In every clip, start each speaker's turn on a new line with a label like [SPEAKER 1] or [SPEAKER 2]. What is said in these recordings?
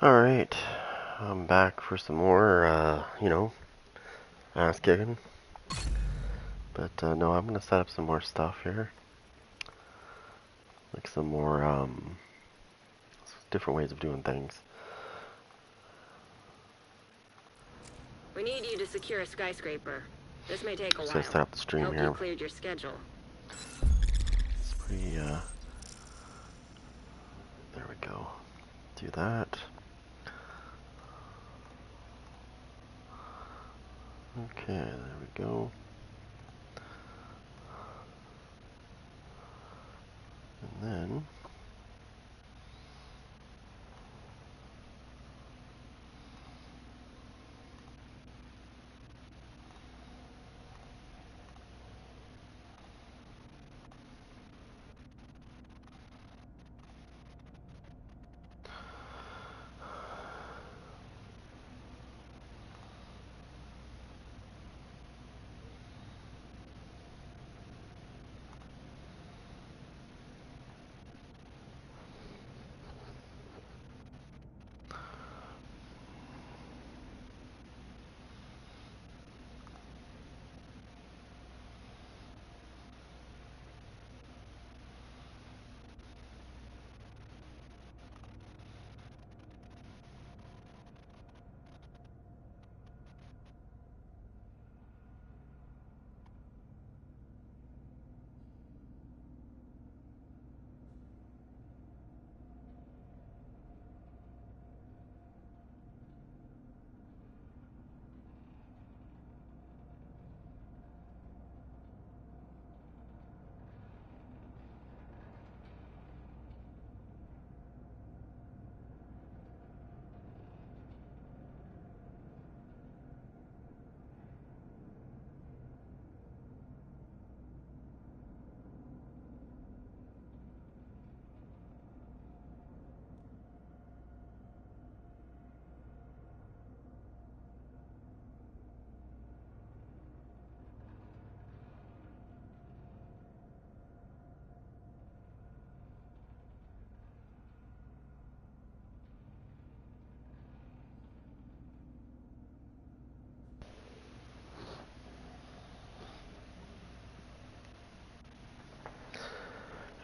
[SPEAKER 1] Alright, I'm back for some more, ass kicking. But no, I'm gonna set up some more stuff here. Like some more, different ways of doing things.
[SPEAKER 2] We need you to secure a skyscraper. This may take a
[SPEAKER 1] So
[SPEAKER 2] while.
[SPEAKER 1] set up the stream
[SPEAKER 2] Hope
[SPEAKER 1] here.
[SPEAKER 2] you cleared your schedule.
[SPEAKER 1] It's pretty, there we go. Do that. Okay, there we go. And then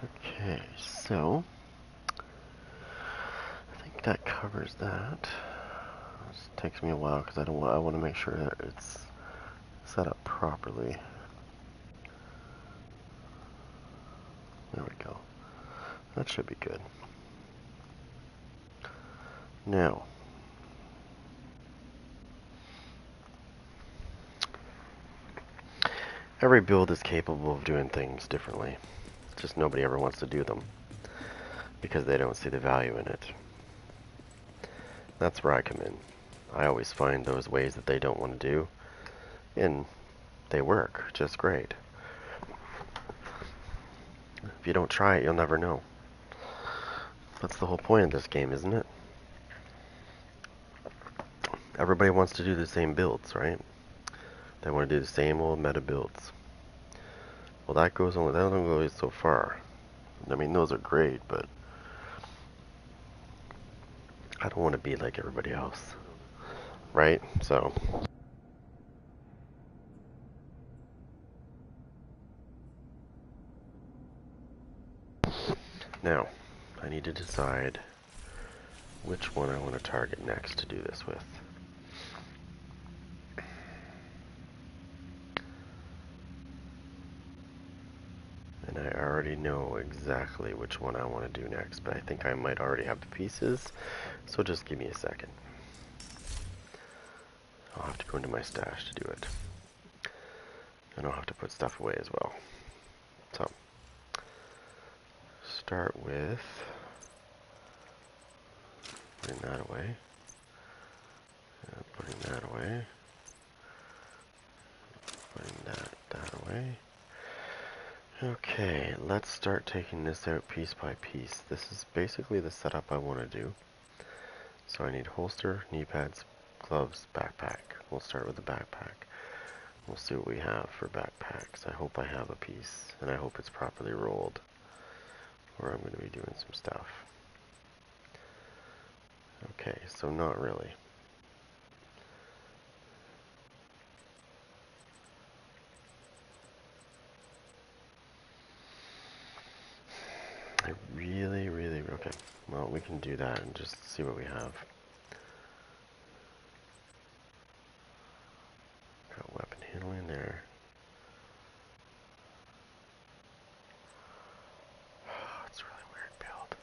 [SPEAKER 1] okay, so I think that covers that. This takes me a while because I want to make sure that it's set up properly. There we go. That should be good. Now, every build is capable of doing things differently. Just nobody ever wants to do them because they don't see the value in it. That's where I come in. I always find those ways that they don't want to do, and they work just great. If you don't try it, you'll never know. That's the whole point of this game, isn't it? Everybody wants to do the same builds, right? They want to do the same old meta builds. Well, that only goes so far. I mean, those are great, but I don't want to be like everybody else, right? So now I need to decide which one I want to target next to do this with. And I already know exactly which one I want to do next, but I think I might already have the pieces, so just give me a second. I'll have to go into my stash to do it. And I'll have to put stuff away as well. So, start with putting that away. Putting that away. Putting that away. Okay, let's start taking this out piece by piece. This is basically the setup I want to do. So I need holster, knee pads, gloves, backpack. We'll start with the backpack. We'll see what we have for backpacks. I hope I have a piece, and I hope it's properly rolled, or I'm going to be doing some stuff. Okay, so not really. I really, okay. Well, we can do that and just see what we have. Got weapon handling there. It's a really weird build.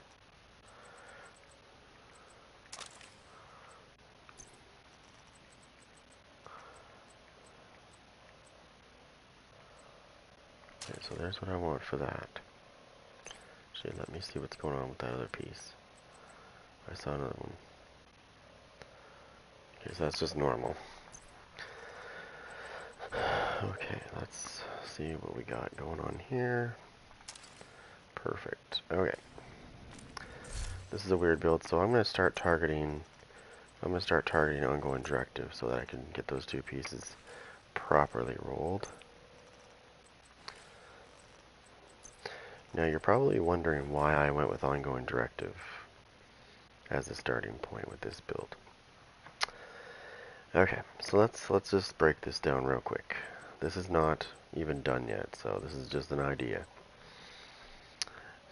[SPEAKER 1] Okay, so there's what I want for that. Actually, let me see what's going on with that other piece. I saw another one. Okay, so that's just normal. Okay, let's see what we got going on here. Perfect. Okay. This is a weird build, so I'm going to start targeting ongoing directive so that I can get those two pieces properly rolled. Now you're probably wondering why I went with ongoing directive as a starting point with this build. Okay, so let's just break this down real quick. This is not even done yet, so this is just an idea.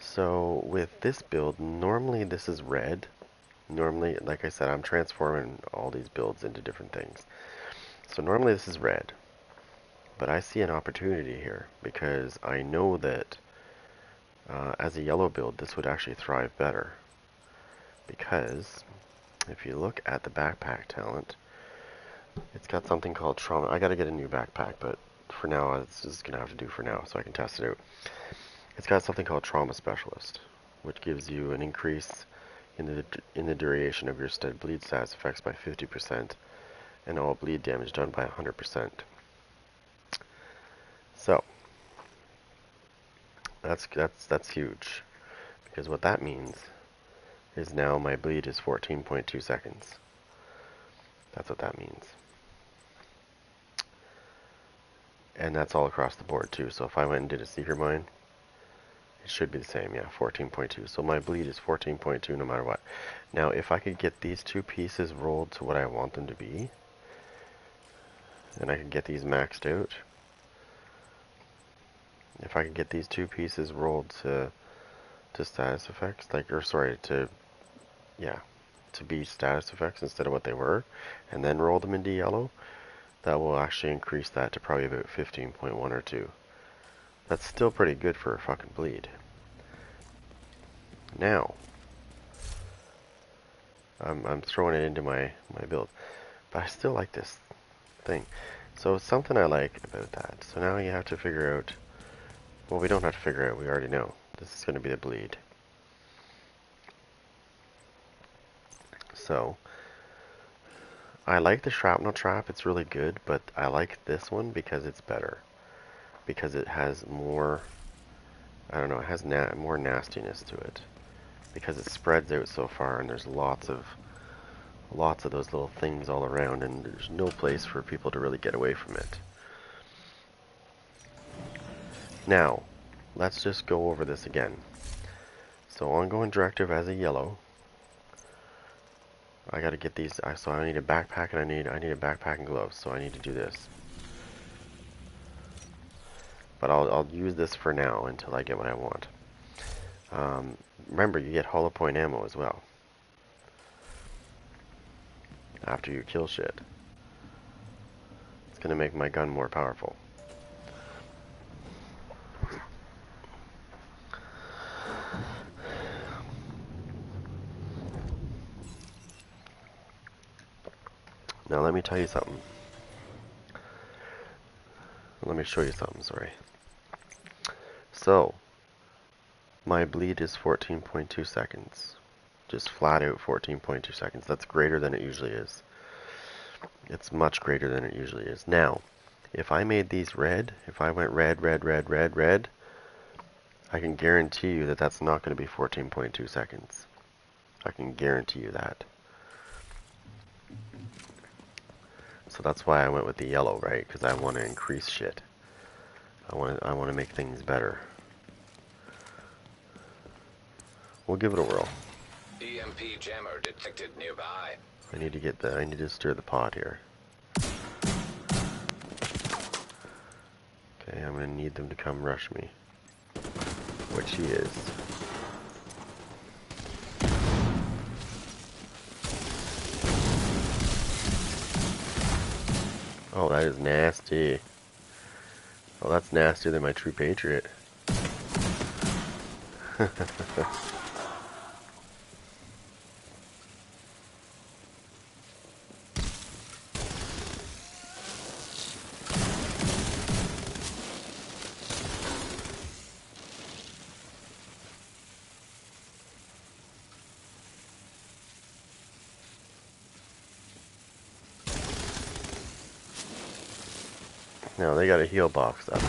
[SPEAKER 1] So with this build, normally this is red. Normally, like I said, I'm transforming all these builds into different things. So normally this is red, but I see an opportunity here because I know that as a yellow build, this would actually thrive better. Because if you look at the backpack talent, it's got something called trauma. I gotta get a new backpack, but for now, it's just gonna have to do for now so I can test it out. It's got something called trauma specialist, which gives you an increase in the duration of your bleed status effects by 50% and all bleed damage done by 100%. So that's huge because what that means is now my bleed is 14.2 seconds. That's what that means. And that's all across the board too. So if I went and did a seeker mine, it should be the same, yeah, 14.2. So my bleed is 14.2 no matter what. Now if I could get these two pieces rolled to what I want them to be, and I could get these maxed out, if I could get these two pieces rolled to status effects, to be status effects instead of what they were, and then roll them into yellow, that will actually increase that to probably about 15.1 or 2. That's still pretty good for a fucking bleed. Now, I'm throwing it into my build, but I still like this thing. So something I like about that. So now you have to figure out, well, we don't have to figure out, we already know. This is going to be the bleed. So, I like the shrapnel trap, it's really good, but I like this one because it's better. Because it has more, I don't know, it has more nastiness to it. Because it spreads out so far and there's lots of those little things all around and there's no place for people to really get away from it. Now, let's just go over this again. So ongoing directive as a yellow. I gotta get these, so I need a backpack and I need a backpack and gloves, so I need to do this. But I'll use this for now until I get what I want. Remember, you get hollow point ammo as well. After you kill shit. It's gonna make my gun more powerful. Now let me tell you something. Let me show you something, sorry. So, my bleed is 14.2 seconds. Just flat out 14.2 seconds. That's greater than it usually is. It's much greater than it usually is. Now, if I made these red, if I went red, red, red, red, red, I can guarantee you that that's not going to be 14.2 seconds. I can guarantee you that. So that's why I went with the yellow, right? Because I want to increase shit. I want to make things better. We'll give it a whirl.
[SPEAKER 3] EMP jammer detected nearby.
[SPEAKER 1] I need to stir the pot here. Okay, I'm gonna need them to come rush me. Which he is. Oh, that is nasty. Oh, that's nastier than my true patriot. Now they got a heal box up.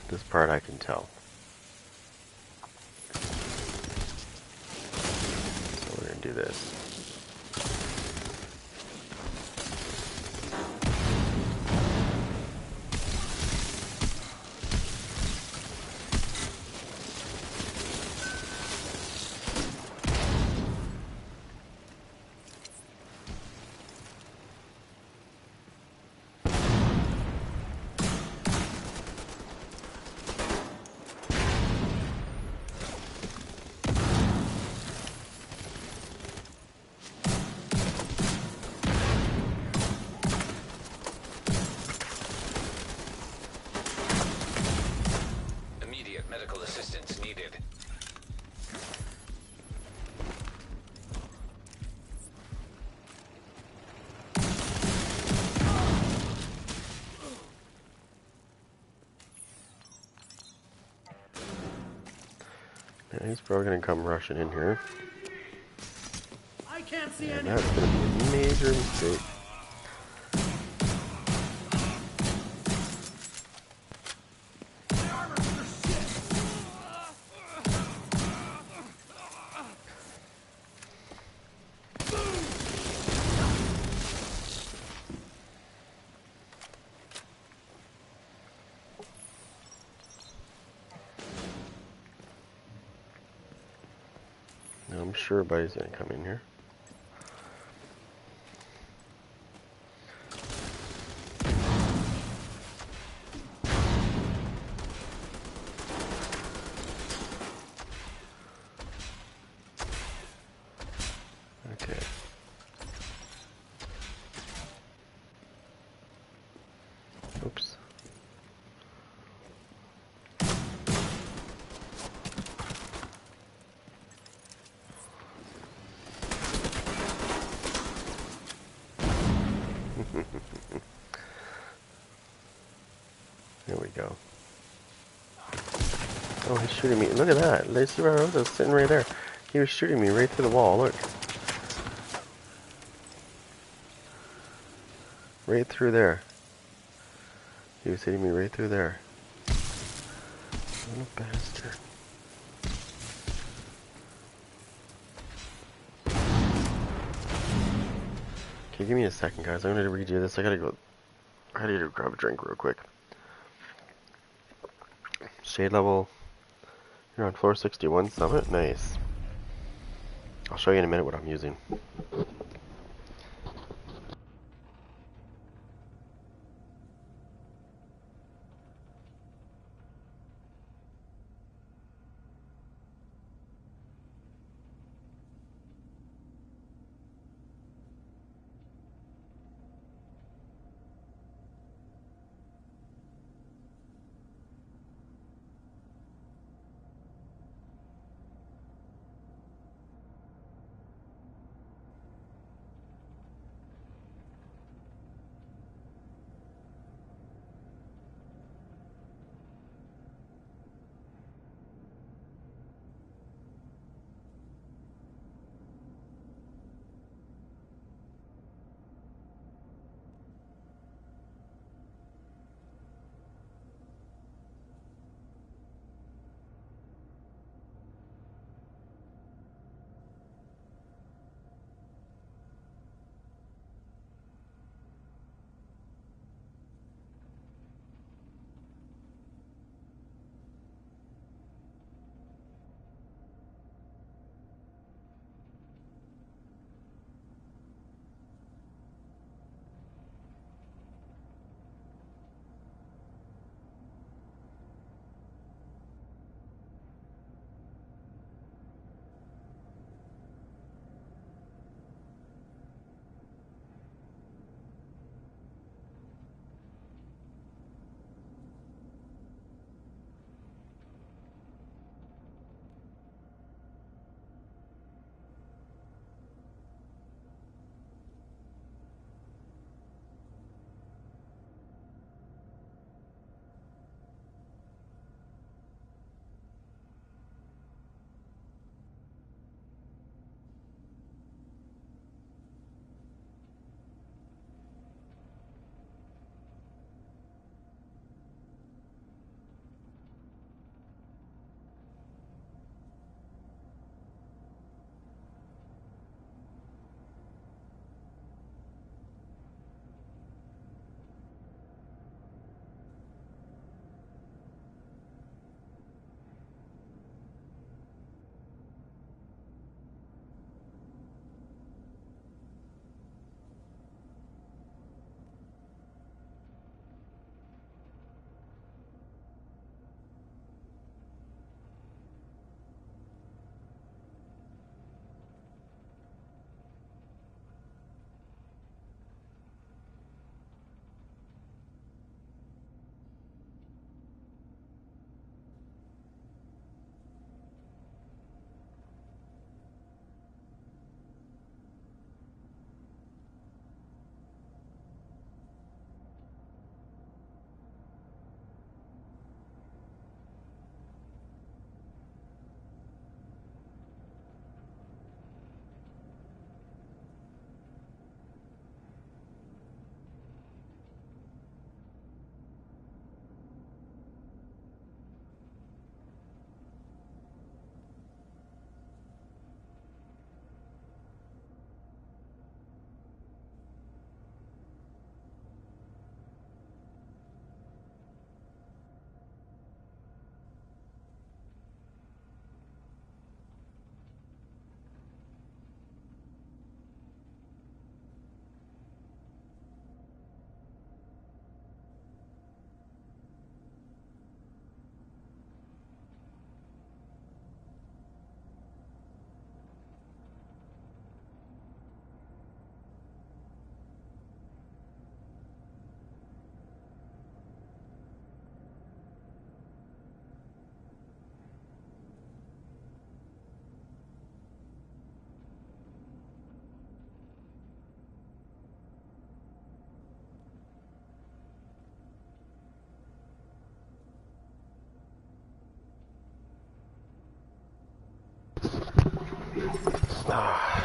[SPEAKER 1] This part I can tell. So we're gonna do this.
[SPEAKER 3] Immediate medical assistance needed.
[SPEAKER 1] Yeah, he's probably gonna come rushing in here.
[SPEAKER 4] I can't see
[SPEAKER 1] And
[SPEAKER 4] anything.
[SPEAKER 1] that's gonna be a major mistake. Now, I'm sure Buddy's gonna come in here. Okay. Oops. There we go. Oh, he's shooting me. Look at that. They see where I was sitting right there. He was shooting me right through the wall. Look. Right through there. He was hitting me right through there. Little bastard. Okay, give me a second, guys. I'm gonna redo this. I gotta go grab a drink real quick. Shade level. You're on floor 61 summit. Nice. I'll show you in a minute what I'm using.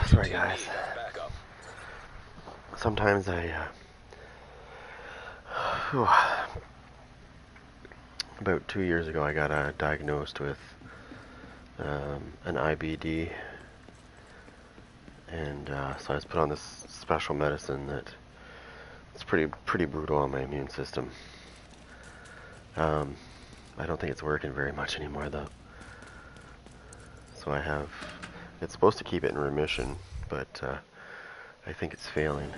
[SPEAKER 1] Sorry guys.
[SPEAKER 3] Backup.
[SPEAKER 1] Sometimes about 2 years ago I got diagnosed with an IBD, and so I was put on this special medicine that it's pretty brutal on my immune system. I don't think it's working very much anymore though. So it's supposed to keep it in remission, but I think it's failing.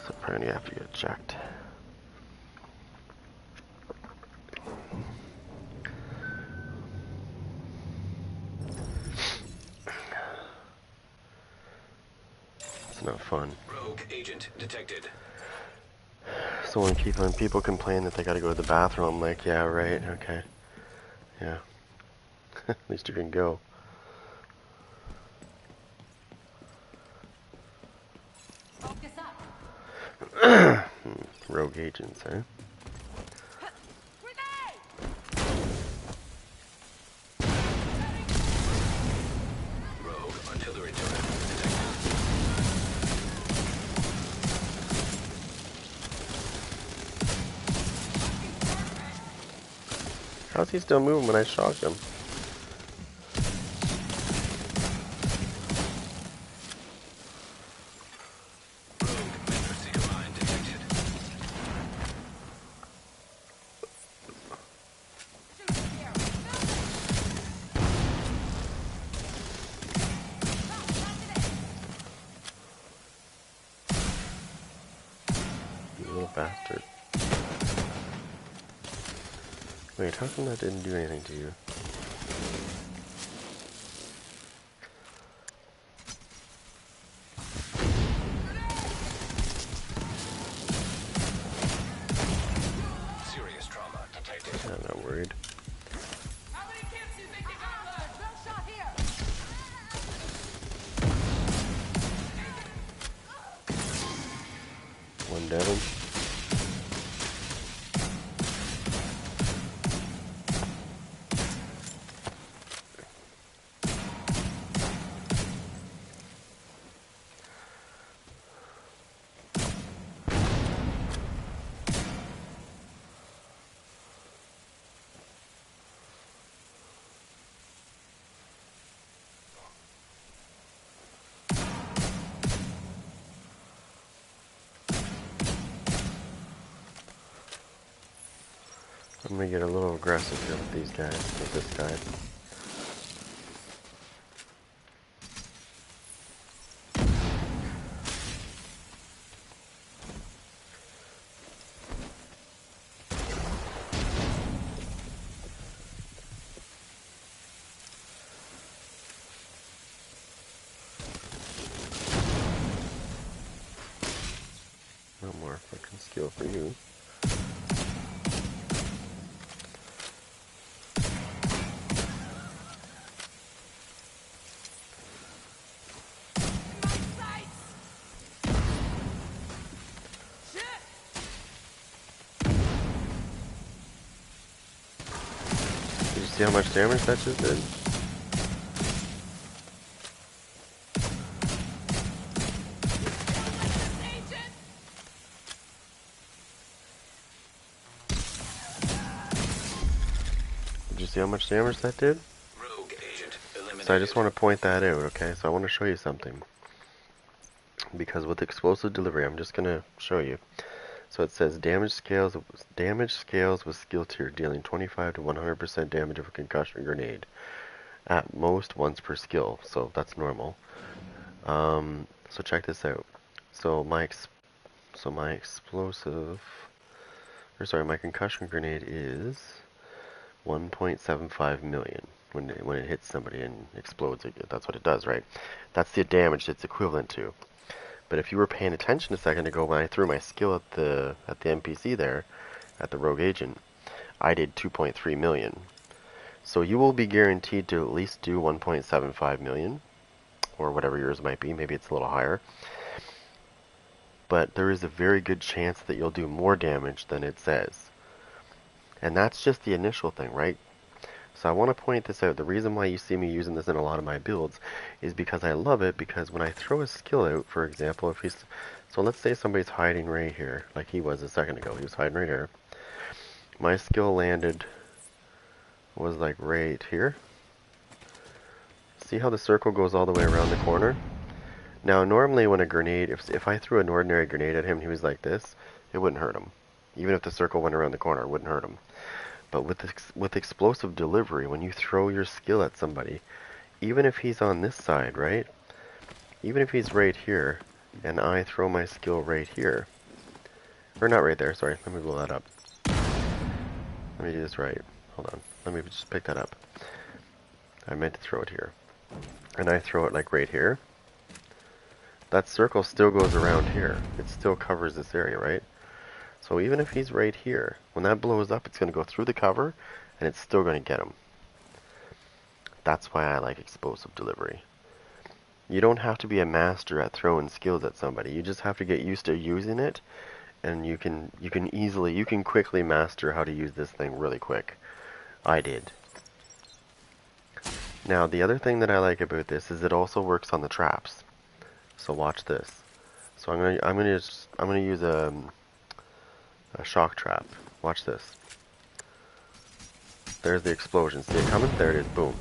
[SPEAKER 1] So apparently I have to get checked. It's not fun.
[SPEAKER 3] Rogue agent detected.
[SPEAKER 1] So when people complain that they gotta go to the bathroom, I'm like, yeah, right, okay. Yeah. At least you can go. Rogue agents, eh?
[SPEAKER 3] Rogue artillery turret detected.
[SPEAKER 1] How's he still moving when I shocked him?
[SPEAKER 3] Rogue mentor seeker mine detected.
[SPEAKER 1] You little bastard. Wait, how come that didn't do anything to you?
[SPEAKER 3] Serious trauma detected.
[SPEAKER 1] I'm not worried.
[SPEAKER 4] How many kids do you think you got left? No shot here.
[SPEAKER 1] One down. I'm gonna get a little aggressive here with these guys, with this guy. No more fucking skill for you. Did you see how much damage that just did? Did you see how much damage that did?
[SPEAKER 3] Rogue agent eliminated.
[SPEAKER 1] So I just want to point that out, okay? So I want to show you something. Because with explosive delivery, I'm just going to show you. So it says damage scales with skill tier, dealing 25 to 100% damage of a concussion grenade. At most once per skill, so that's normal. So check this out. So my my concussion grenade is 1.75 million when it hits somebody and explodes. That's what it does, right? That's the damage it's equivalent to. But if you were paying attention a second ago when I threw my skill at the NPC there, at the rogue agent, I did 2.3 million. So you will be guaranteed to at least do 1.75 million, or whatever yours might be. Maybe it's a little higher. But there is a very good chance that you'll do more damage than it says. And that's just the initial thing, right? So I want to point this out. The reason why you see me using this in a lot of my builds is because I love it, because when I throw a skill out, for example, if he's... So let's say somebody's hiding right here, like he was a second ago. He was hiding right here. My skill landed, was like right here. See how the circle goes all the way around the corner? Now, normally when a grenade, if I threw an ordinary grenade at him and he was like this, it wouldn't hurt him. Even if the circle went around the corner, it wouldn't hurt him. But with explosive delivery, when you throw your skill at somebody, even if he's on this side, right? Even if he's right here, and I throw my skill right here, or not right there, sorry, let me blow that up. Let me do this right. Hold on, let me just pick that up. I meant to throw it here. And I throw it like right here. That circle still goes around here. It still covers this area, right? So even if he's right here, when that blows up, it's going to go through the cover, and it's still going to get him. That's why I like explosive delivery. You don't have to be a master at throwing skills at somebody. You just have to get used to using it, and you can quickly master how to use this thing really quick. I did. Now, the other thing that I like about this is it also works on the traps. So watch this. So I'm gonna use a shock trap. Watch this. There's the explosion. See it coming? There it is. Boom.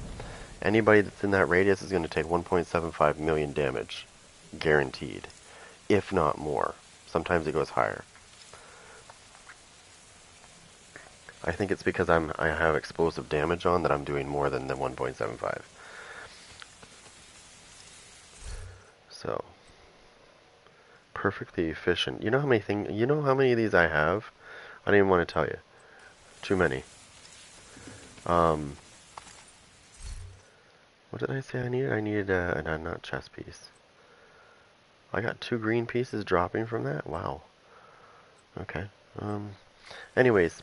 [SPEAKER 1] Anybody that's in that radius is going to take 1.75 million damage. Guaranteed. If not more. Sometimes it goes higher. I think it's because I have explosive damage on that I'm doing more than the 1.75. So, perfectly efficient. You know how many of these I have? I don't even want to tell you. Too many. What did I say I needed? I needed a not chest piece. I got 2 green pieces dropping from that? Wow. Okay. Anyways.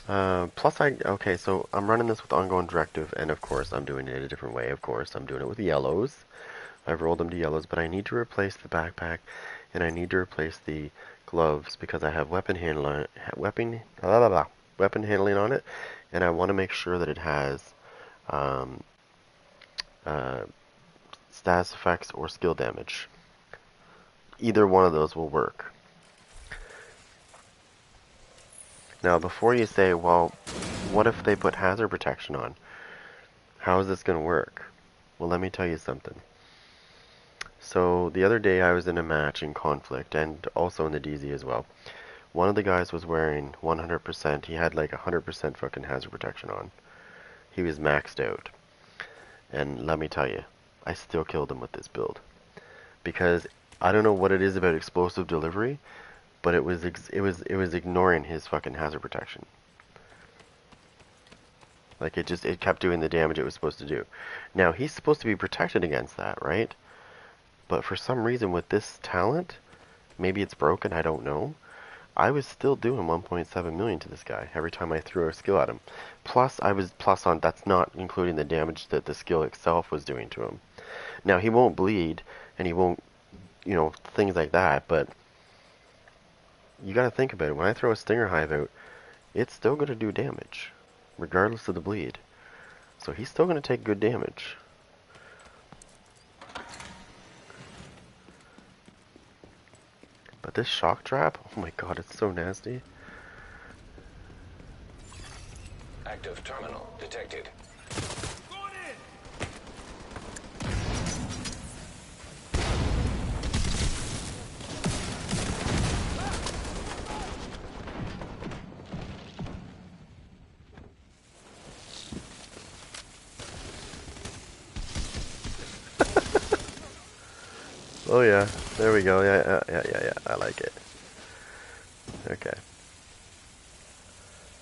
[SPEAKER 1] Okay, so I'm running this with ongoing directive, and of course I'm doing it a different way. Of course, I'm doing it with yellows. I've rolled them to yellows, but I need to replace the backpack, and I need to replace the gloves because I have weapon handling on it, and I want to make sure that it has status effects or skill damage. Either one of those will work. Now, before you say, well, what if they put hazard protection on? How is this going to work? Well, let me tell you something. So, the other day I was in a match in Conflict, and also in the DZ as well. One of the guys was wearing 100%, he had like 100% fucking hazard protection on. He was maxed out. And let me tell you, I still killed him with this build. Because I don't know what it is about explosive delivery, but it was ignoring his fucking hazard protection. Like it kept doing the damage it was supposed to do. Now he's supposed to be protected against that, right? But for some reason with this talent, maybe it's broken, I don't know. I was still doing 1.7 million to this guy every time I threw a skill at him. Plus I was plus on, that's not including the damage that the skill itself was doing to him. Now he won't bleed and he won't, you know, things like that, but you gotta think about it. When I throw a Stinger Hive out, it's still gonna do damage, regardless of the bleed. So he's still gonna take good damage. But this shock trap, oh my god, it's so nasty.
[SPEAKER 3] Active terminal detected.
[SPEAKER 4] Going in!
[SPEAKER 1] Oh yeah, there we go. Yeah, I like it. Okay.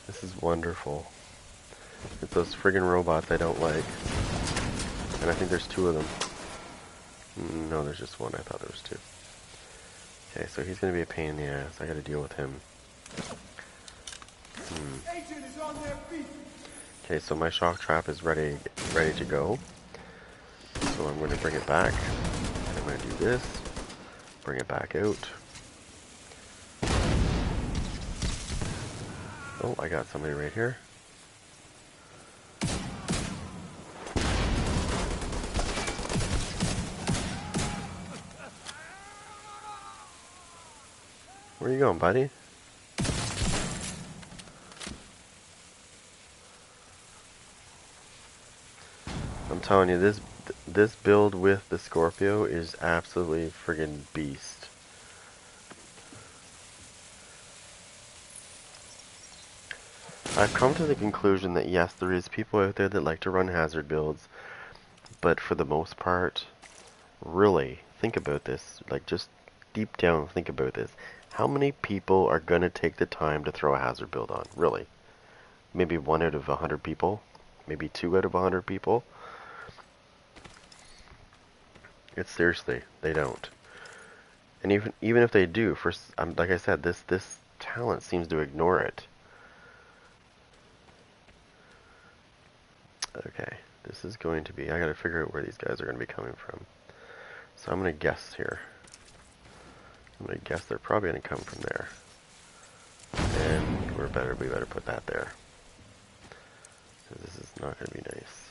[SPEAKER 1] This is wonderful. It's those friggin' robots I don't like. And I think there's 2 of them. No, there's just 1. I thought there was 2. Okay, so he's gonna be a pain in the ass. I gotta deal with him.
[SPEAKER 4] Agent is on their feet.
[SPEAKER 1] Okay, so my shock trap is ready to go. So I'm gonna bring it back. I'm gonna do this. Bring it back out. Oh, I got somebody right here. Where you going, buddy? I'm telling you, this build with the Scorpio is absolutely friggin' beast. I've come to the conclusion that yes, there is people out there that like to run hazard builds, but for the most part, really, think about this. Like, just deep down, think about this. How many people are gonna take the time to throw a hazard build on? Really? Maybe 1 out of 100 people? Maybe 2 out of 100 people? It's seriously, they don't. And even if they do, like I said, this talent seems to ignore it. Okay, this is going to be, I gotta figure out where these guys are gonna be coming from. So I'm gonna guess here. I'm gonna guess they're probably gonna come from there. And we better put that there. This is not gonna be nice.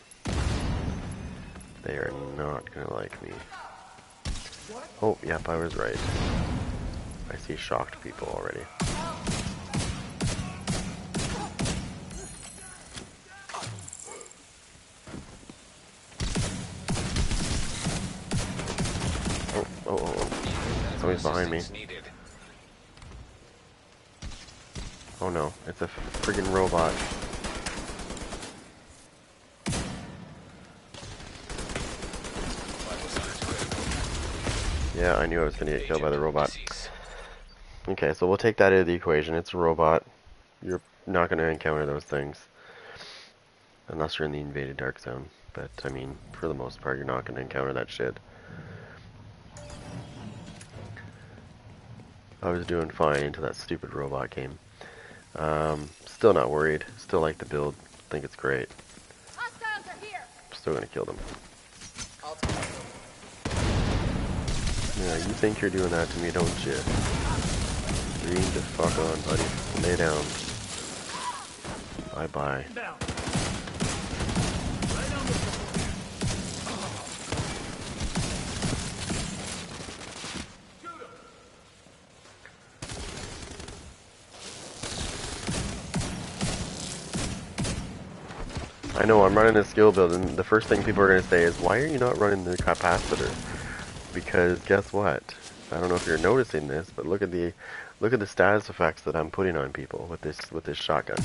[SPEAKER 1] They are not gonna like me. Oh, yep, I was right. I see shocked people already. Oh. Somebody's behind me. Oh no, it's a friggin' robot. Yeah, I knew I was gonna get killed by the robot. Okay, so we'll take that out of the equation. It's a robot. You're not gonna encounter those things. Unless you're in the invaded dark zone. But, I mean, for the most part, you're not gonna encounter that shit. I was doing fine until that stupid robot came. Still not worried. Still like the build. Think it's great.
[SPEAKER 4] Hostiles are here.
[SPEAKER 1] Still gonna kill them. Yeah, you think you're doing that to me, don't you? Green the fuck on, buddy. Lay down. Bye-bye. I know, I'm running a skill build, and the first thing people are going to say is, why are you not running the capacitor? Because guess what? I don't know if you're noticing this, but look at the status effects that I'm putting on people with this shotgun.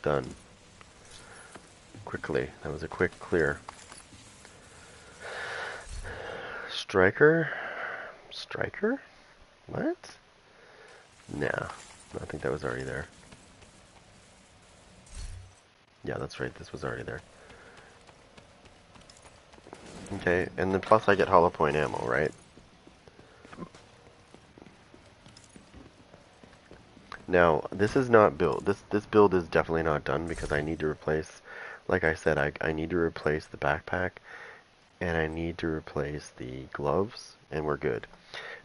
[SPEAKER 1] Done. Quickly. That was a quick clear. Striker? Striker? What? Nah. I think that was already there. Yeah, that's right. This was already there. Okay, and then plus I get hollow point ammo, right? Now, this is not built. This build is definitely not done because I need to replace, like I said, I need to replace the backpack and I need to replace the gloves, and we're good.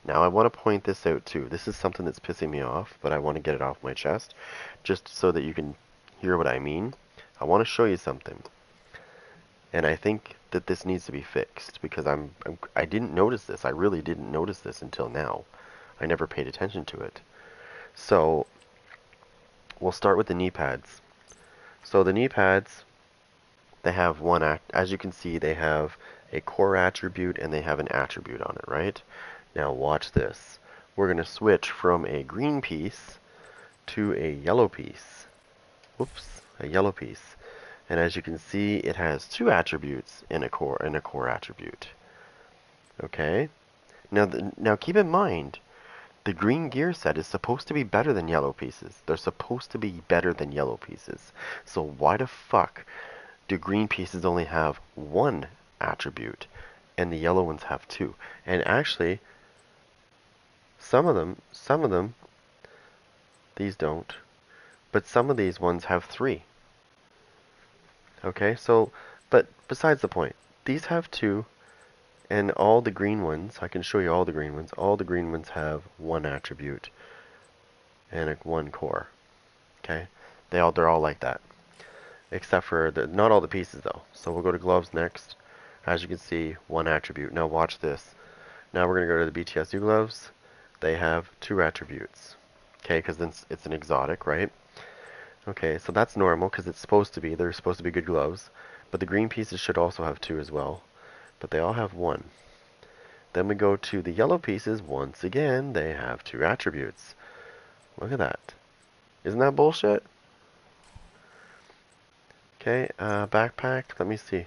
[SPEAKER 1] Now, I want to point this out too. This is something that's pissing me off, but I want to get it off my chest just so that you can hear what I mean. I want to show you something. And I think that this needs to be fixed because I didn't notice this. I really didn't notice this until now. I never paid attention to it. So, we'll start with the knee pads. So the knee pads, they have as you can see, they have a core attribute and they have an attribute on it, right? Now watch this. We're going to switch from a green piece to a yellow piece. Whoops, a yellow piece. And as you can see, it has 2 attributes in a core attribute. Okay? Now keep in mind, the green gear set is supposed to be better than yellow pieces. They're supposed to be better than yellow pieces. So why the fuck do green pieces only have 1 attribute and the yellow ones have 2? And actually, some of them, these don't, but some of these ones have 3. Okay, so, but besides the point, these have 2 And all the green ones, I can show you all the green ones. All the green ones have one attribute and one core. Okay, they're all like that, except for not all the pieces though. So we'll go to gloves next. As you can see, one attribute. Now watch this. Now we're gonna go to the BTSU gloves. They have two attributes. Okay, because then it's an exotic, right? Okay, so that's normal because it's supposed to be. They're supposed to be good gloves. But the green pieces should also have two as well. But they all have one. Then we go to the yellow pieces. Once again, they have two attributes. Look at that. Isn't that bullshit? Okay, backpack. Let me see.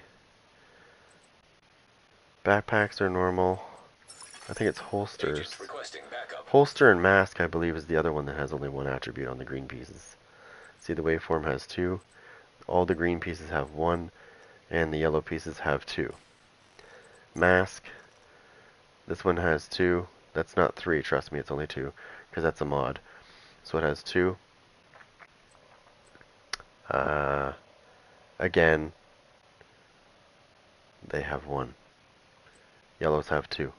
[SPEAKER 1] Backpacks are normal. I think it's holsters.
[SPEAKER 3] Agents requesting backup.
[SPEAKER 1] Holster and mask, I believe, is the other one that has only one attribute on the green pieces. See, the waveform has two. All the green pieces have one, and the yellow pieces have two. Mask. This one has two. That's not three, trust me, it's only two, because that's a mod. So it has two. Again, they have one. Yellows have two.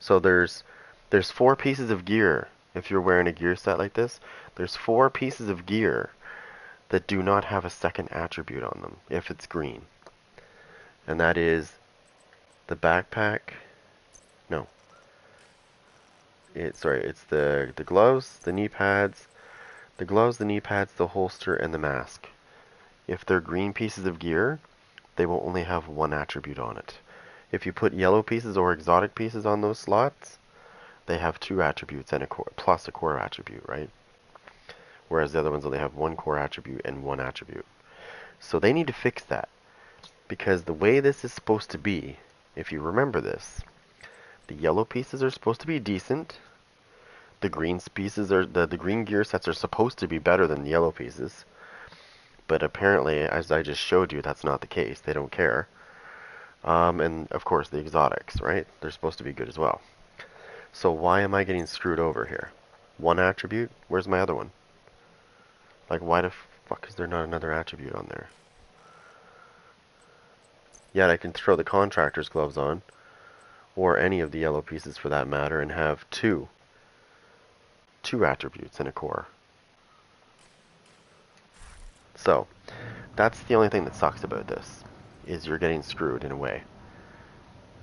[SPEAKER 1] So there's 4 pieces of gear. If you're wearing a gear set like this, there's 4 pieces of gear that do not have a second attribute on them if it's green. And that is the backpack. No. It's the gloves, the knee pads, the knee pads, the holster, and the mask. If they're green pieces of gear, they will only have one attribute on it. If you put yellow pieces or exotic pieces on those slots, they have 2 attributes and a core, plus a core attribute, right? Whereas the other ones only have 1 core attribute and 1 attribute. So they need to fix that. Because the way this is supposed to be, if you remember this, the yellow pieces are supposed to be decent. The green pieces are the green gear sets are supposed to be better than the yellow pieces. But apparently, as I just showed you, that's not the case. They don't care. And of course the exotics, right? They're supposed to be good as well. So why am I getting screwed over here? 1 attribute? Where's my other one? Like, why the fuck is there not another attribute on there? Yet I can throw the contractor's gloves on, or any of the yellow pieces for that matter, and have two attributes in a core. So, that's the only thing that sucks about this, is you're getting screwed in a way.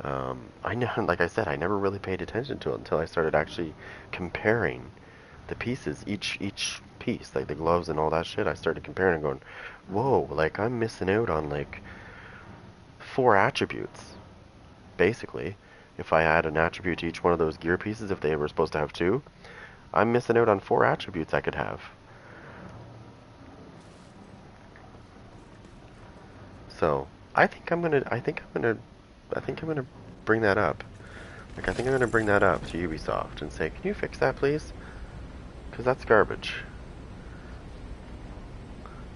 [SPEAKER 1] I know, like I said, I never really paid attention to it until I started actually comparing the pieces, each piece, like the gloves and all that shit. I started comparing and going, whoa, like I'm missing out on like 4 attributes, basically. If I add an attribute to each one of those gear pieces, if they were supposed to have 2, I'm missing out on 4 attributes I could have. So I think I'm gonna bring that up. Like, I think I'm gonna bring that up to Ubisoft and say, can you fix that, please? Because that's garbage.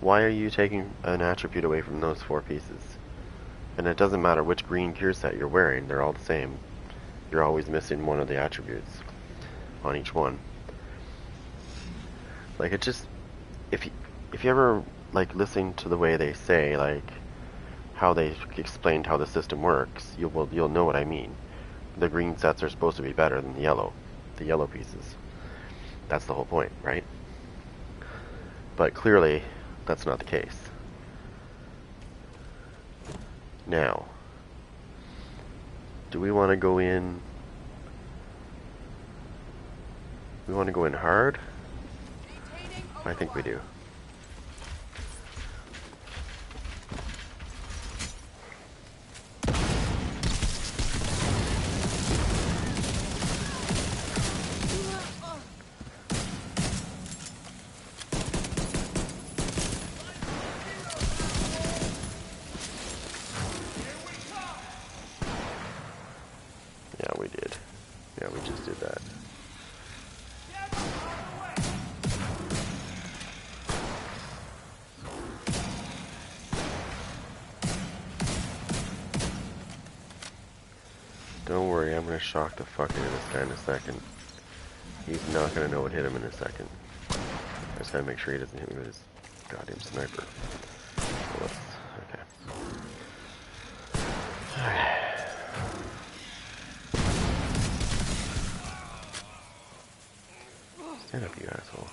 [SPEAKER 1] Why are you taking an attribute away from those 4 pieces? And it doesn't matter which green gear set you're wearing, they're all the same. You're always missing one of the attributes on each one. Like, it just, if you ever like listen to the way they say, like how they explained how the system works, you'll know what I mean. The green sets are supposed to be better than the yellow pieces. That's the whole point, right? But clearly, that's not the case. Now, do we want to go in? We want to go in hard? I think we do. Yeah, we did. Yeah, we just did that. Don't worry, I'm gonna shock the fuck out of this guy in a second. He's not gonna know what hit him in a second. I just gotta make sure he doesn't hit me with his goddamn sniper. Okay. Stand up, you asshole.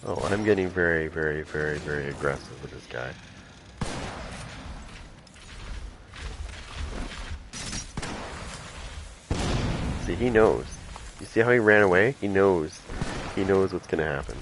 [SPEAKER 1] Oh, I'm getting very, very, very, very aggressive with this guy. See, he knows. You see how he ran away? He knows. He knows what's gonna happen.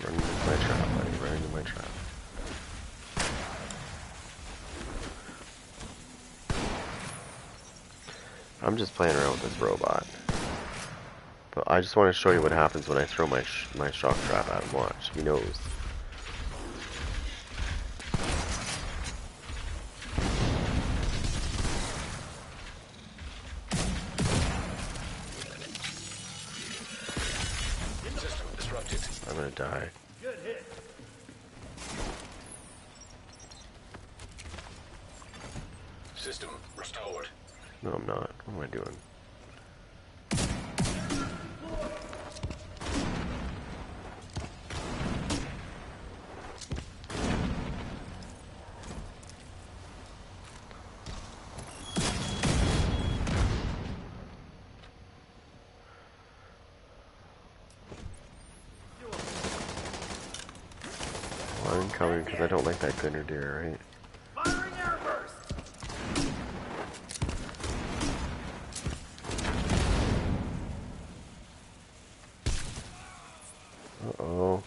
[SPEAKER 1] Run into my trap, buddy. Run into my trap. I'm just playing around with this robot. But I just want to show you what happens when I throw my shock trap at him. Watch. He knows.
[SPEAKER 3] System disrupted.
[SPEAKER 1] I'm gonna die.
[SPEAKER 4] Good hit.
[SPEAKER 3] System restored.
[SPEAKER 1] No, I'm not. What am I doing? Well, I'm coming because I don't like that grenadier, right?
[SPEAKER 4] Firing airburst.
[SPEAKER 1] Uh-oh.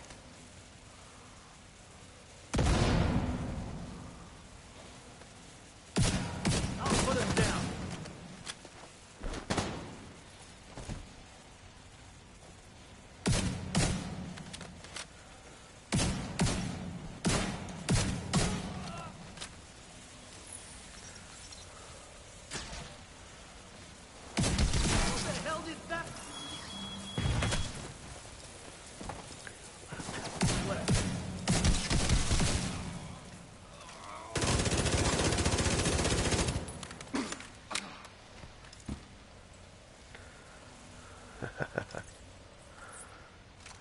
[SPEAKER 4] I'll put him down. What the hell did that?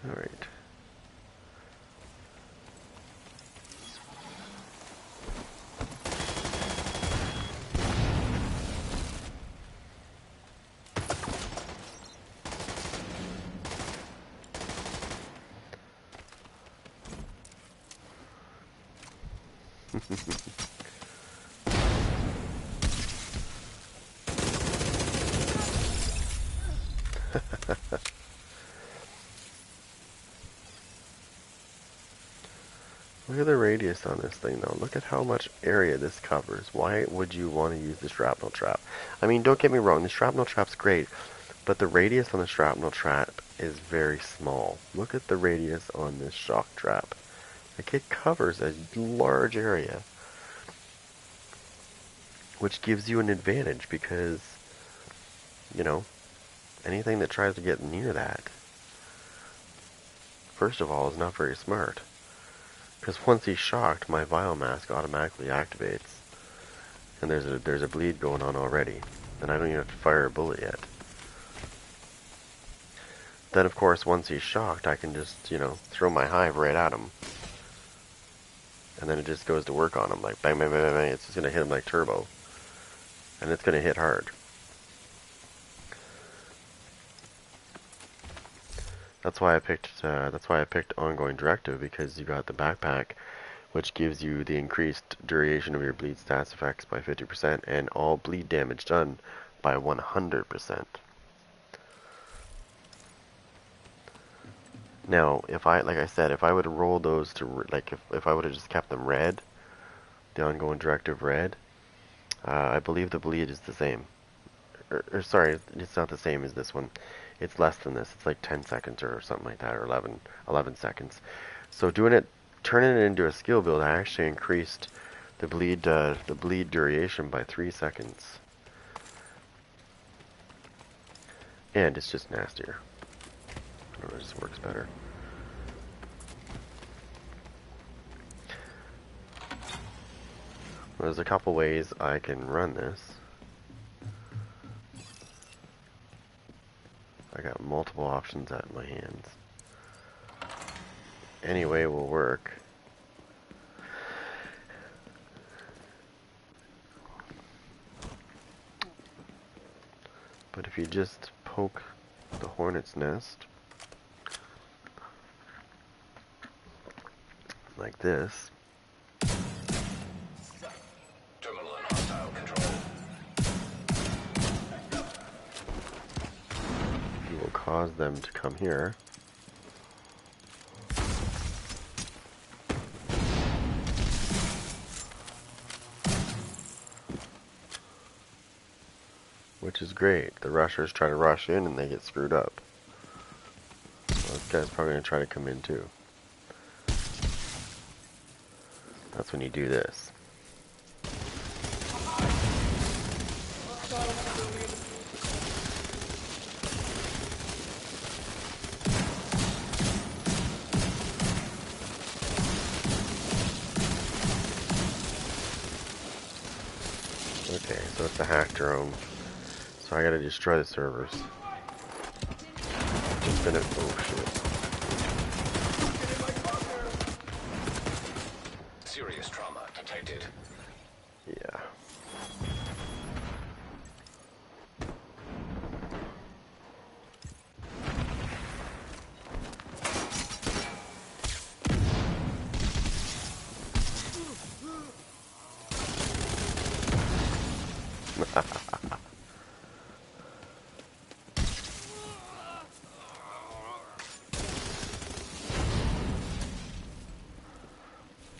[SPEAKER 1] Alright. Look at the radius on this thing though. Look at how much area this covers. Why would you want to use the shrapnel trap? I mean, don't get me wrong, the shrapnel trap's great, but the radius on the shrapnel trap is very small. Look at the radius on this shock trap. Like, it covers a large area, which gives you an advantage because, you know, anything that tries to get near that, first of all, is not very smart. Because once he's shocked, my vial mask automatically activates. And there's a bleed going on already. And I don't even have to fire a bullet yet. Then, of course, once he's shocked, I can just, you know, throw my hive right at him. And then it just goes to work on him. Like, bang, bang, bang, bang, bang. It's just going to hit him like turbo. And it's going to hit hard. That's why I picked ongoing directive, because you got the backpack, which gives you the increased duration of your bleed stats effects by 50% and all bleed damage done by 100%. Now, if I, like I said, if I would have rolled those to, like, if I would have just kept them red, the ongoing directive red, I believe the bleed is the same. Or sorry, it's not the same as this one. It's less than this. It's like 10 seconds or something like that, or 11 seconds. So doing it, turning it into a skill build, I actually increased the bleed duration by 3 seconds. And it's just nastier. I don't know, it just works better. There's a couple ways I can run this. I got multiple options at my hands. Any way will work. But if you just poke the hornet's nest like this,
[SPEAKER 3] Terminal and hostile control.
[SPEAKER 1] you will cause them to come here. Which is great. The rushers try to rush in and they get screwed up. Well, this guy's probably going to try to come in too. That's when you do this. Okay, so it's a hack drone. So I gotta destroy the servers. Just been oh shit.
[SPEAKER 3] Serious trauma detected.
[SPEAKER 1] Yeah.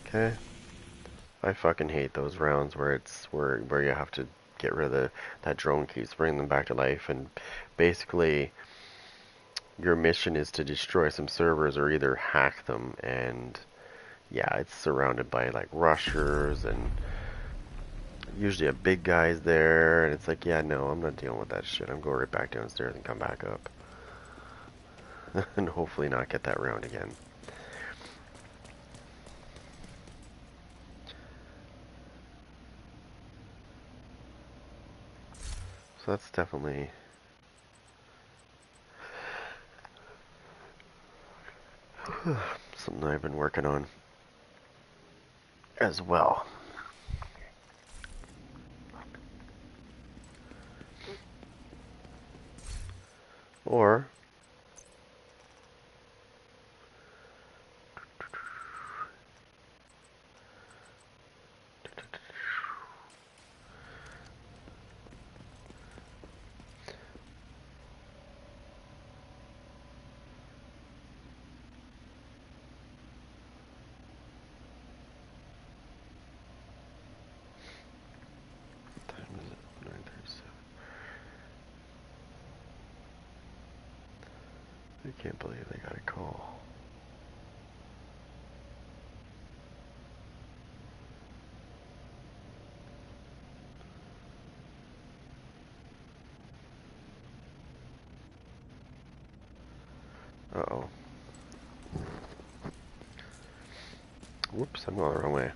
[SPEAKER 1] Okay. I fucking hate those rounds where it's where you have to get rid of that drone keeps bringing them back to life, and basically your mission is to destroy some servers or either hack them, and yeah, it's surrounded by like rushers and usually a big guy's there, and it's like, yeah, no, I'm not dealing with that shit. I'm going right back downstairs and come back up. And hopefully not get that round again. So that's definitely something I've been working on as well. Or what time is it? 9:37. I can't believe they got a call. Uh-oh. Whoops, I'm going the wrong way.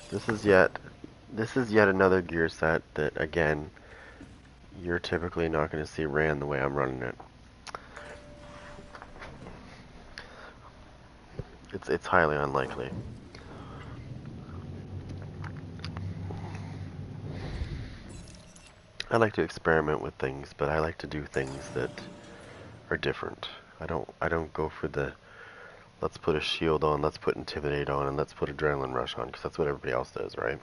[SPEAKER 1] This is yet another gear set that, again, you're typically not going to see ran the way I'm running it. It's highly unlikely. I like to experiment with things, but I like to do things that are different. I don't go for the let's put a shield on, let's put intimidate on, and let's put adrenaline rush on, because that's what everybody else does, right?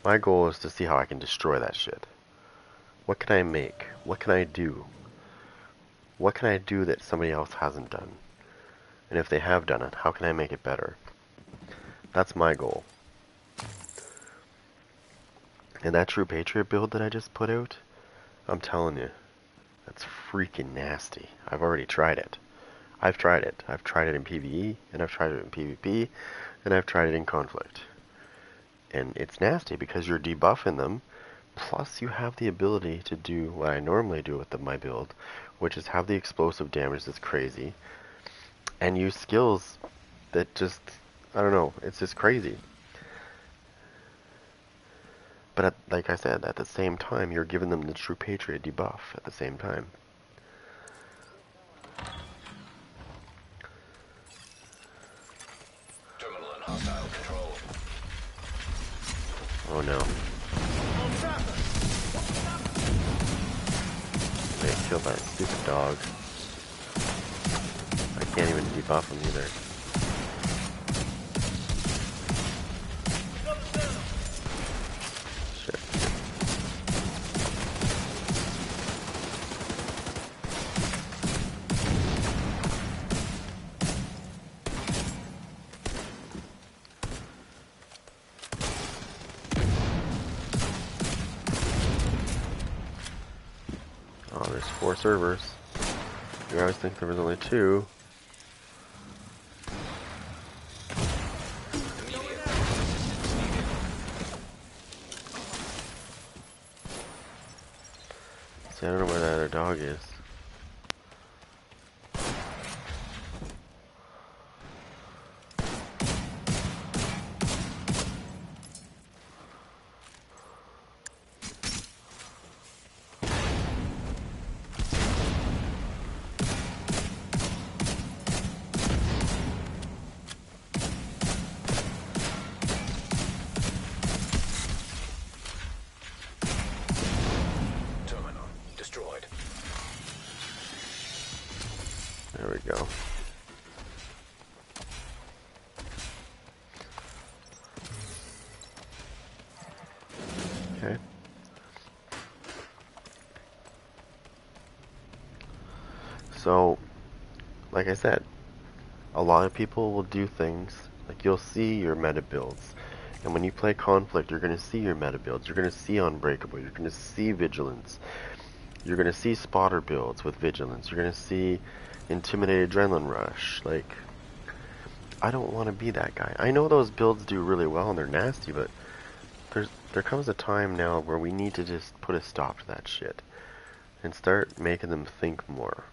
[SPEAKER 1] My goal is to see how I can destroy that shit. What can I make? What can I do? What can I do that somebody else hasn't done? And if they have done it, how can I make it better? That's my goal. And that True Patriot build that I just put out, I'm telling you, that's freaking nasty. I've already tried it. I've tried it. I've tried it in PvE, and I've tried it in PvP, and I've tried it in Conflict. And it's nasty because you're debuffing them, plus you have the ability to do what I normally do with my build, which is have the explosive damage that's crazy, and use skills that just, I don't know, it's just crazy. But like I said, at the same time, you're giving them the True Patriot debuff at the same time.
[SPEAKER 3] Terminal in hostile control.
[SPEAKER 1] Oh no. They killed that stupid dog. I can't even debuff him either. Shit. Oh, there's 4 servers. You always think there was only 2. See, I don't know where that other dog is.
[SPEAKER 3] Terminal destroyed.
[SPEAKER 1] There we go. Okay. So, like I said, a lot of people will do things, like you'll see your meta builds. And when you play Conflict, you're going to see your meta builds. You're going to see Unbreakable. You're going to see Vigilance. You're going to see Spotter builds with Vigilance. You're going to see Intimidate Adrenaline Rush. Like, I don't want to be that guy. I know those builds do really well and they're nasty, but there comes a time now where we need to just put a stop to that shit. And start making them think more.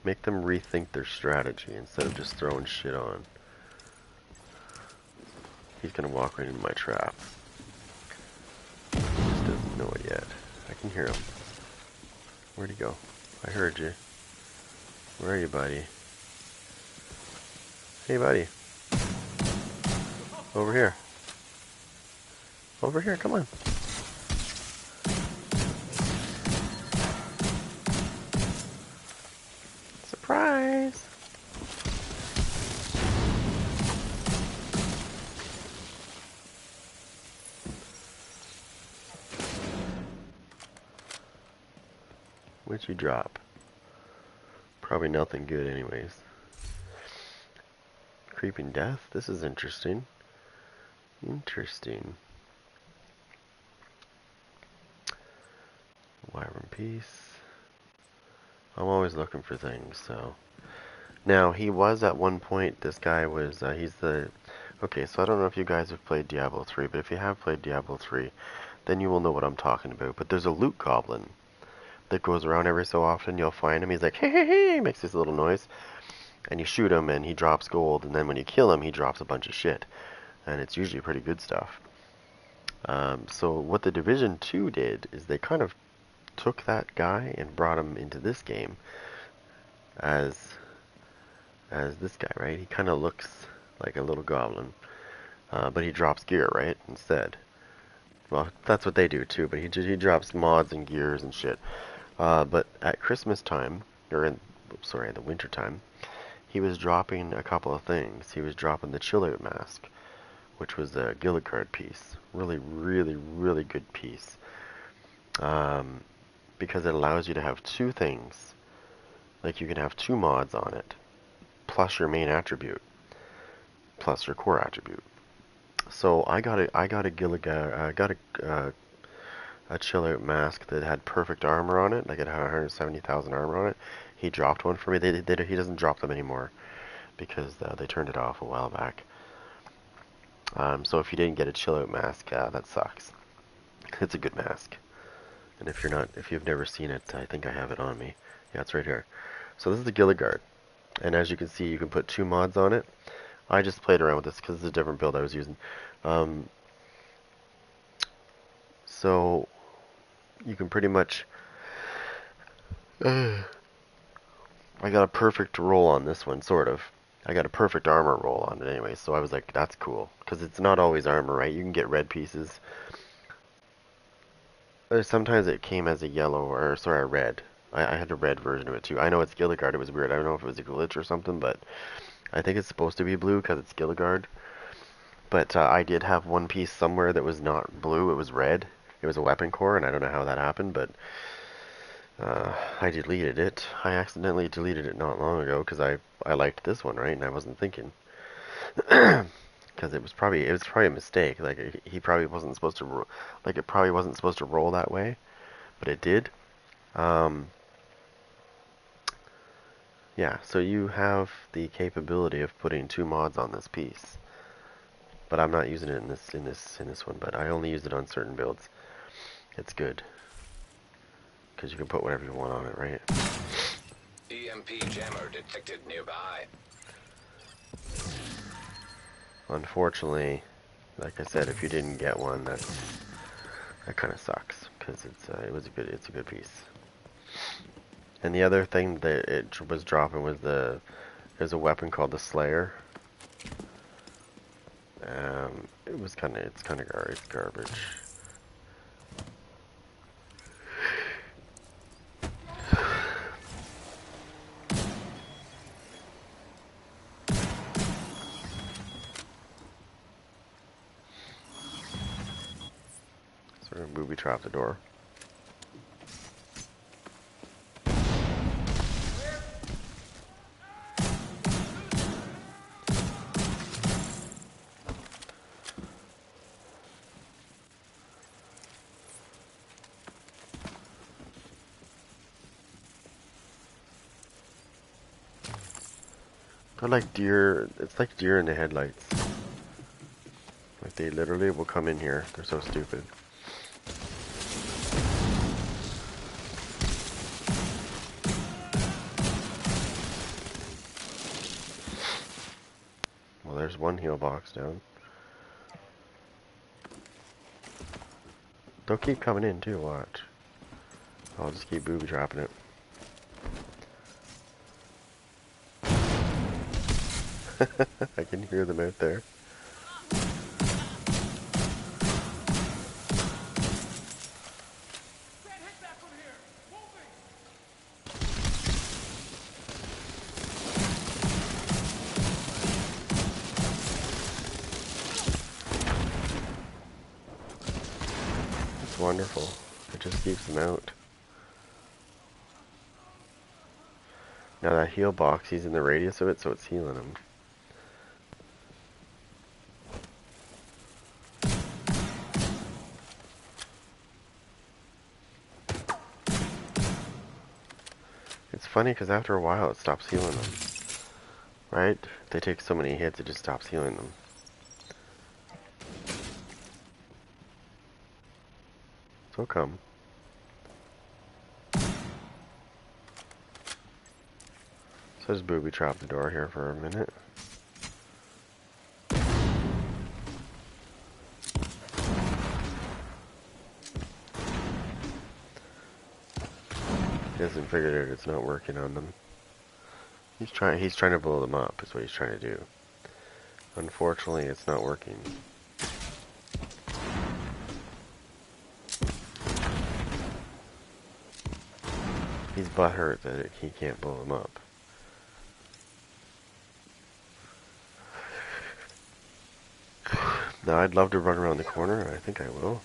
[SPEAKER 1] Make them rethink their strategy instead of just throwing shit on. He's gonna walk right into my trap. He just doesn't know it yet. I can hear him. Where'd he go? I heard you. Where are you, buddy? Hey, buddy. Over here. Over here, come on. Surprise! What'd you drop? Probably nothing good anyways. Creeping Death? This is interesting. Interesting. Wyvern Peace. I'm always looking for things, so. Now, he was at one point, this guy was, he's the... Okay, so I don't know if you guys have played Diablo 3, but if you have played Diablo 3, then you will know what I'm talking about. But there's a loot goblin that goes around every so often. You'll find him, he's like, hey, hey, hey, makes this little noise. And you shoot him, and he drops gold, and then when you kill him, he drops a bunch of shit. And it's usually pretty good stuff. So what the Division 2 did is they kind of took that guy and brought him into this game as this guy, right? He kind of looks like a little goblin, but he drops gear, right, instead. Well, that's what they do too, but he drops mods and gears and shit. But at Christmas time, or in the winter time, he was dropping a couple of things. He was dropping the chill out mask, which was a Gilligard piece. Really, really, really good piece. Because it allows you to have two things. Like you can have two mods on it, plus your main attribute, plus your core attribute. So I got a Gilligard, I got a chill out mask that had perfect armor on it. Like it had 170,000 armor on it. He dropped one for me. He doesn't drop them anymore because they turned it off a while back. So if you didn't get a chill out mask, that sucks. It's a good mask. And if you've never seen it, I think I have it on me. Yeah, it's right here. So this is the Gilligard. And as you can see, you can put two mods on it. I just played around with this because it's a different build I was using. So you can pretty much... I got a perfect roll on this one, sort of. I got a perfect armor roll on it anyway, so I was like, that's cool. Because it's not always armor, right? You can get red pieces. Sometimes it came as a yellow, or sorry, a red. I had a red version of it too. I know it's Gilligard, it was weird. I don't know if it was a glitch or something, but I think it's supposed to be blue because it's Gilligard. But I did have one piece somewhere that was not blue, it was red. It was a weapon core, and I don't know how that happened, but I deleted it. I accidentally deleted it not long ago because I liked this one, right? And I wasn't thinking. Because it was probably a mistake. Like he probably wasn't supposed to like it probably wasn't supposed to roll that way, but it did. Yeah, so you have the capability of putting two mods on this piece. But I'm not using it in this one, but I only use it on certain builds. It's good. Because you can put whatever you want on it, right?
[SPEAKER 3] EMP jammer detected nearby.
[SPEAKER 1] Unfortunately, like I said, if you didn't get one, that kind of sucks because it's a good piece. And the other thing that it was dropping was there's a weapon called the Slayer. It's kind of garbage. Sort of booby trap the door. They're like deer. It's like deer in the headlights. Like they literally will come in here. They're so stupid. Well, there's one heal box down. They'll keep coming in too, watch. I'll just keep booby trapping it. I can hear them out there.
[SPEAKER 4] Can't hit that from here. Moving.
[SPEAKER 1] It's wonderful. It just keeps them out. Now that heal box, he's in the radius of it, so it's healing him. It's funny because after a while it stops healing them. Right? If they take so many hits, it just stops healing them. So come. So just booby trap the door here for a minute. He hasn't figured out it's not working on them. He's trying to blow them up is what he's trying to do. Unfortunately, it's not working. He's butthurt that he can't blow them up. Now I'd love to run around the corner. I think I will.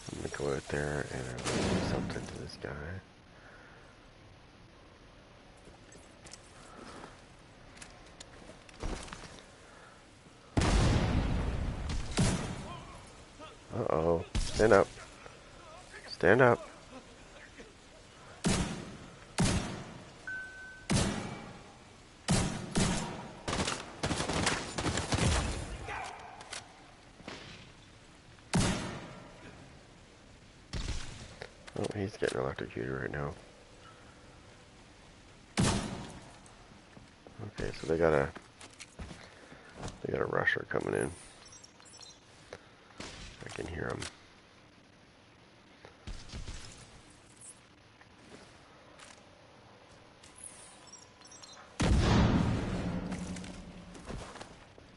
[SPEAKER 1] I'm gonna go out there and I'm gonna do something to this guy. Uh-oh. Stand up. Stand up. Oh, he's getting electrocuted right now. Okay, so they got a rusher coming in. I can hear him.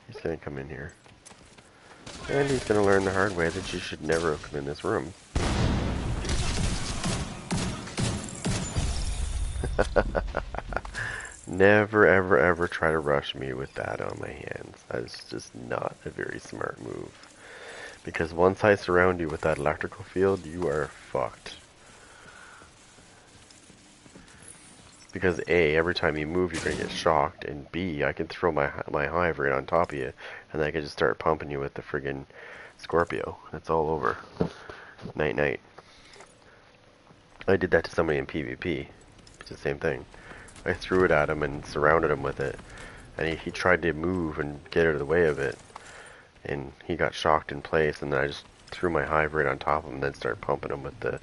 [SPEAKER 1] He's gonna come in here. And he's gonna learn the hard way that you should never have come in this room. Never, ever, ever try to rush me with that on my hands. That is just not a very smart move. Because once I surround you with that electrical field, you are fucked. Because A, every time you move, you're going to get shocked, and B, I can throw my hive right on top of you, and then I can just start pumping you with the friggin' Scorpio. It's all over. Night, night. I did that to somebody in PvP. It's the same thing. I threw it at him and surrounded him with it, and he tried to move and get out of the way of it, and he got shocked in place, and then I just threw my hive right on top of him and then started pumping him with the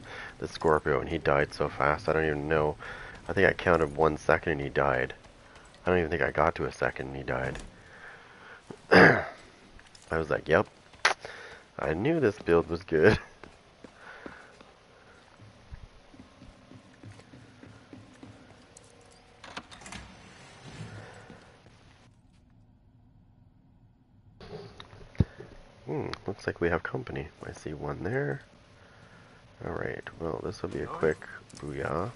[SPEAKER 1] Scorpio, and he died so fast, I don't even know. I think I counted 1 second and he died. I don't even think I got to a second and he died. I was like, yep. I knew this build was good. Looks like we have company. I see one there. Alright, well, this will be a quick booyah.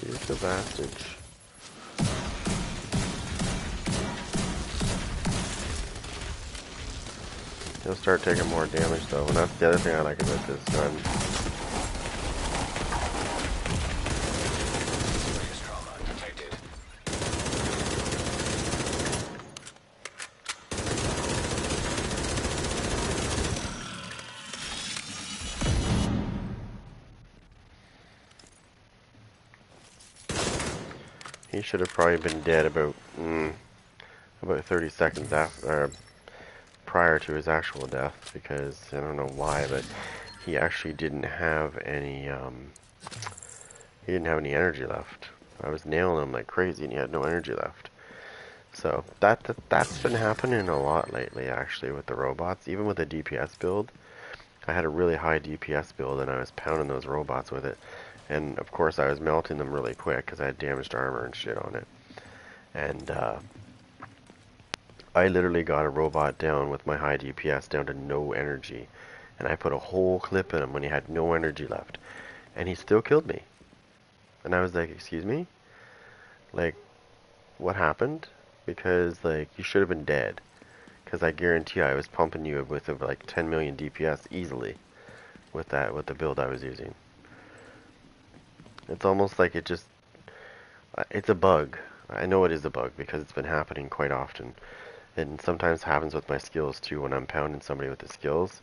[SPEAKER 1] Here's the Vastage. He'll start taking more damage though, and that's the other thing I like about this gun. He should have probably been dead about 30 seconds after, prior to his actual death, because I don't know why, but he actually didn't have any energy left. I was nailing him like crazy, and he had no energy left. So that's been happening a lot lately, actually, with the robots. Even with the DPS build, I had a really high DPS build, and I was pounding those robots with it. And of course, I was melting them really quick because I had damaged armor and shit on it. And I literally got a robot down with my high DPS down to no energy. And I put a whole clip in him when he had no energy left. And he still killed me. And I was like, excuse me? Like, what happened? Because, like, you should have been dead. Because I guarantee I was pumping you with like 10 million DPS easily. With the build I was using. It's almost like it's a bug. I know it is a bug because it's been happening quite often. And sometimes happens with my skills too when I'm pounding somebody with the skills.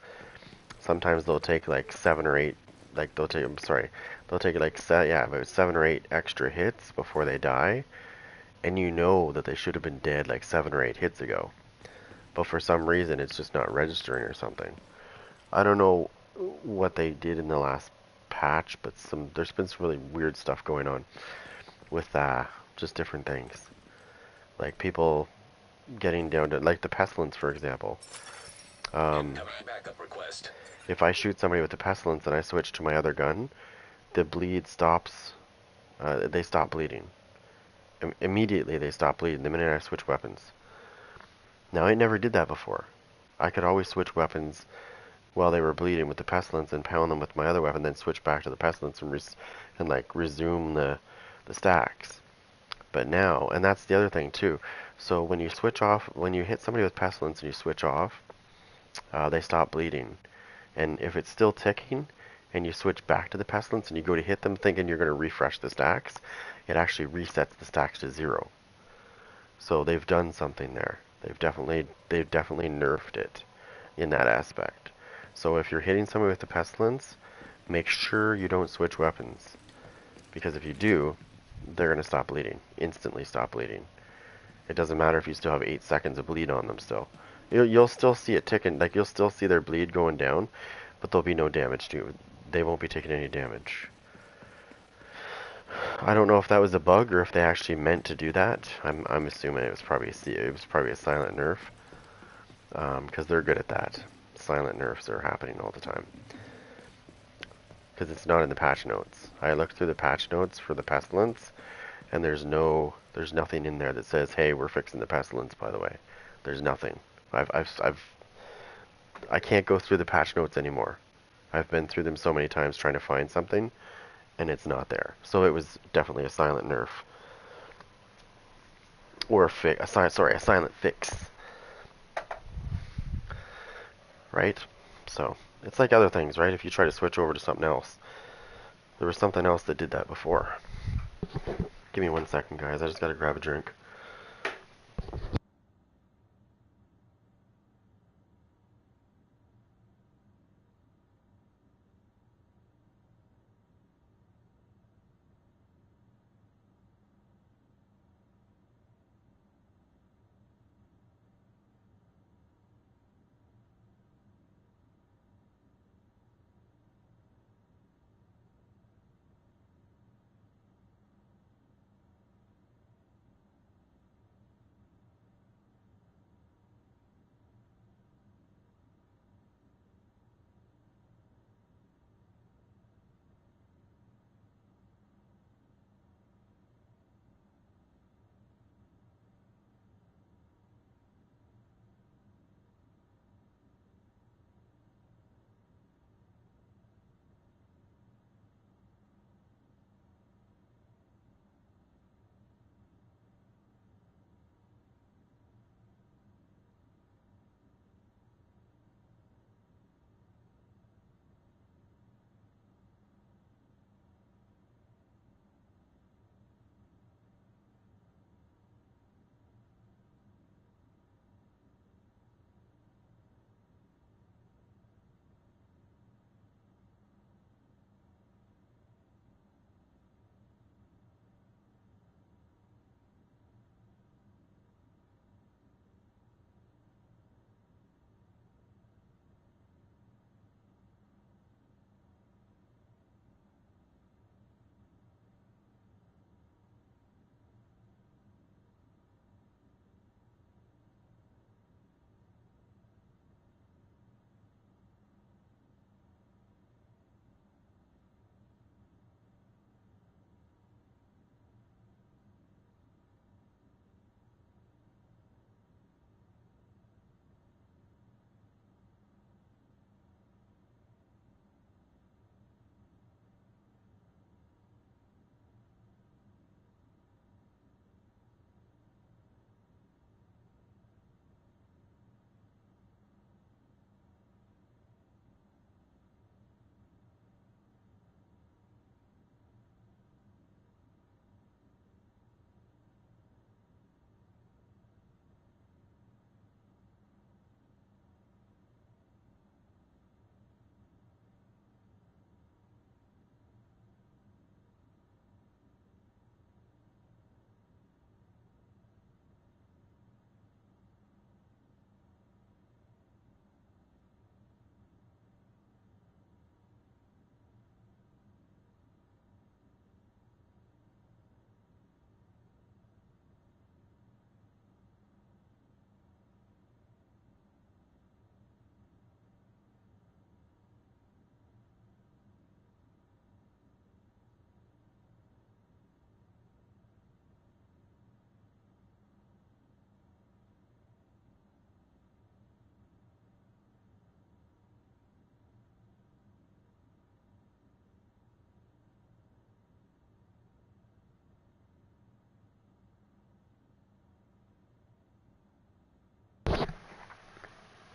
[SPEAKER 1] Sometimes they'll take like 7 or 8 like they'll take. I'm sorry, they'll take like about 7 or 8 extra hits before they die, and you know that they should have been dead like 7 or 8 hits ago, but for some reason it's just not registering or something. I don't know what they did in the last patch, but there's been some really weird stuff going on with just different things, like people getting down to like the pestilence, for example. Um,
[SPEAKER 3] Incoming backup request.
[SPEAKER 1] if I shoot somebody with the pestilence and I switch to my other gun, the bleed stops. They stop bleeding. Immediately they stop bleeding the minute I switch weapons. Now I never did that before. I could always switch weapons while they were bleeding with the pestilence and pound them with my other weapon, then switch back to the pestilence and like resume the stacks. But now, and that's the other thing too. So when you switch off, when you hit somebody with pestilence and you switch off, they stop bleeding. And if it's still ticking, and you switch back to the pestilence and you go to hit them thinking you're going to refresh the stacks, it actually resets the stacks to 0. So they've done something there. They've definitely nerfed it in that aspect. So if you're hitting somebody with the pestilence, make sure you don't switch weapons, because if you do, they're going to stop bleeding, instantly stop bleeding. It doesn't matter if you still have 8 seconds of bleed on them still. You'll still see it ticking, like you'll still see their bleed going down, but there'll be no damage to you. They won't be taking any damage. I don't know if that was a bug or if they actually meant to do that. I'm assuming it was probably a silent nerf, because they're good at that. Silent nerfs are happening all the time. Because it's not in the patch notes. I looked through the patch notes for the pestilence, and there's nothing in there that says, "Hey, we're fixing the pestilence." By the way, there's nothing. I can't go through the patch notes anymore. I've been through them so many times trying to find something, and it's not there. So it was definitely a silent nerf, or a silent fix, right? So it's like other things, right? If you try to switch over to something else, there was something else that did that before. Give me 1 second, guys. I just gotta grab a drink.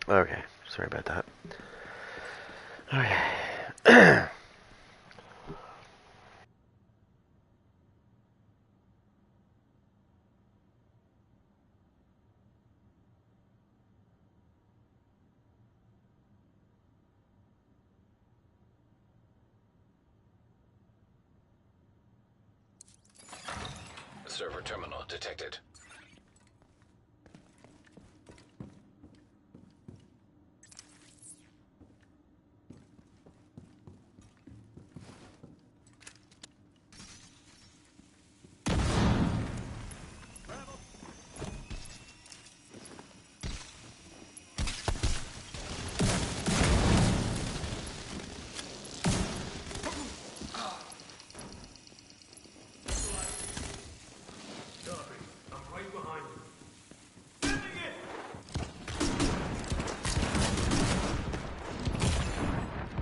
[SPEAKER 1] Okay, sorry about that. Okay.
[SPEAKER 3] Server terminal detected.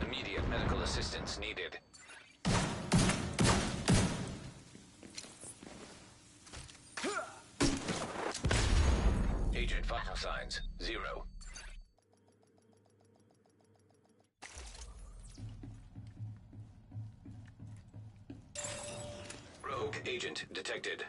[SPEAKER 3] Immediate medical assistance needed. Agent vital signs 0. Rogue agent detected.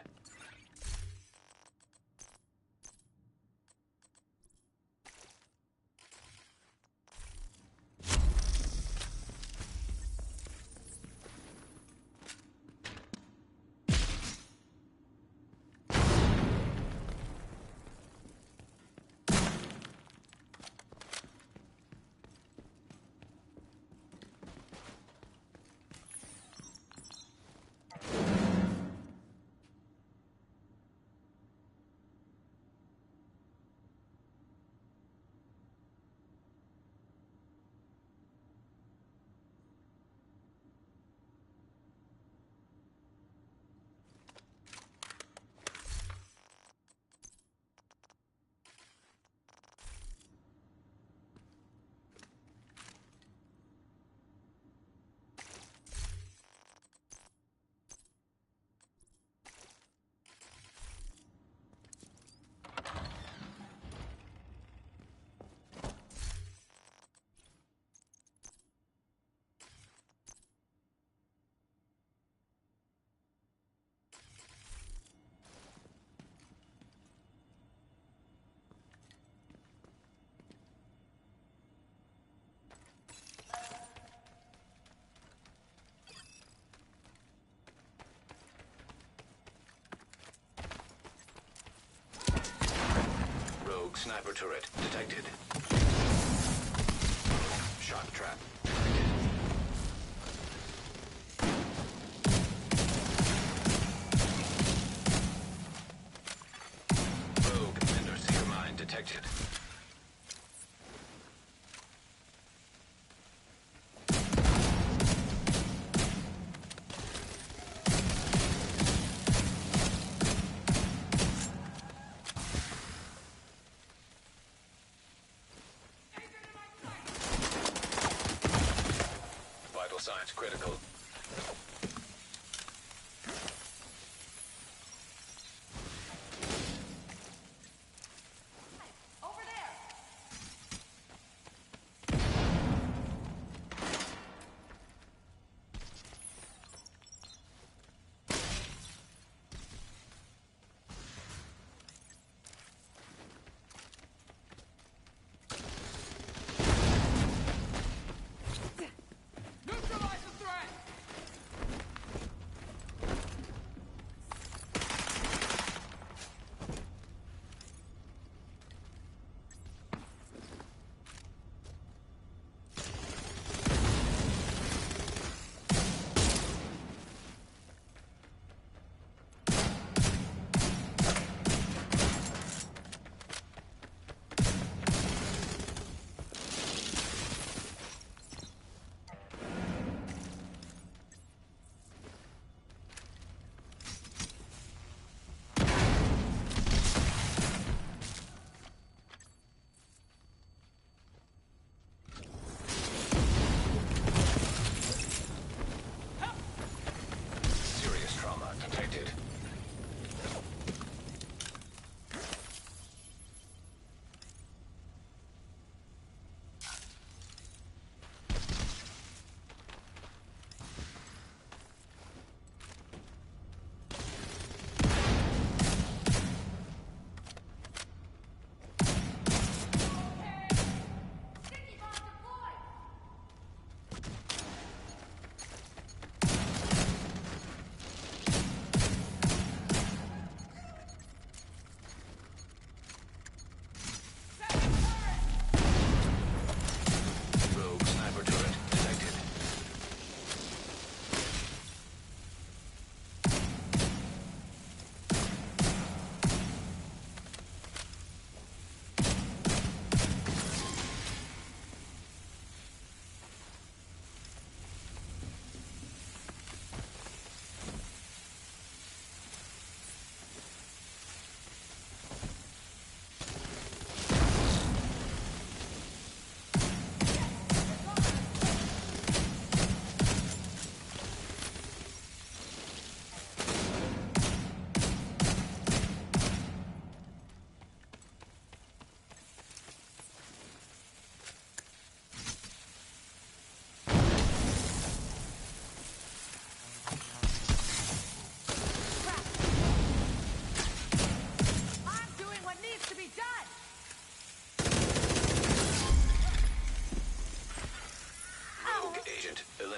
[SPEAKER 3] Rogue sniper turret detected. Shock trap detected. Rogue vendor seeker mine detected.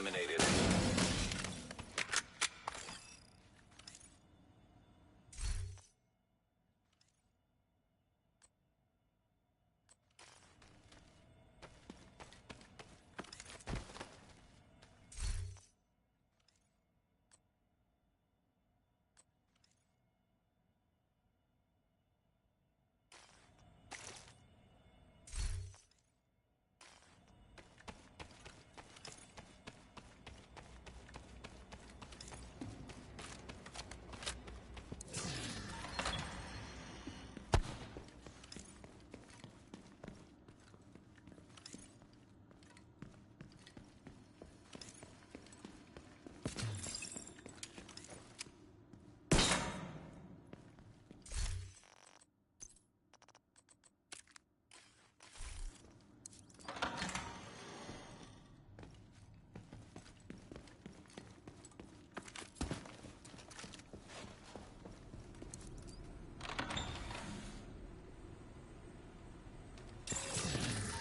[SPEAKER 3] eliminated.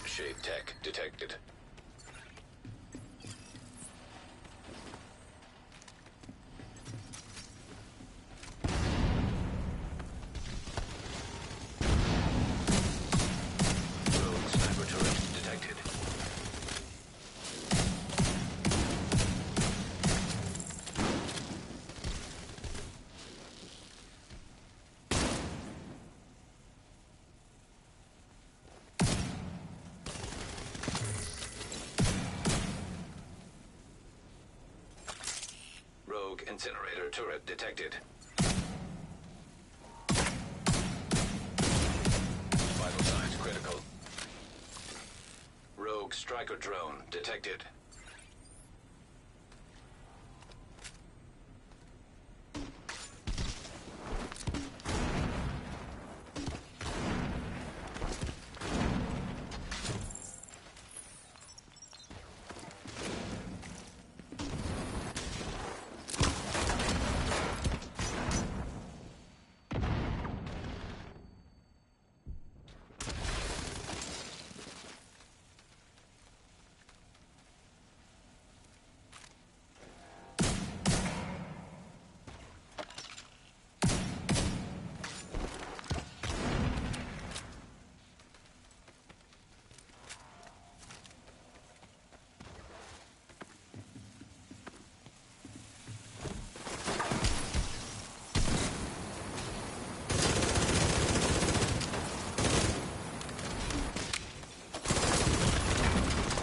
[SPEAKER 3] Shade tech detected. Rogue sniper turret detected. Rogue incinerator turret detected. Vital signs critical. Rogue striker drone detected.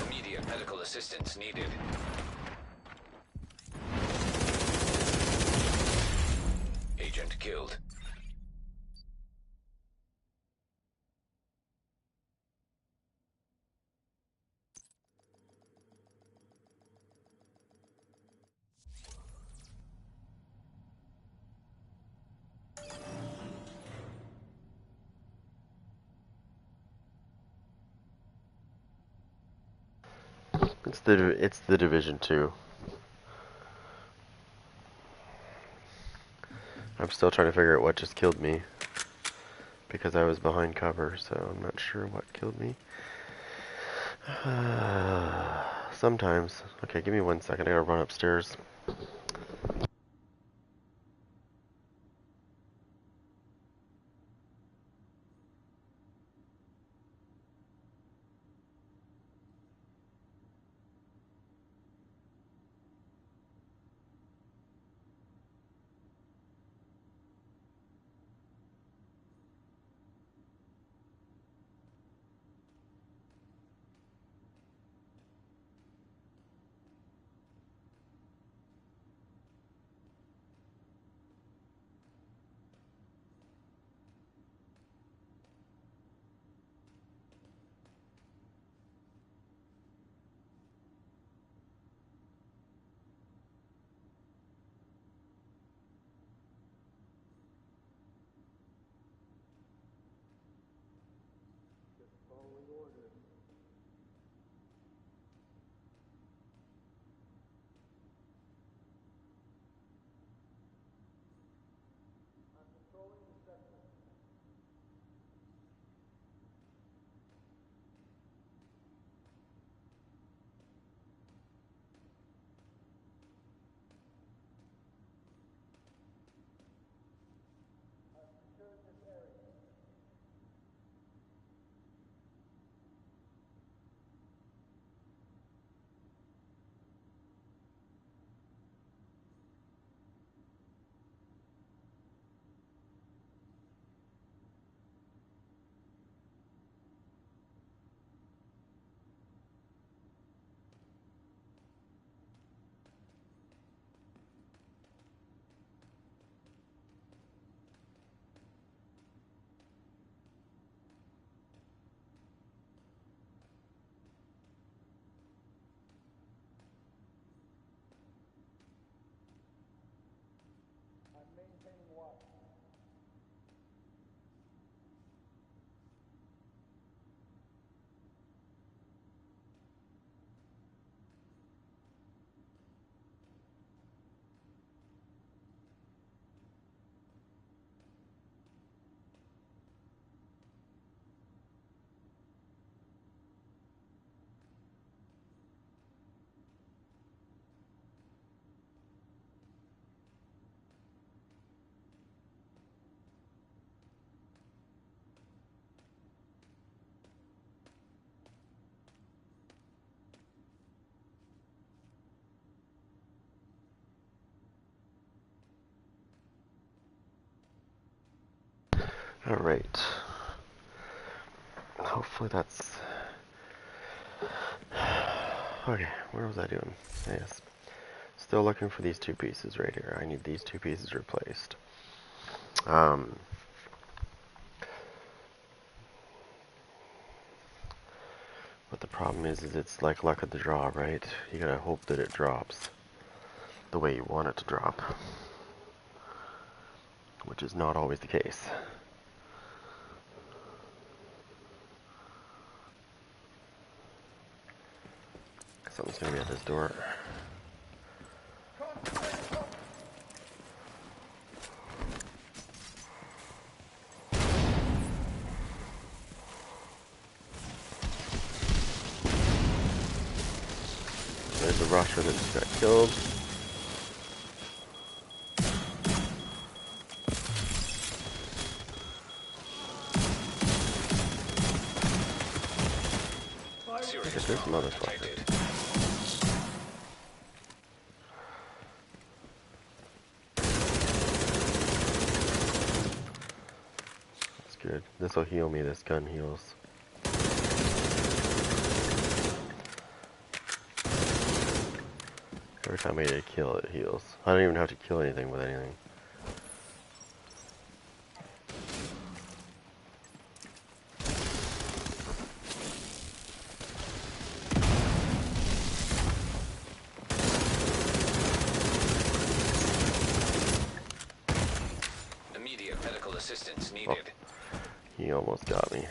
[SPEAKER 3] Immediate medical assistance needed. Agent killed.
[SPEAKER 1] It's the Division 2. I'm still trying to figure out what just killed me. Because I was behind cover, so I'm not sure what killed me. Sometimes. Okay, give me 1 second. I gotta run upstairs. Alright. Hopefully that's... Okay, where was I doing? Yes. Still looking for these two pieces right here. I need these two pieces replaced. But the problem is it's like luck of the draw, right? You gotta hope that it drops the way you want it to drop, which is not always the case. Something's gonna be at this door. There's a rusher that just got killed. Look at this motherfucker. That's good. This'll heal me, this gun heals. Every time I get a kill, it heals. I don't even have to kill anything with anything.
[SPEAKER 3] Immediate medical assistance needed.
[SPEAKER 1] Oh, he almost got me.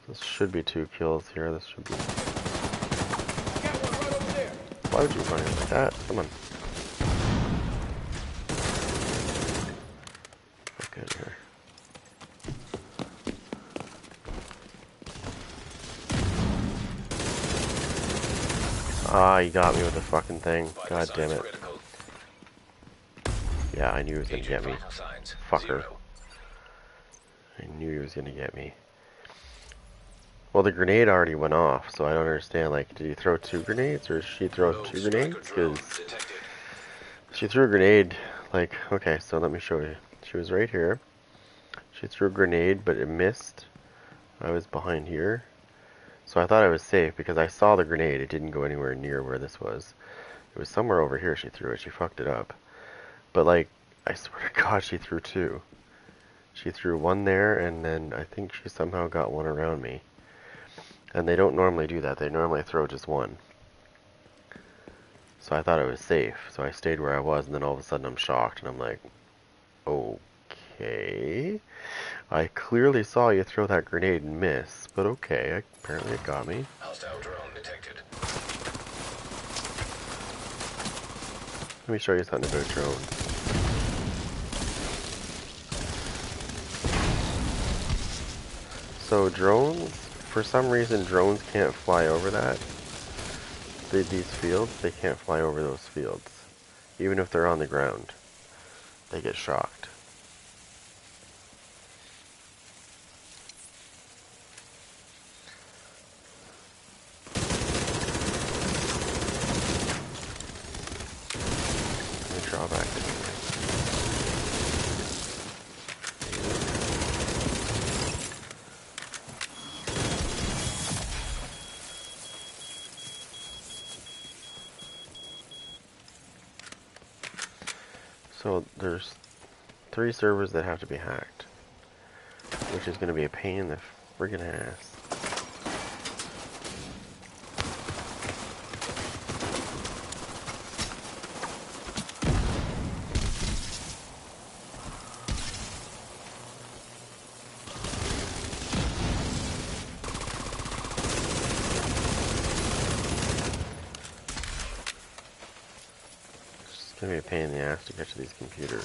[SPEAKER 1] This should be 2 kills here. This should be...
[SPEAKER 4] Got one right over there.
[SPEAKER 1] Why would you run it like that? Come on. Fuck out of here. Ah, you got me with the fucking thing. God damn it. Yeah, I knew he was gonna get me. Fucker. I knew he was gonna get me. Well, the grenade already went off, so I don't understand. Like, did he throw 2 grenades, or did she throw 2 grenades? Because she threw a grenade, like, okay, so let me show you. She was right here. She threw a grenade, but it missed. I was behind here. So I thought I was safe, because I saw the grenade. It didn't go anywhere near where this was. It was somewhere over here she threw it. She fucked it up. But, like, I swear to God, she threw 2. She threw 1 there, and then I think she somehow got 1 around me. And they don't normally do that. They normally throw just 1. So I thought I was safe. So I stayed where I was, and then all of a sudden I'm shocked, and I'm like, okay. I clearly saw you throw that grenade and miss, but okay. Apparently it got me.
[SPEAKER 3] Hostile drone detected.
[SPEAKER 1] Let me show you something about drones. So drones, for some reason drones can't fly over that. These fields, they can't fly over those fields. Even if they're on the ground. They get shocked. Let me draw back to here. So there's 3 servers that have to be hacked, which is going to be a pain in the friggin' ass. It's going to be a pain in the ass to get to these computers.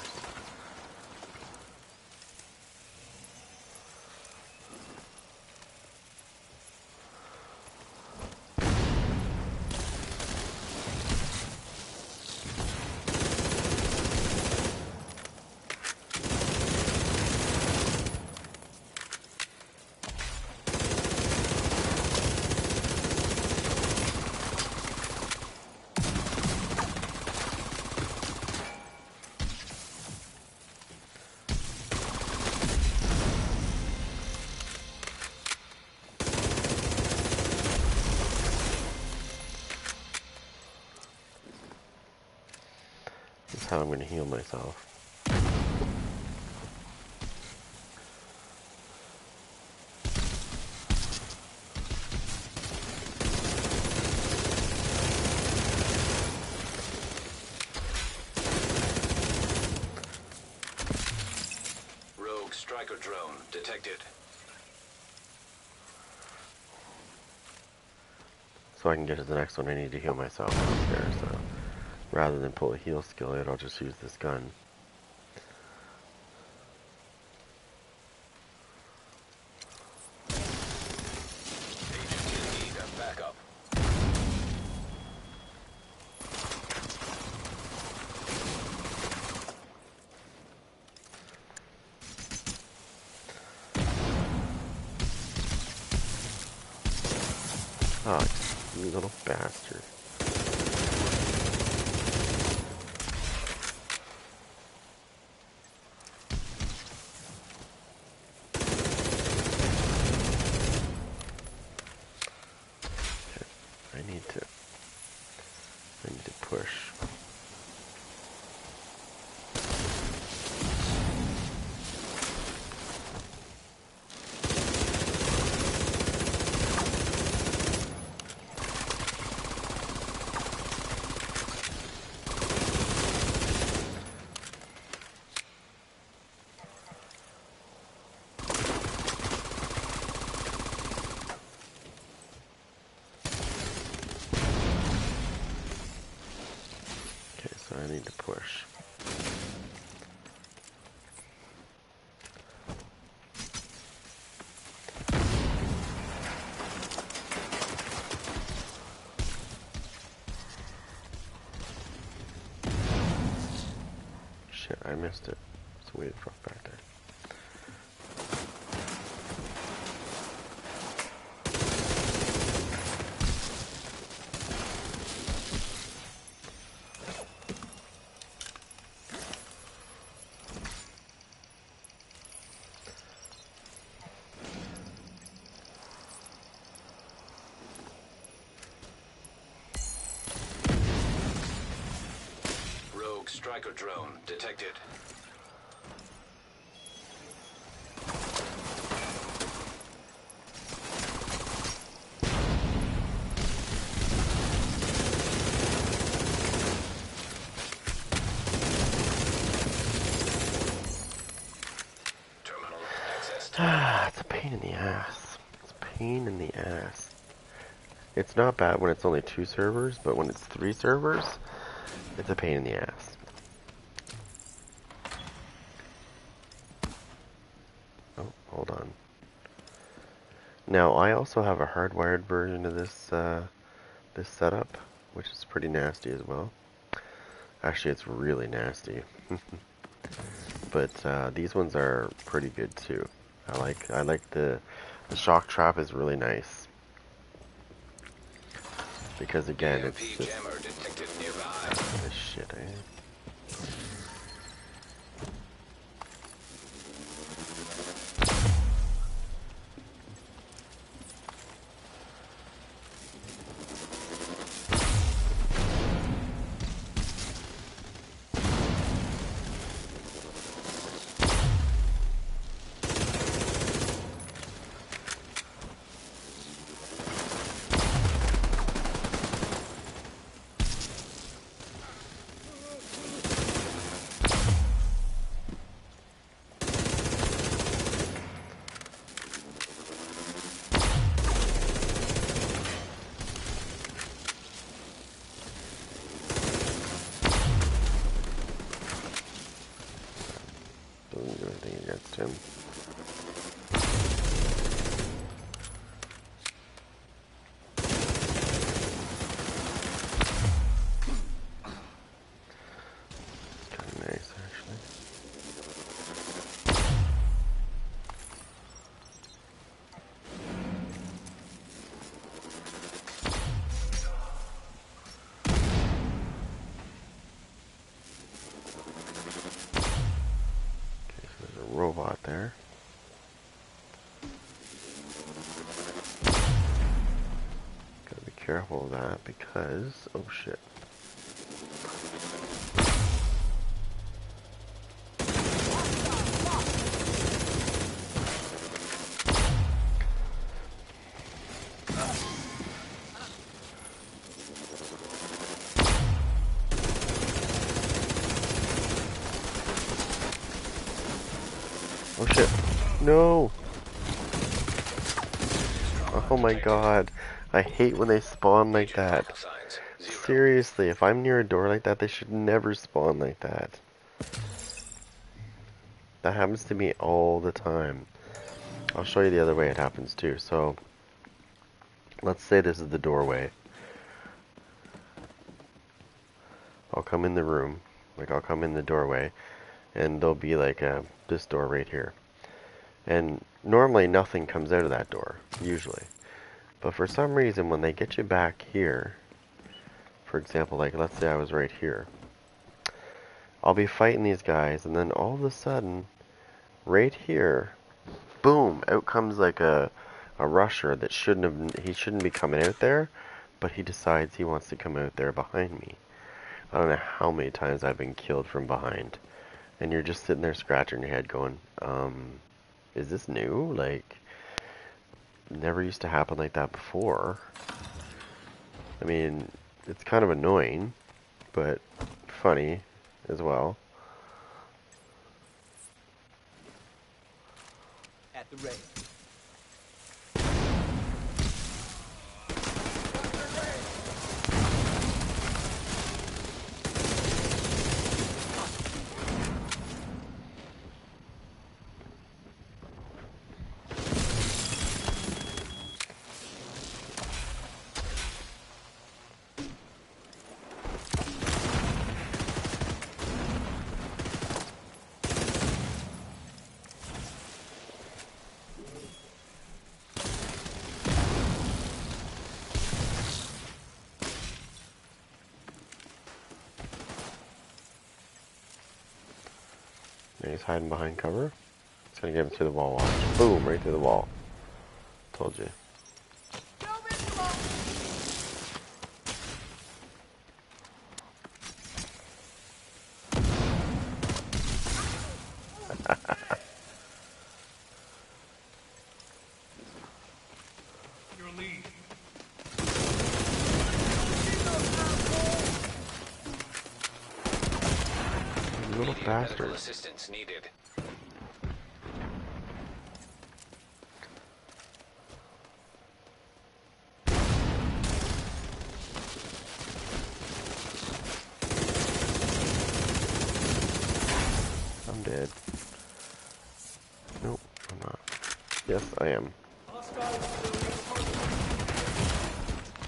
[SPEAKER 1] That's how I'm going to heal myself.
[SPEAKER 3] Rogue striker drone detected.
[SPEAKER 1] So I can get to the next one, I need to heal myself downstairs. So rather than pull a heal skill out, I'll just use this gun.
[SPEAKER 3] Agent in need of backup.
[SPEAKER 1] Oh, you little bastard. I need to push. Okay, so I need to push. Shit, I missed it. It's way rough back there.
[SPEAKER 3] Rogue striker drone detected. Terminal accessed.
[SPEAKER 1] Ah, it's a pain in the ass. It's a pain in the ass. It's not bad when it's only 2 servers, but when it's 3 servers, it's a pain in the ass. Oh, hold on. Now, I also have a hardwired version of this this setup, which is pretty nasty as well. Actually, it's really nasty. But these ones are pretty good too. I like the shock trap is really nice. Because again,
[SPEAKER 3] EMP
[SPEAKER 1] it's just
[SPEAKER 3] jammer detected nearby.
[SPEAKER 1] this shit, eh? Doesn't do anything against him. It's kind of nice, actually. Okay, so there's a robot there. Gotta be careful of that because, oh shit. Oh shit. No! Oh my god. I hate when they spawn like
[SPEAKER 3] Agent
[SPEAKER 1] that.
[SPEAKER 3] vital signs 0.
[SPEAKER 1] Seriously, if I'm near a door like that, they should never spawn like that. That happens to me all the time. I'll show you the other way it happens too. So, let's say this is the doorway. I'll come in the room, like I'll come in the doorway, and there'll be like this door right here. And normally nothing comes out of that door, usually. But for some reason, when they get you back here, for example, like let's say I was right here, I'll be fighting these guys, and then all of a sudden, right here, boom, out comes like a rusher that he shouldn't be coming out there, but he decides he wants to come out there behind me. I don't know how many times I've been killed from behind. And you're just sitting there scratching your head going, is this new? Like, never used to happen like that before. I mean, it's kind of annoying, but funny as well.
[SPEAKER 5] At the ready.
[SPEAKER 1] And he's hiding behind cover. It's gonna get him through the wall. Watch. Boom, right through the wall. Told you.
[SPEAKER 4] Your lead.
[SPEAKER 1] You little
[SPEAKER 3] Immediate
[SPEAKER 1] bastard.
[SPEAKER 3] medical assistance needed.
[SPEAKER 1] I'm dead. Nope, I'm not. Yes, I am.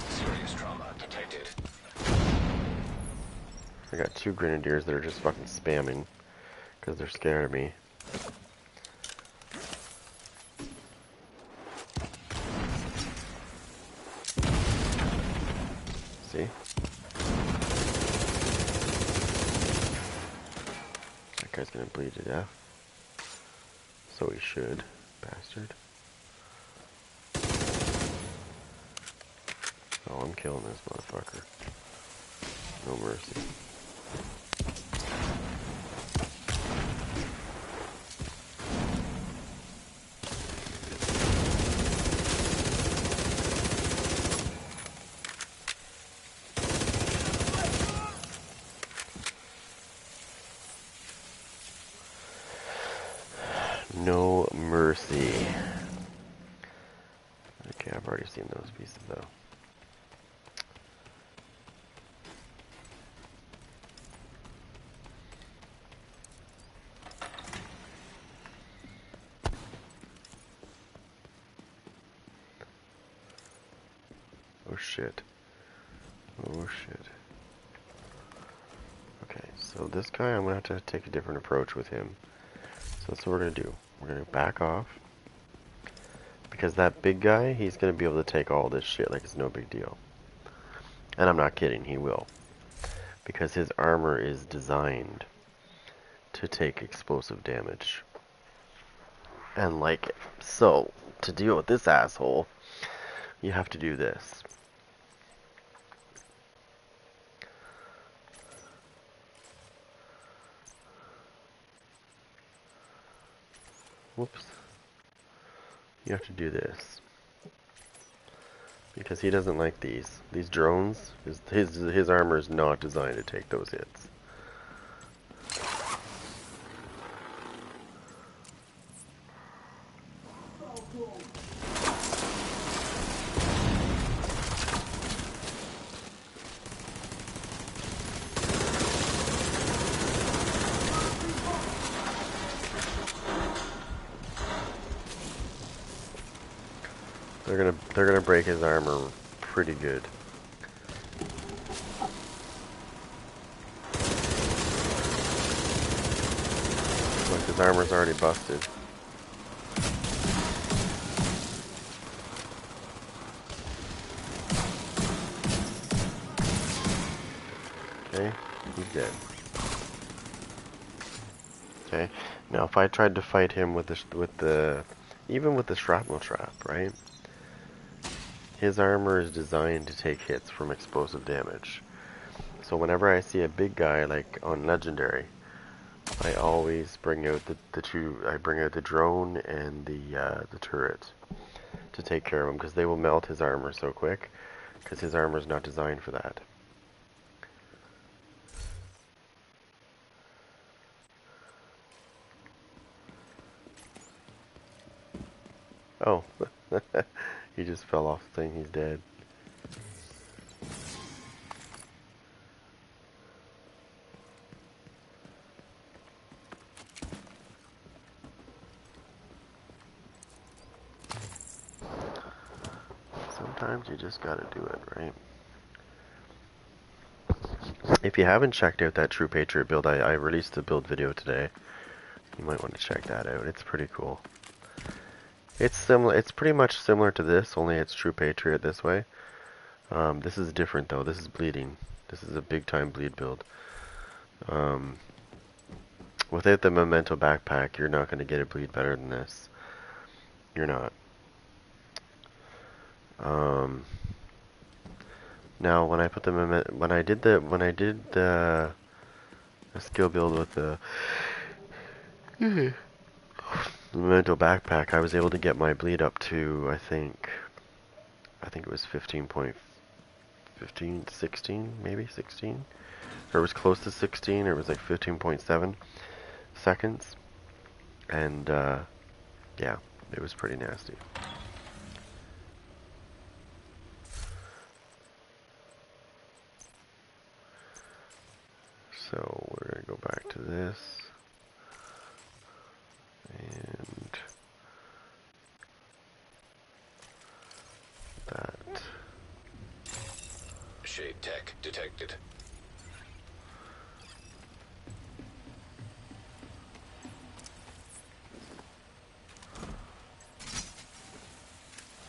[SPEAKER 3] Serious trauma detected.
[SPEAKER 1] I got 2 grenadiers that are just fucking spamming because they're scared of me. See? That guy's gonna bleed to death. So he should, bastard. Oh, I'm killing this motherfucker. No mercy. No mercy. Okay, I've already seen those pieces though. Oh shit. Oh shit. Okay, so this guy, I'm gonna have to take a different approach with him. So that's what we're gonna do. We're gonna back off. Because that big guy, he's gonna be able to take all this shit like it's no big deal. And I'm not kidding, he will. Because his armor is designed to take explosive damage. And like, so, to deal with this asshole, you have to do this. Whoops. You have to do this. Because he doesn't like these. These drones, his armor is not designed to take those hits. They're gonna break his armor pretty good. Look, his armor's already busted. Okay, he's dead. Okay, now if I tried to fight him with even with the shrapnel trap, right? His armor is designed to take hits from explosive damage. So whenever I see a big guy like on Legendary, I always bring out I bring out the drone and the turret to take care of him because they will melt his armor so quick because his armor is not designed for that. Oh, he just fell off the thing. He's dead. Sometimes you just gotta do it, right? If you haven't checked out that True Patriot build, I released a build video today. You might want to check that out. It's pretty cool. It's similar. It's pretty much similar to this, only it's True Patriot this way. This is different though. This is bleeding. This is a big time bleed build. Without the Memento backpack, you're not going to get a bleed better than this. You're not. Now, when I put the when I did the skill build with the Memento backpack, I was able to get my bleed up to I think it was 15, 16, maybe 16, or it was close to 16, or it was like 15.7 seconds, and yeah, it was pretty nasty. So we're going to go back to this, and that.
[SPEAKER 3] Shade tech detected.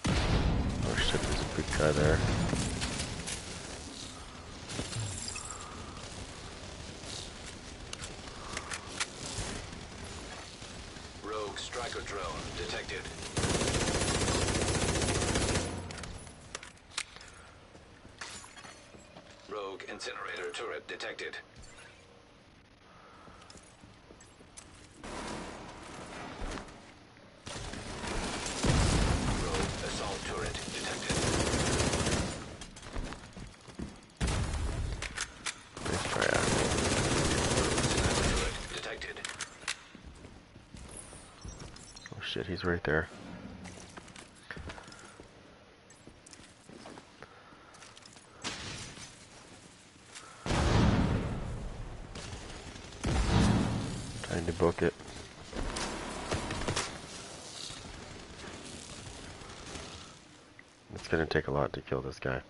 [SPEAKER 1] Oh shit, there's a big guy there.
[SPEAKER 3] Rogue striker drone detected. Rogue incinerator turret detected. Rogue assault turret detected.
[SPEAKER 1] Nice try out.
[SPEAKER 3] Rogue sniper turret detected.
[SPEAKER 1] Oh shit, he's right there. Trying to book it. It's gonna take a lot to kill this guy.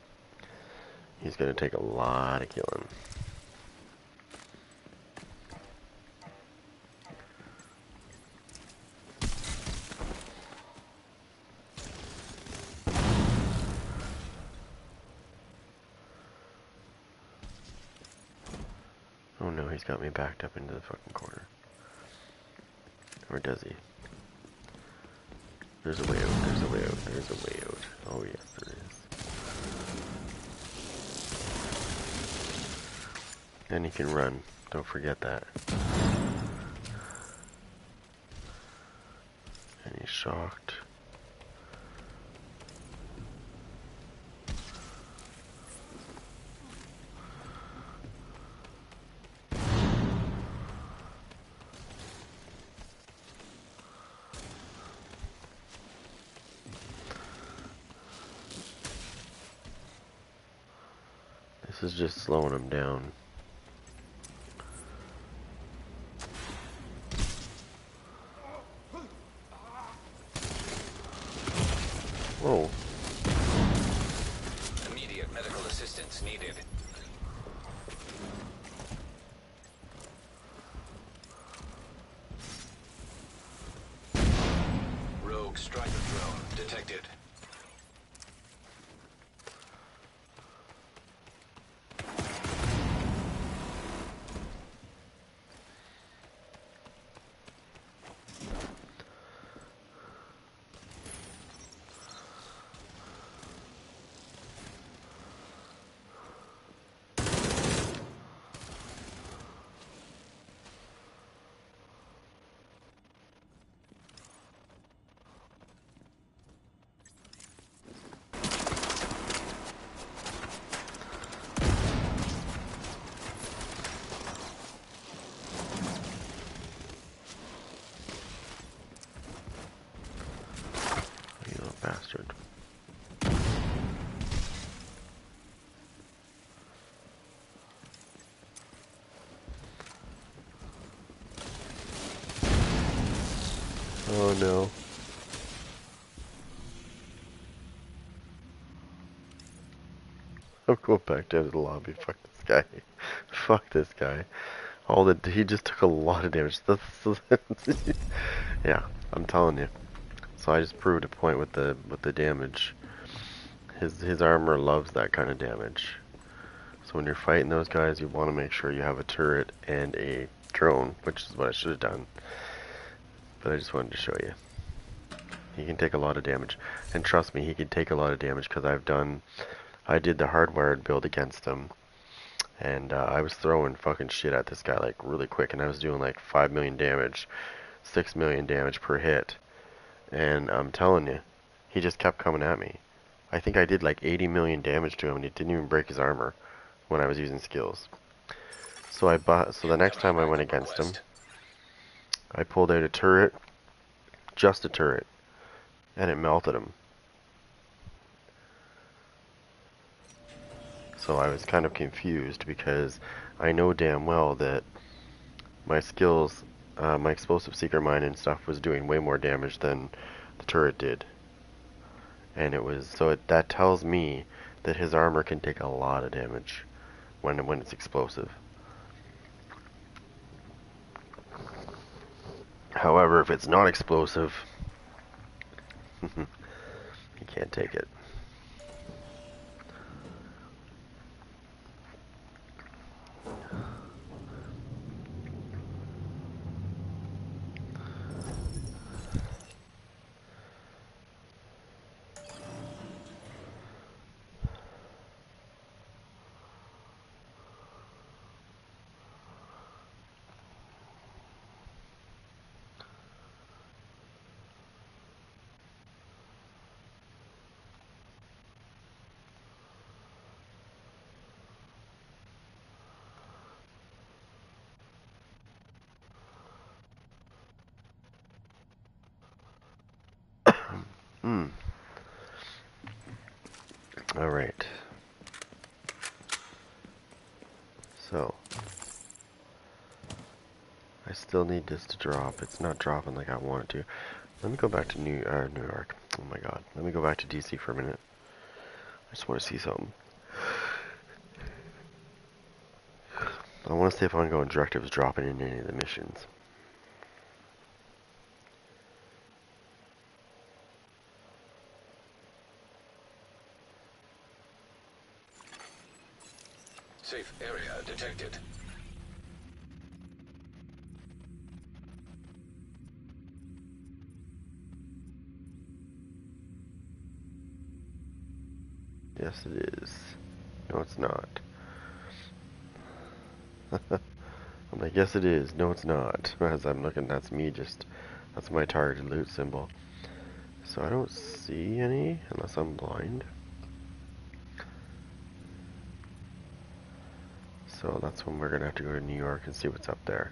[SPEAKER 1] He's gonna take a lot of killing. Oh no, he's got me backed up into the fucking corner. Or does he? There's a way out, there's a way out, there's a way out. Oh yes, there is. And he can run, don't forget that. And he's shocked. This is just slowing him down. Whoa, no. I'm going back down to the lobby. Fuck this guy. Fuck this guy. He just took a lot of damage. Yeah, I'm telling you. So I just proved a point with the damage. His armor loves that kind of damage. So when you're fighting those guys, you want to make sure you have a turret and a drone, which is what I should have done. But I just wanted to show you. He can take a lot of damage. And trust me, he can take a lot of damage because I did the hardwired build against him. And I was throwing fucking shit at this guy like really quick, and I was doing like 5 million damage, 6 million damage per hit. And I'm telling you, he just kept coming at me. I think I did like 80 million damage to him, and he didn't even break his armor when I was using skills. So the next time I went against him, I pulled out a turret, just a turret, and it melted him. So I was kind of confused because I know damn well that my skills, my explosive seeker mine and stuff was doing way more damage than the turret did. And that tells me that his armor can take a lot of damage when it's explosive. However, if it's not explosive, he can't take it. Hmm. Alright. So, I still need this to drop. It's not dropping like I want it to. Let me go back to New York. Oh my god. Let me go back to DC for a minute. I just want to see something. I want to see if ongoing directives dropping in any of the missions.
[SPEAKER 3] Safe area detected.
[SPEAKER 1] Yes, it is. No, it's not. I'm like, yes, it is. No, it's not. As I'm looking, that's my targeted loot symbol. So I don't see any, unless I'm blind. So that's when we're gonna have to go to New York and see what's up there.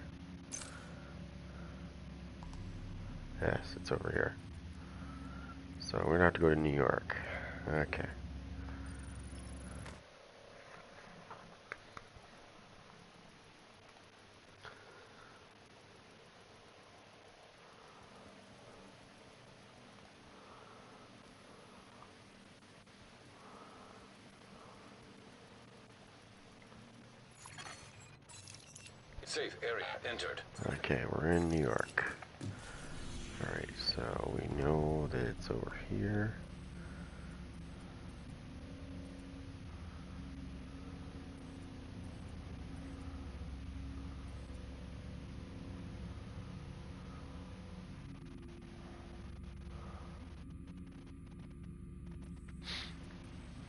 [SPEAKER 1] Yes, it's over here. So we're gonna have to go to New York. Okay.
[SPEAKER 3] Safe area entered.
[SPEAKER 1] Okay, we're in New York. Alright, so we know that it's over here.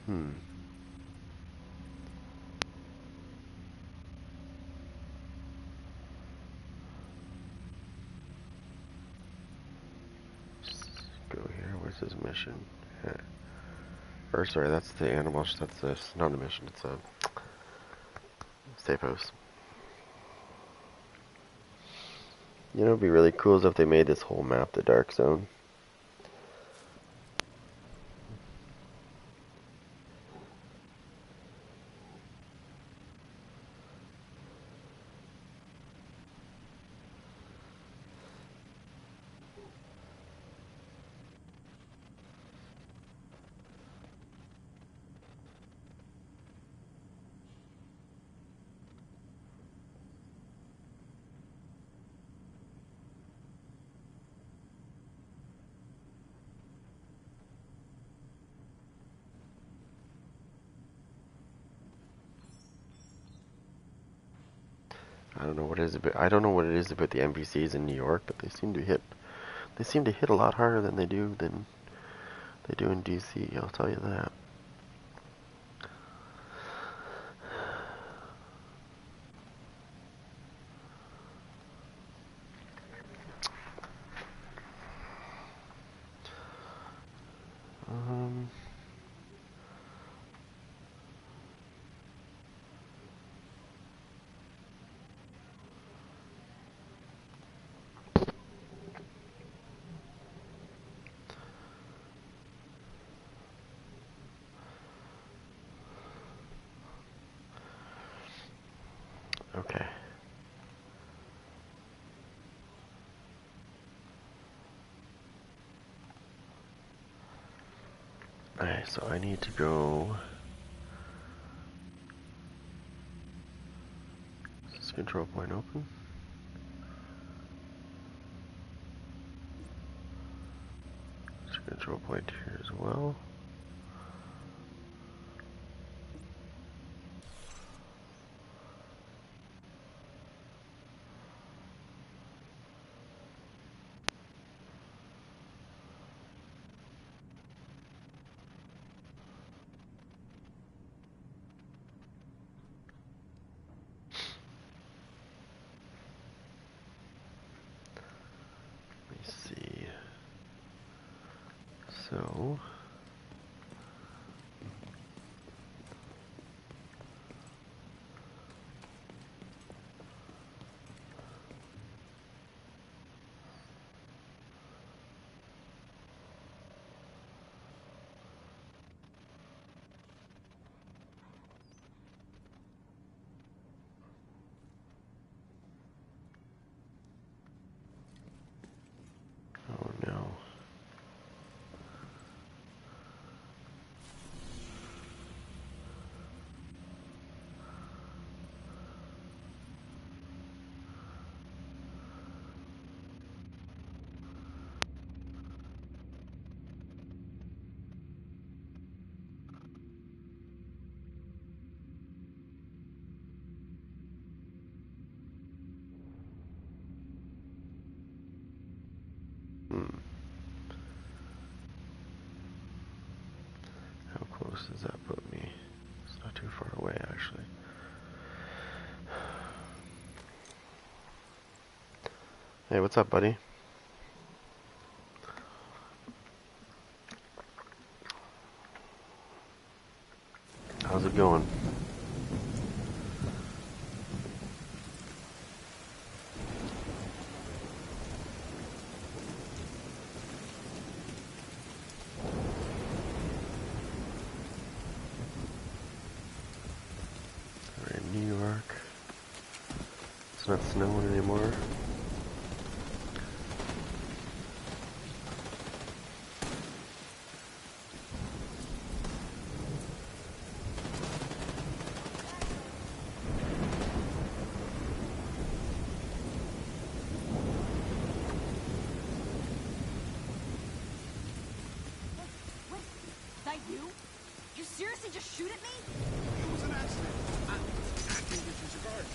[SPEAKER 1] Hmm. Let's go here. Where's his mission? Yeah. Or sorry, that's the animal. That's this. Not a mission. It's a safe house. You know, it'd be really cool is if they made this whole map the Dark Zone. don't know what it is about. I don't know what it is about the NPCs in New York, but they seem to hit. They seem to hit a lot harder than they do in DC. I'll tell you that. Um. Okay. Alright, so I need to go. Is this control point open? There's a control point here as well. Let me see. So. Oh no. Hmm. How close does that put me? It's not too far away, actually. Hey, what's up, buddy? How's it going? We're in New York. It's not snowing anymore.
[SPEAKER 4] What? Is that you? You seriously just shoot at me?
[SPEAKER 5] It was an accident. I can disregard.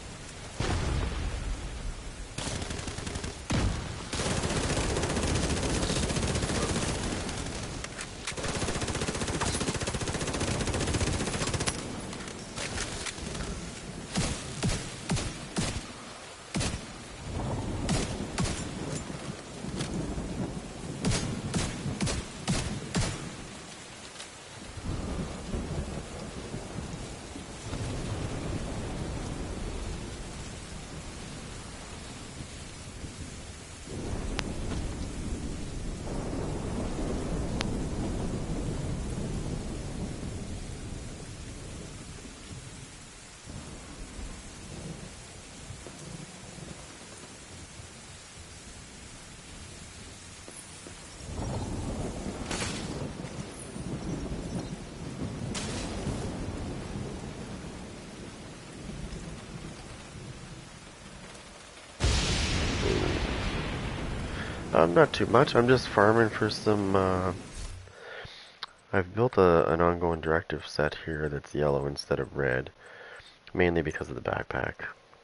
[SPEAKER 1] Not too much. I'm just farming for some, I've built an ongoing directive set here that's yellow instead of red, mainly because of the backpack.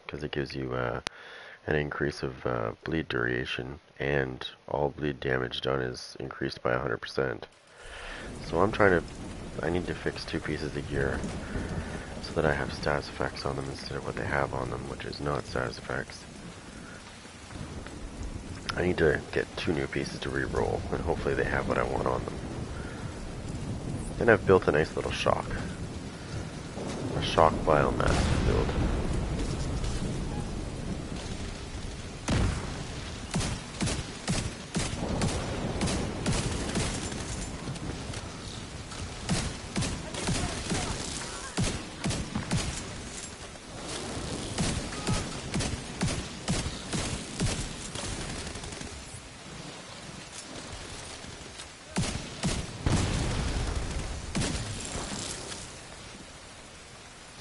[SPEAKER 1] because it gives you an increase of bleed duration, and all bleed damage done is increased by 100%. So I need to fix 2 pieces of gear so that I have status effects on them instead of what they have on them, which is not status effects. I need to get 2 new pieces to re-roll, and hopefully they have what I want on them. Then I've built a nice little shock. A shock biomass build.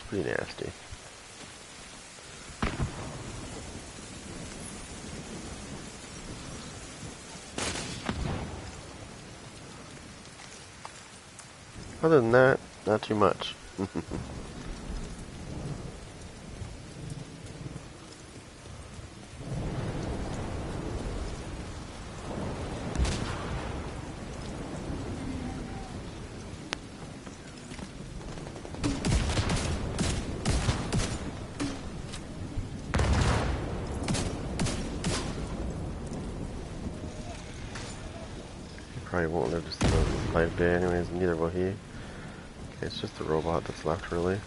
[SPEAKER 1] Pretty nasty. Other than that, not too much. Probably won't live to see the light of day anyways, neither will he. It's just the robot that's left, really.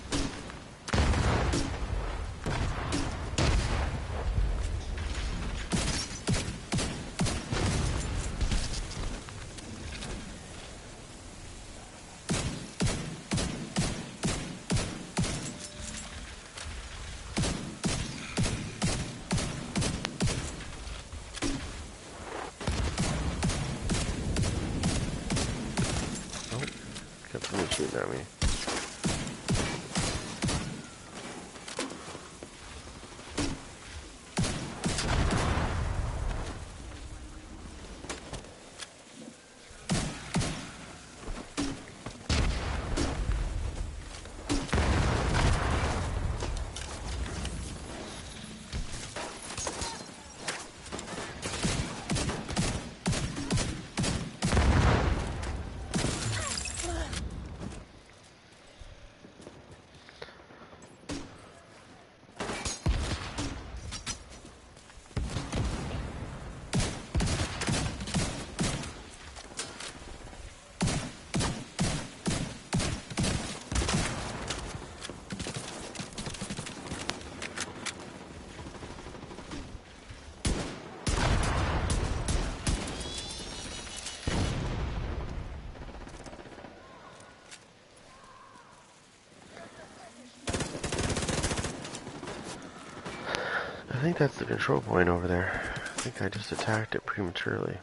[SPEAKER 1] Kept someone shooting at me. I think that's the control point over there. I think I just attacked it prematurely.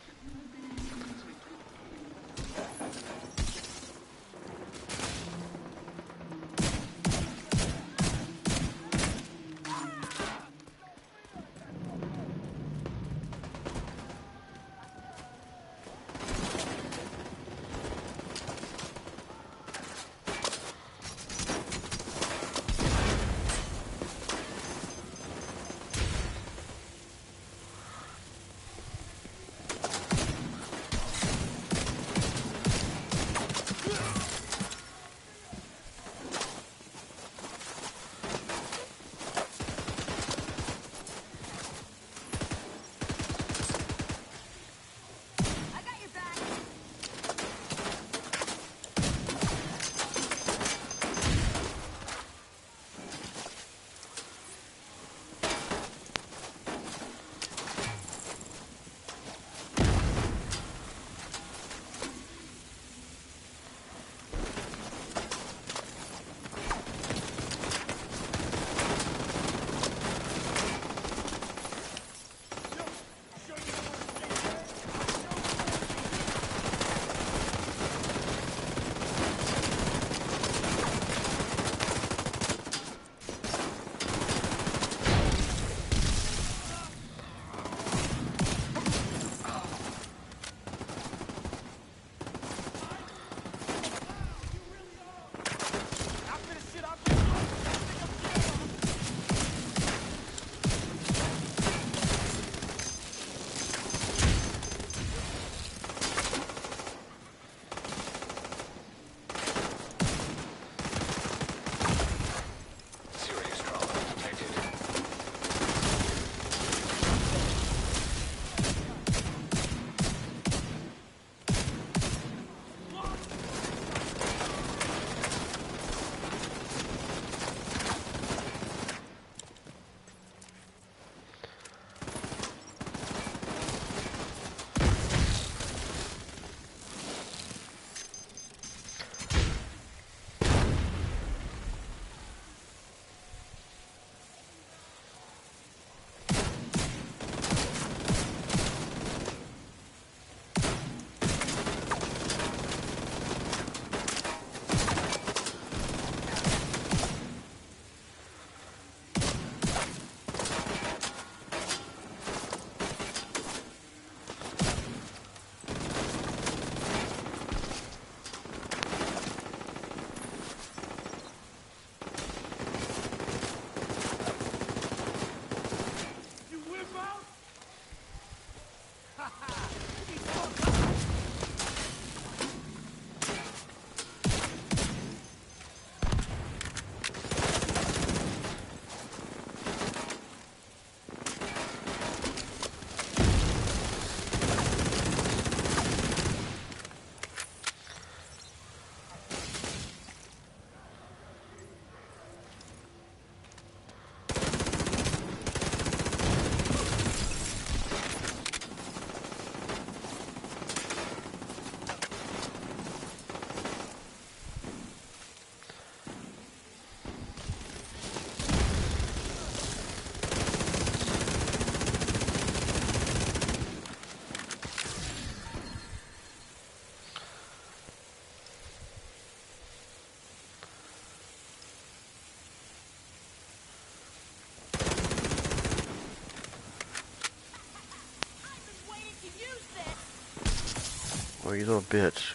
[SPEAKER 1] Oh, you little bitch.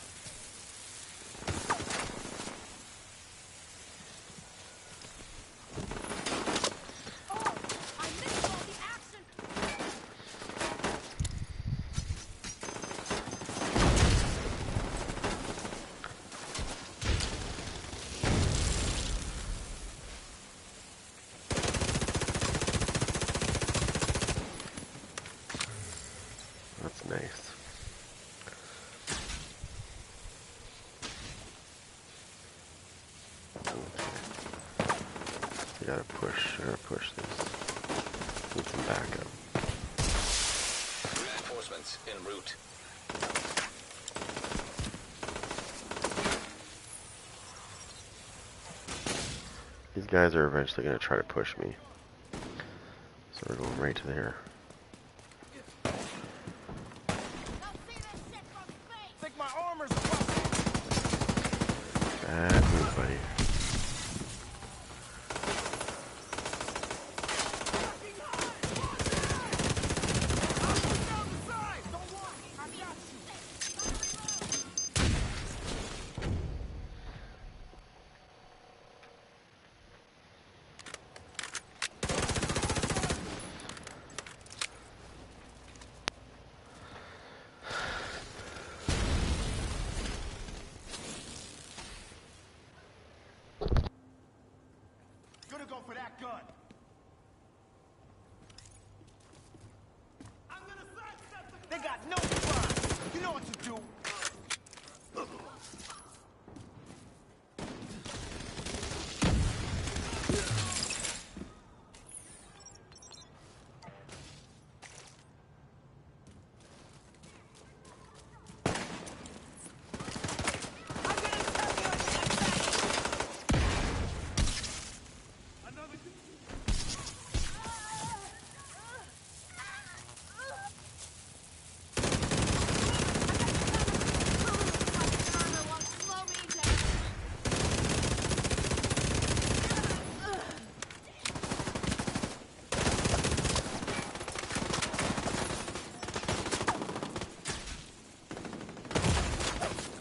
[SPEAKER 4] Oh, I missed all the action.
[SPEAKER 1] That's nice. I gotta push this. Need some backup.
[SPEAKER 3] Reinforcements en route.
[SPEAKER 1] These guys are eventually gonna try to push me. So we're going right to there.
[SPEAKER 4] They'll see this shit from space.
[SPEAKER 5] Think my armor's busted.
[SPEAKER 1] Bad move, buddy.
[SPEAKER 5] Down the side! Don't worry, I got you. Gonna go for that gun. I'm gonna sidestep the. They got no response. You know what to do.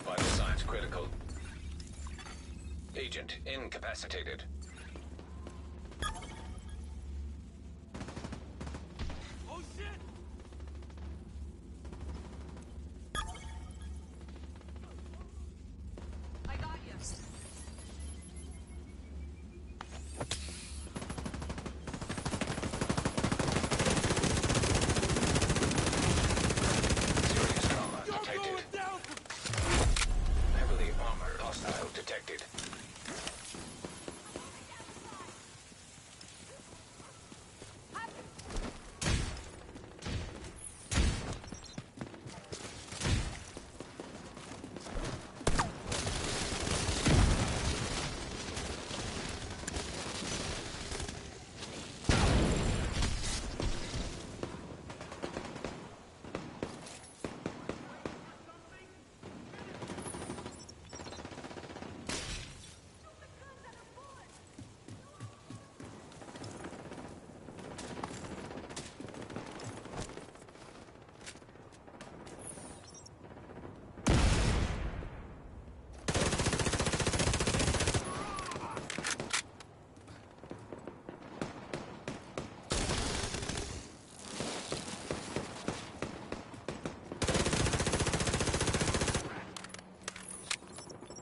[SPEAKER 3] Vital signs critical. Agent incapacitated.
[SPEAKER 5] Oh shit!
[SPEAKER 4] I got you.
[SPEAKER 3] Serious trauma
[SPEAKER 5] You're
[SPEAKER 3] detected.
[SPEAKER 5] going down for.
[SPEAKER 3] Heavily armored hostile detected.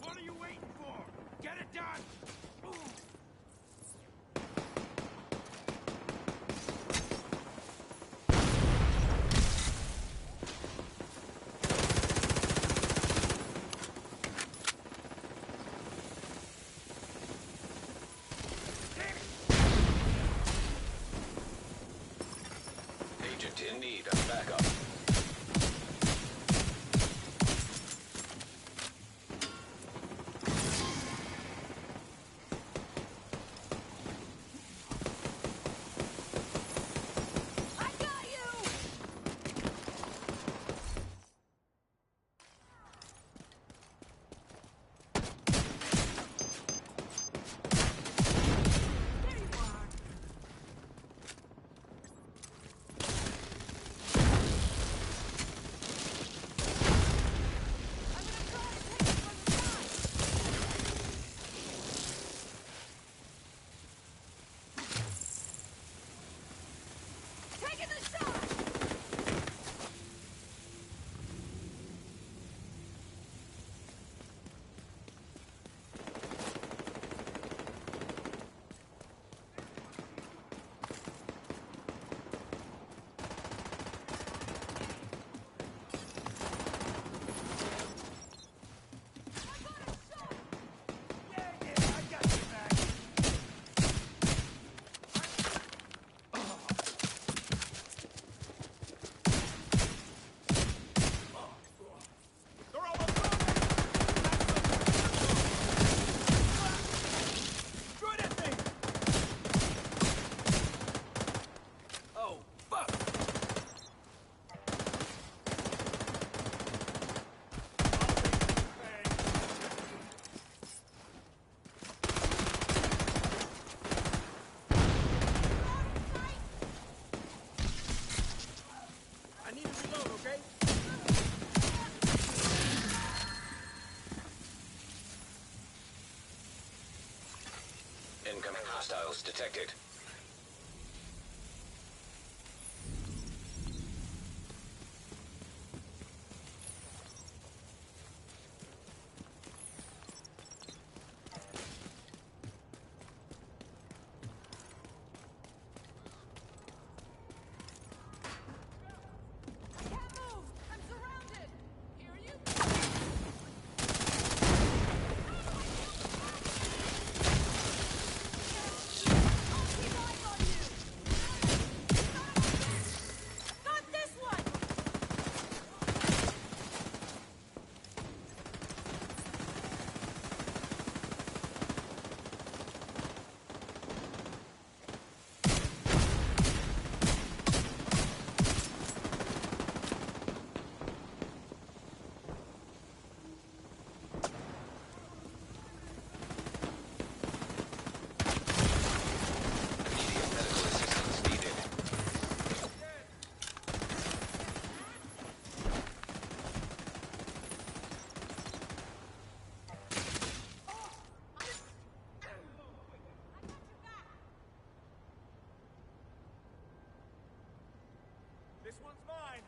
[SPEAKER 5] What are you waiting for? Get it done!
[SPEAKER 3] Agent in need of backup.
[SPEAKER 4] I got you. There you are.
[SPEAKER 3] detected.
[SPEAKER 4] I can't move! I'm surrounded! Hear you? I'll keep eyes on you! Got this one!
[SPEAKER 3] Immediate medical assistance needed.
[SPEAKER 5] This one's mine.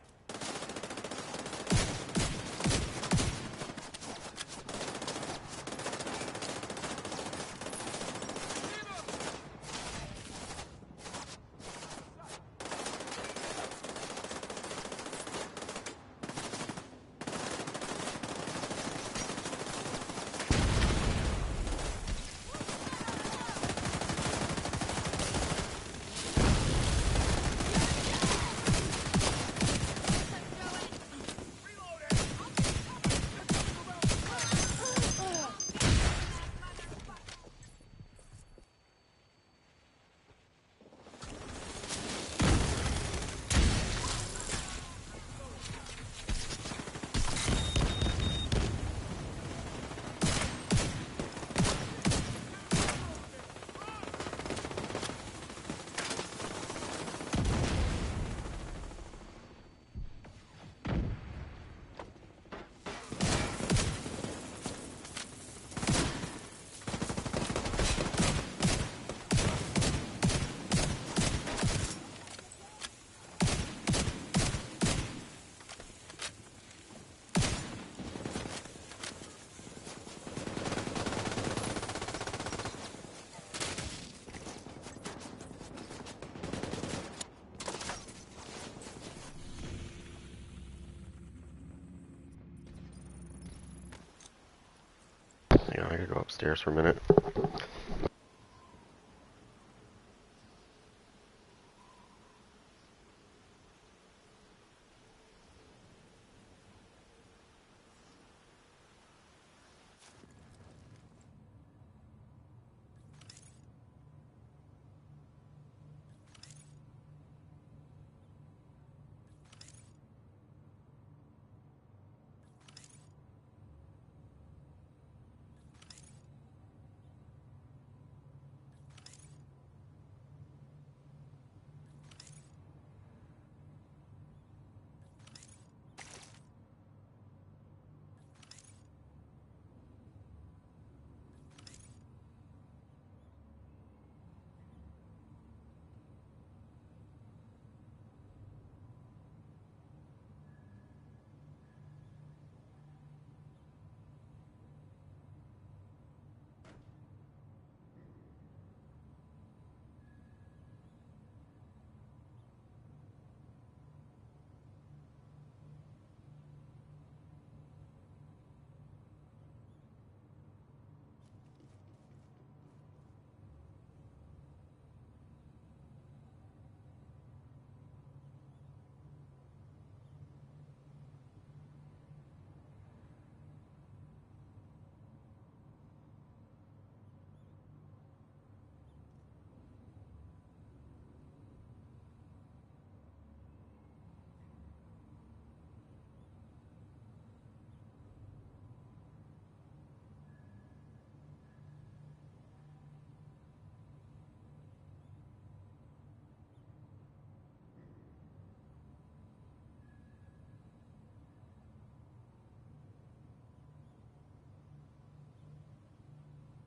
[SPEAKER 1] Hang on, I gotta go upstairs for a minute.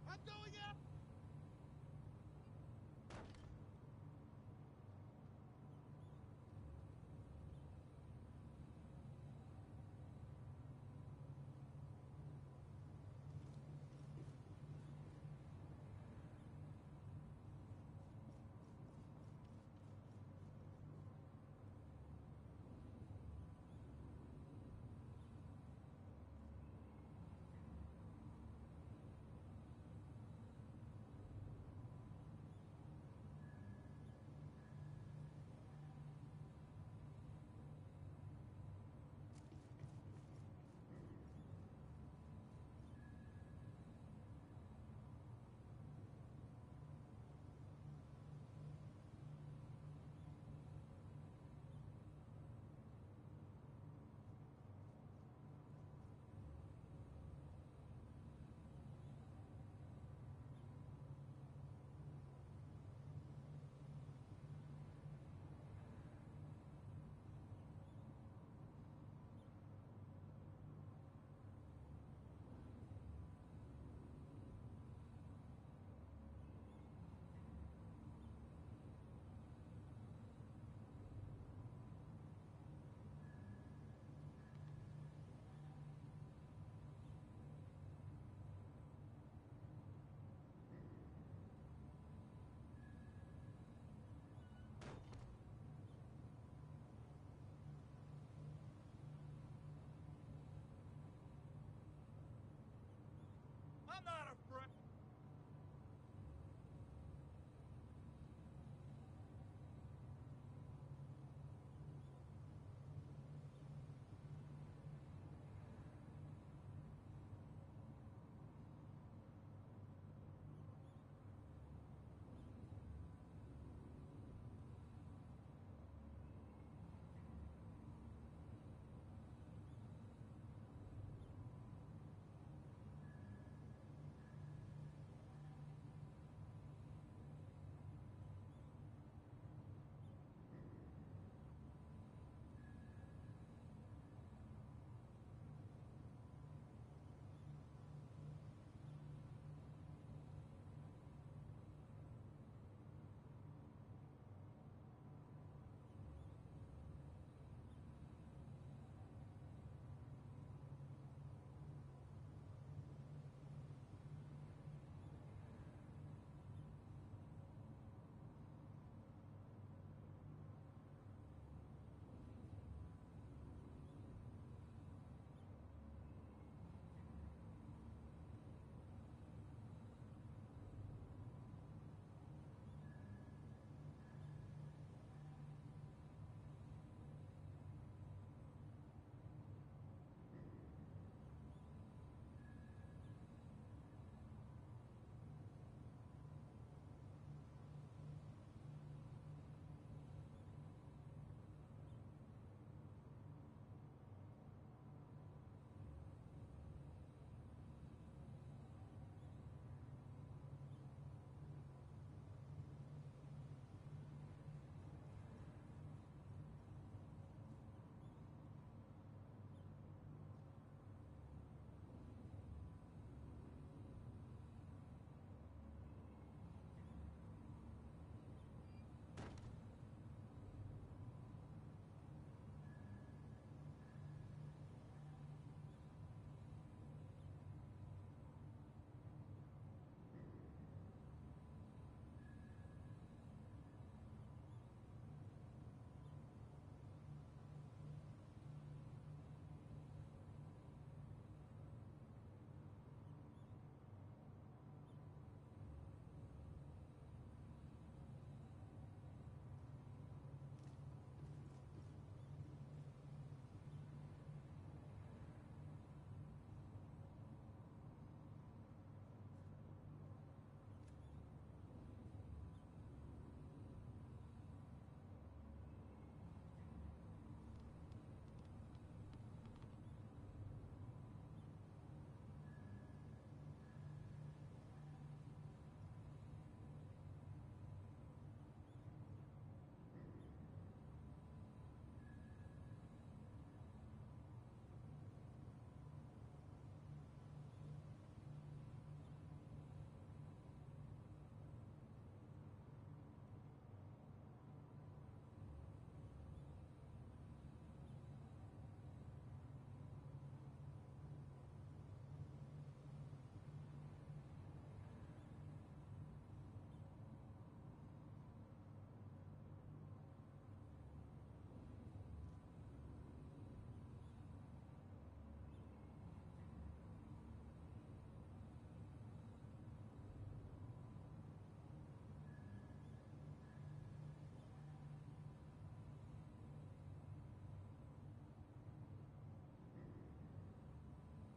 [SPEAKER 5] I'm going out.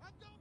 [SPEAKER 5] I don't.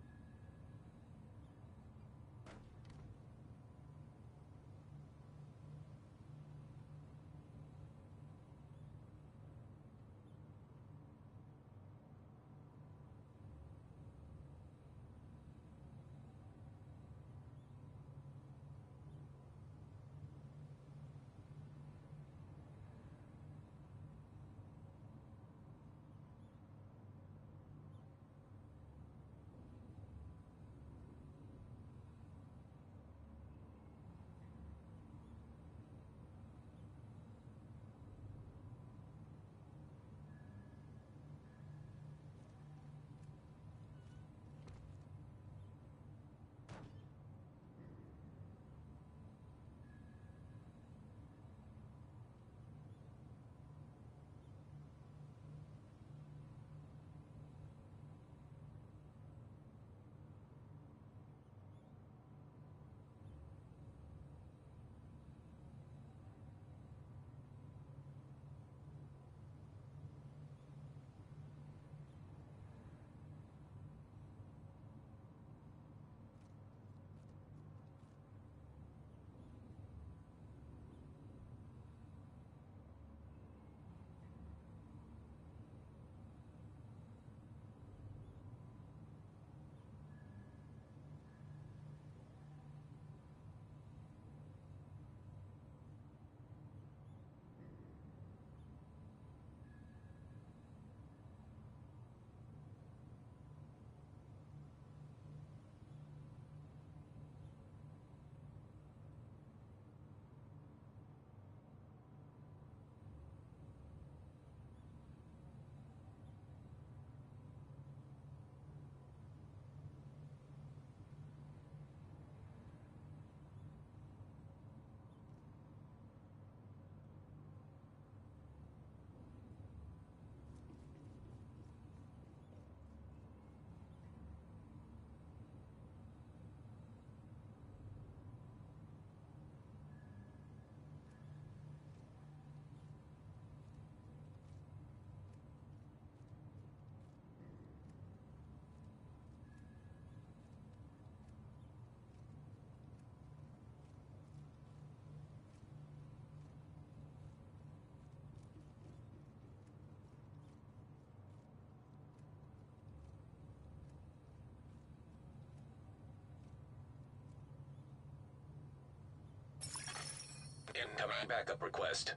[SPEAKER 3] Incoming backup request.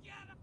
[SPEAKER 5] Get him!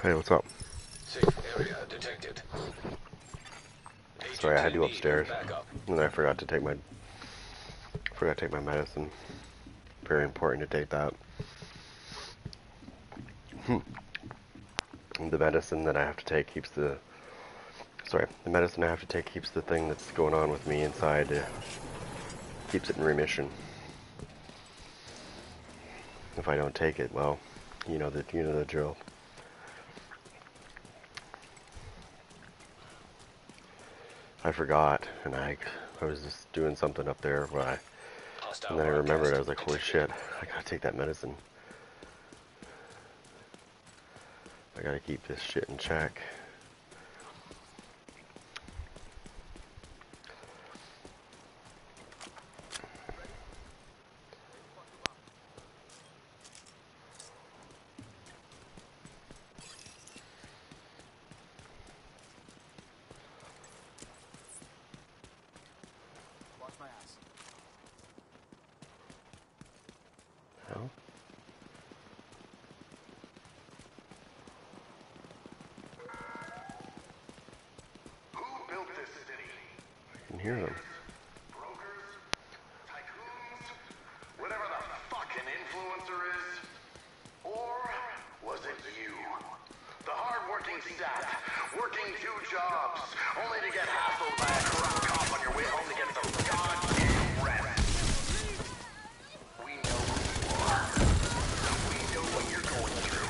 [SPEAKER 1] Hey, what's up?
[SPEAKER 3] Safe area detected.
[SPEAKER 1] Sorry, I had to go
[SPEAKER 3] Agent in need of
[SPEAKER 1] upstairs,
[SPEAKER 3] backup.
[SPEAKER 1] and I forgot to take my medicine. Very important to take that. The medicine that I have to take keeps the medicine I have to take keeps the thing that's going on with me inside, keeps it in remission. If I don't take it, well, you know the drill. I forgot, and I was just doing something up there, and then I remembered. I was like, holy shit, I gotta take that medicine. I gotta keep this shit in check.
[SPEAKER 5] Watch my ass.
[SPEAKER 1] Well,
[SPEAKER 6] Who built this city?
[SPEAKER 1] I can hear them.
[SPEAKER 6] Brokers? Tycoons? Whatever the fucking influencer is? Or was it you? The hard-working sap, working 2 jobs, only to get hassled by a corrupt cop on your way home to get some goddamn rest. We know who you are. We know what you're going through.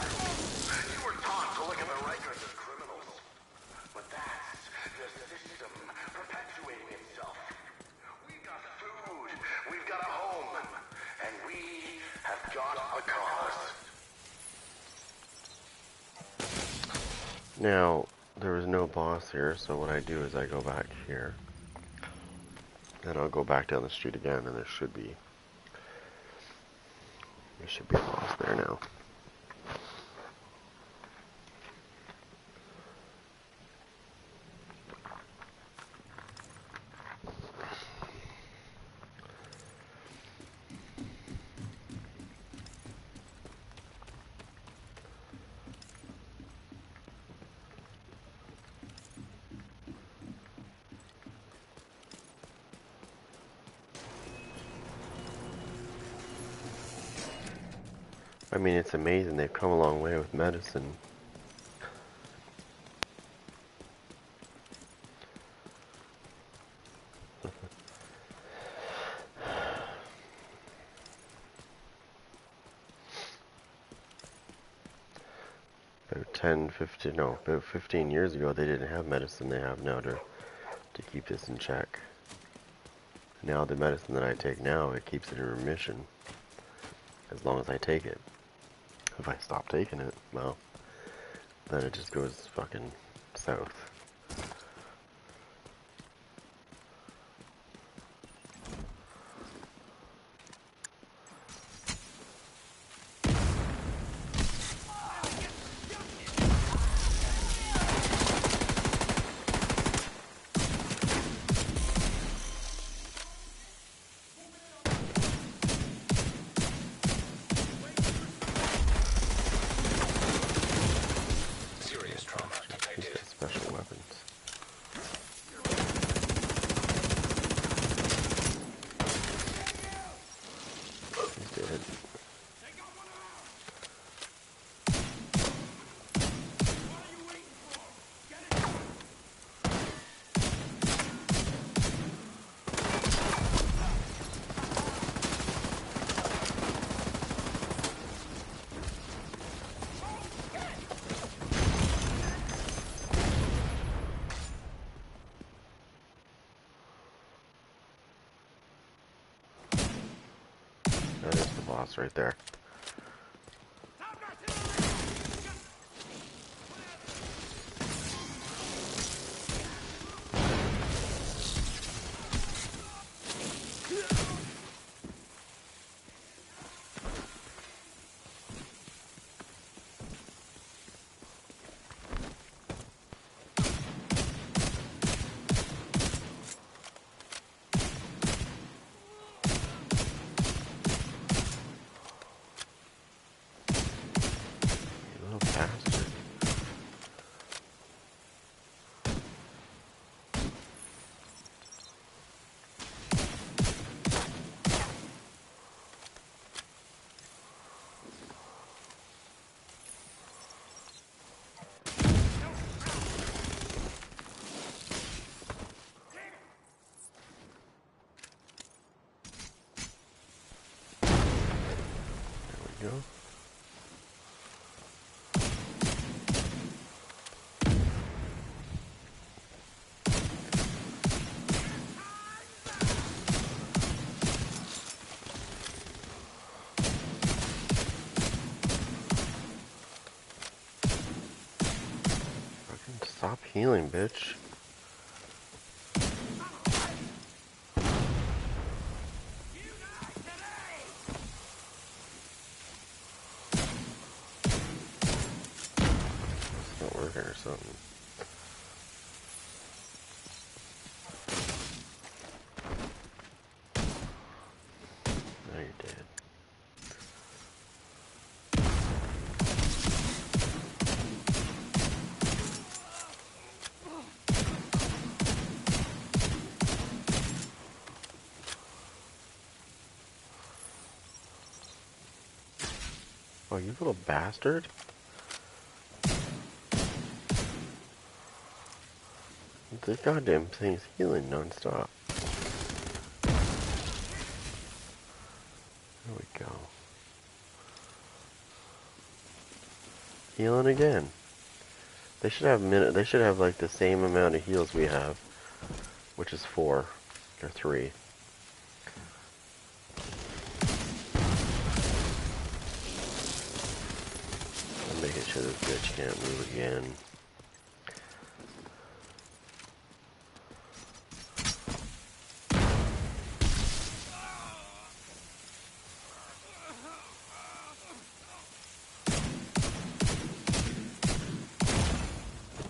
[SPEAKER 6] You were taught to look at the records as criminals. But that's the system perpetuating itself. We've got food, we've got a home, and we have got a cause.
[SPEAKER 1] Now, there was no boss here, so what I do is I go back here. Then I'll go back down the street again, and there should be a boss there now. I mean, it's amazing they've come a long way with medicine. About 15 years ago, they didn't have medicine they have now to keep this in check. Now the medicine that I take now, it keeps it in remission as long as I take it. If I stop taking it, well, then it just goes fucking south.
[SPEAKER 3] Serious trauma
[SPEAKER 1] He's
[SPEAKER 3] detected.
[SPEAKER 1] got special weapons. He's dead. That is the boss right there. Stop healing, bitch. It's not working or something. Now you're dead. Oh, you little bastard. The goddamn thing's healing non-stop. There we go. Healing again. They should have They should have like the same amount of heals we have, which is 4 or 3. I'm making sure this bitch can't move again.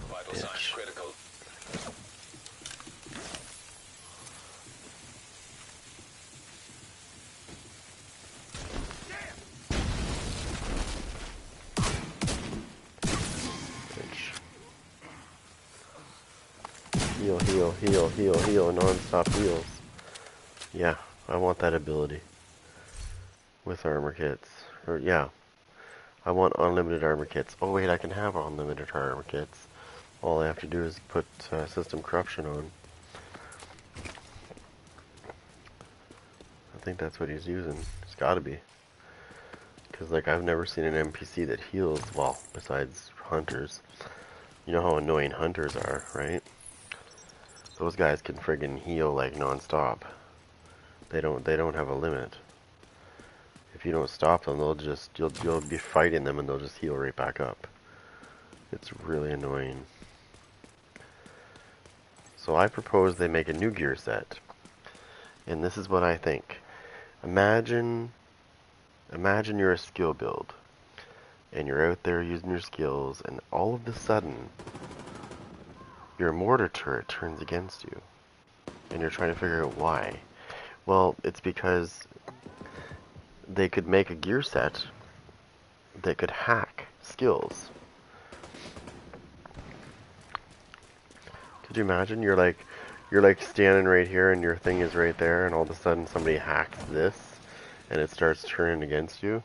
[SPEAKER 3] Vital signs critical.
[SPEAKER 1] Bitch. Heal, heal, heal, heal, heal, non-stop heals. Yeah, I want that ability. With armor kits. Or, yeah. I want unlimited armor kits. Oh wait, I can have unlimited armor kits. All I have to do is put system corruption on. I think that's what he's using. It's gotta be. Because, like, I've never seen an NPC that heals, well, besides hunters. You know how annoying hunters are, right? Those guys can friggin' heal, like, non-stop. They don't have a limit. If you don't stop them, you'll be fighting them and they'll just heal right back up. It's really annoying. So I propose they make a new gear set. And this is what I think. Imagine you're a skill build. And you're out there using your skills, and all of a sudden, your mortar turret turns against you. And you're trying to figure out why. Well, it's because they could make a gear set that could hack skills. Could you imagine? You're like standing right here and your thing is right there, and all of a sudden somebody hacks this and it starts turning against you.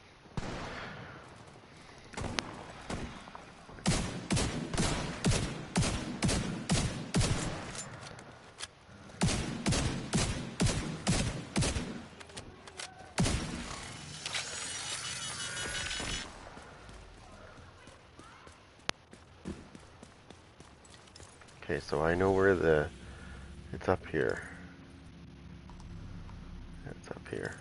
[SPEAKER 1] Okay, so I know where it's up here. It's up here.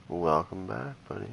[SPEAKER 1] Welcome back, buddy.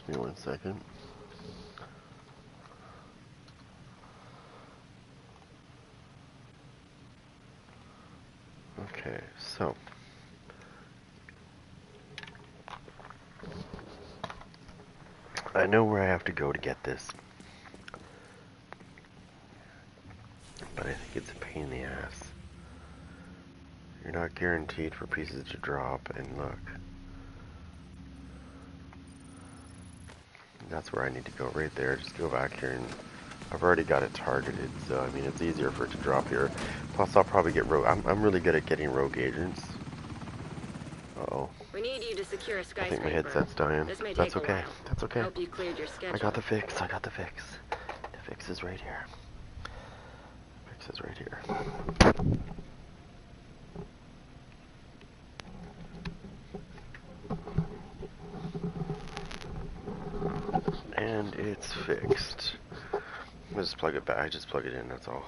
[SPEAKER 1] Give me 1 second. Okay, so I know where I have to go to get this, but I think it's a pain in the ass. You're not guaranteed for pieces to drop, and look, that's where I need to go right there. Just go back here, and I've already got it targeted, so I mean it's easier for it to drop here. Plus I'll probably get rogue. I'm really good at getting rogue agents. Uh-oh.
[SPEAKER 2] We need you to secure a
[SPEAKER 1] I
[SPEAKER 2] skyscraper.
[SPEAKER 1] think my headset's dying.
[SPEAKER 2] This may
[SPEAKER 1] That's
[SPEAKER 2] take a
[SPEAKER 1] okay.
[SPEAKER 2] while.
[SPEAKER 1] That's okay.
[SPEAKER 2] Hope you cleared your schedule.
[SPEAKER 1] I got the fix. I got the fix. The fix is right here. Fix is right here. And it's fixed. I'll just plug it back. I just plug it in, that's all.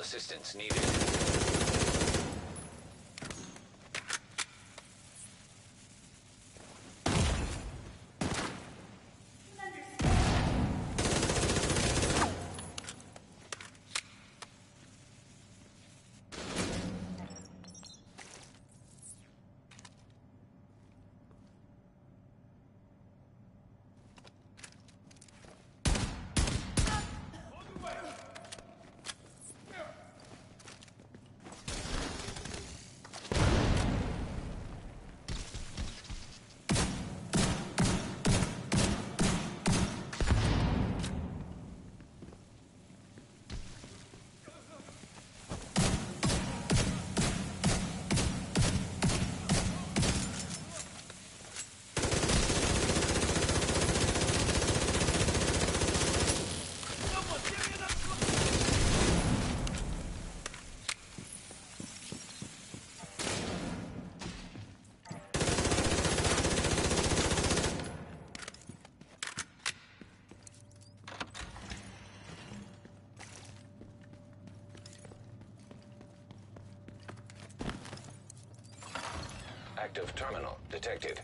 [SPEAKER 3] assistance needed. Active terminal detected.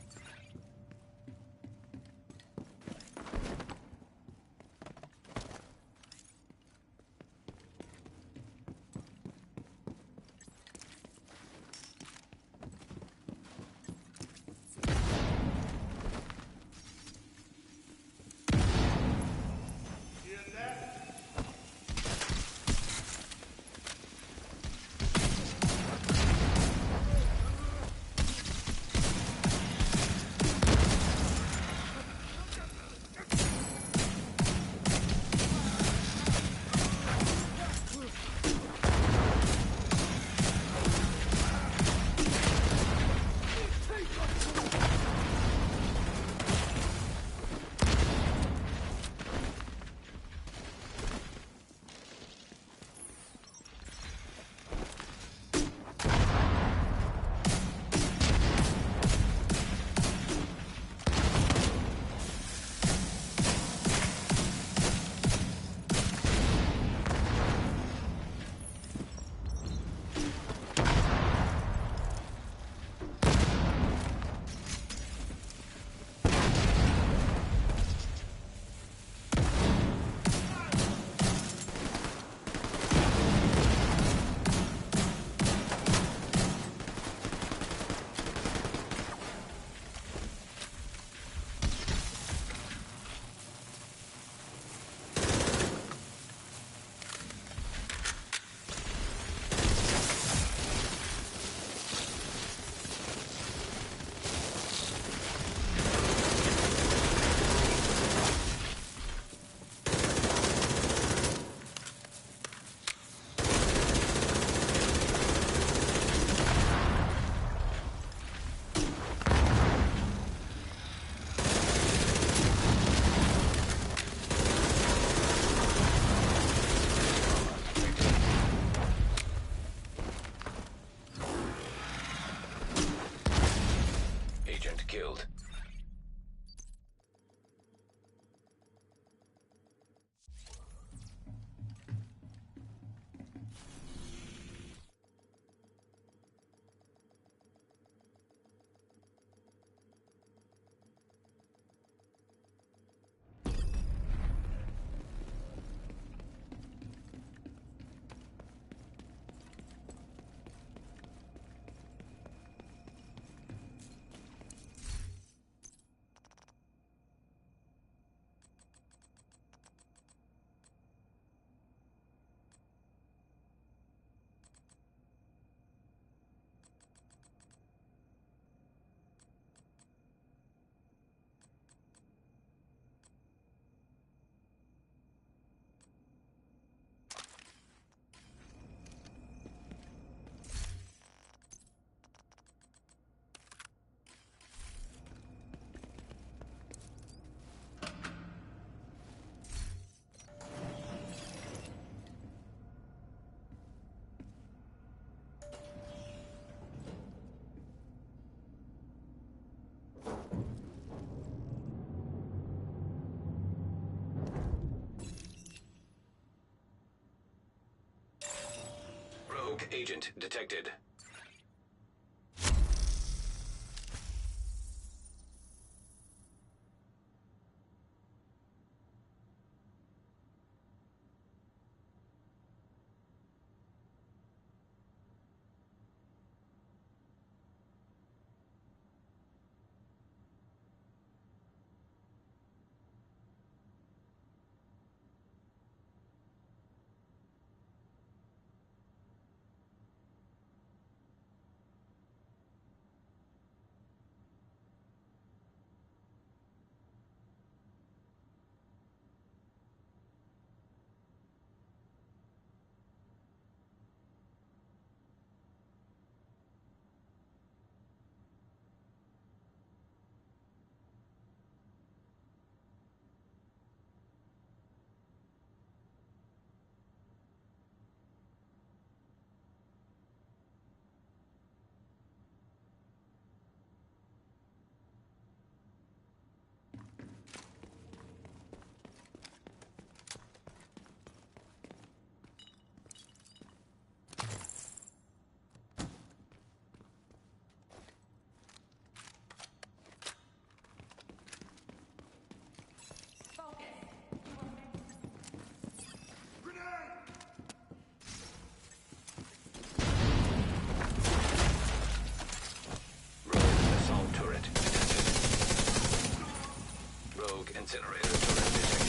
[SPEAKER 3] Agent killed. Rogue agent detected. Rogue incinerator turret detected.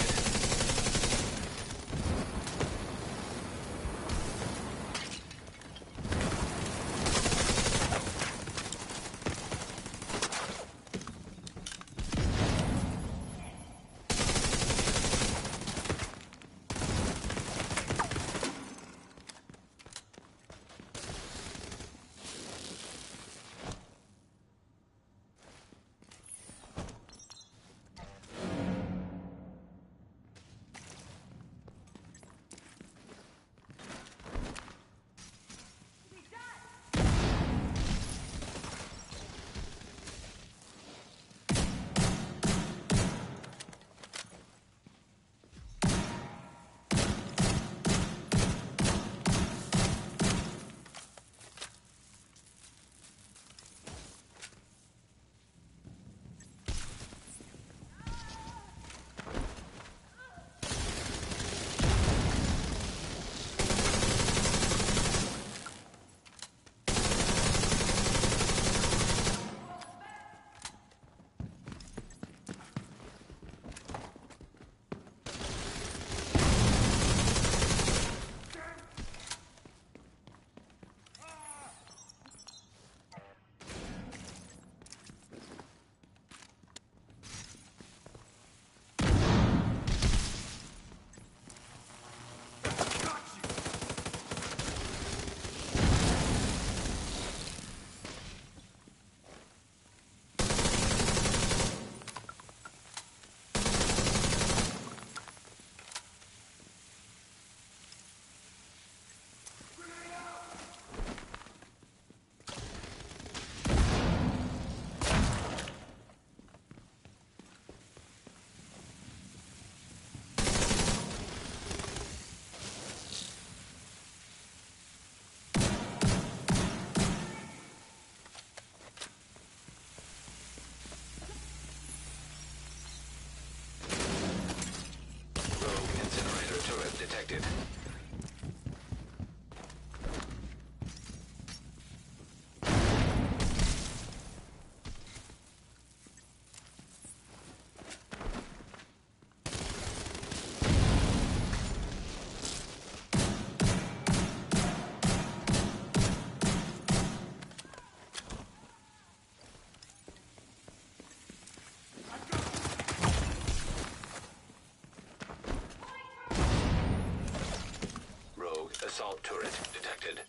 [SPEAKER 3] Detected. Rogue assault turret detected.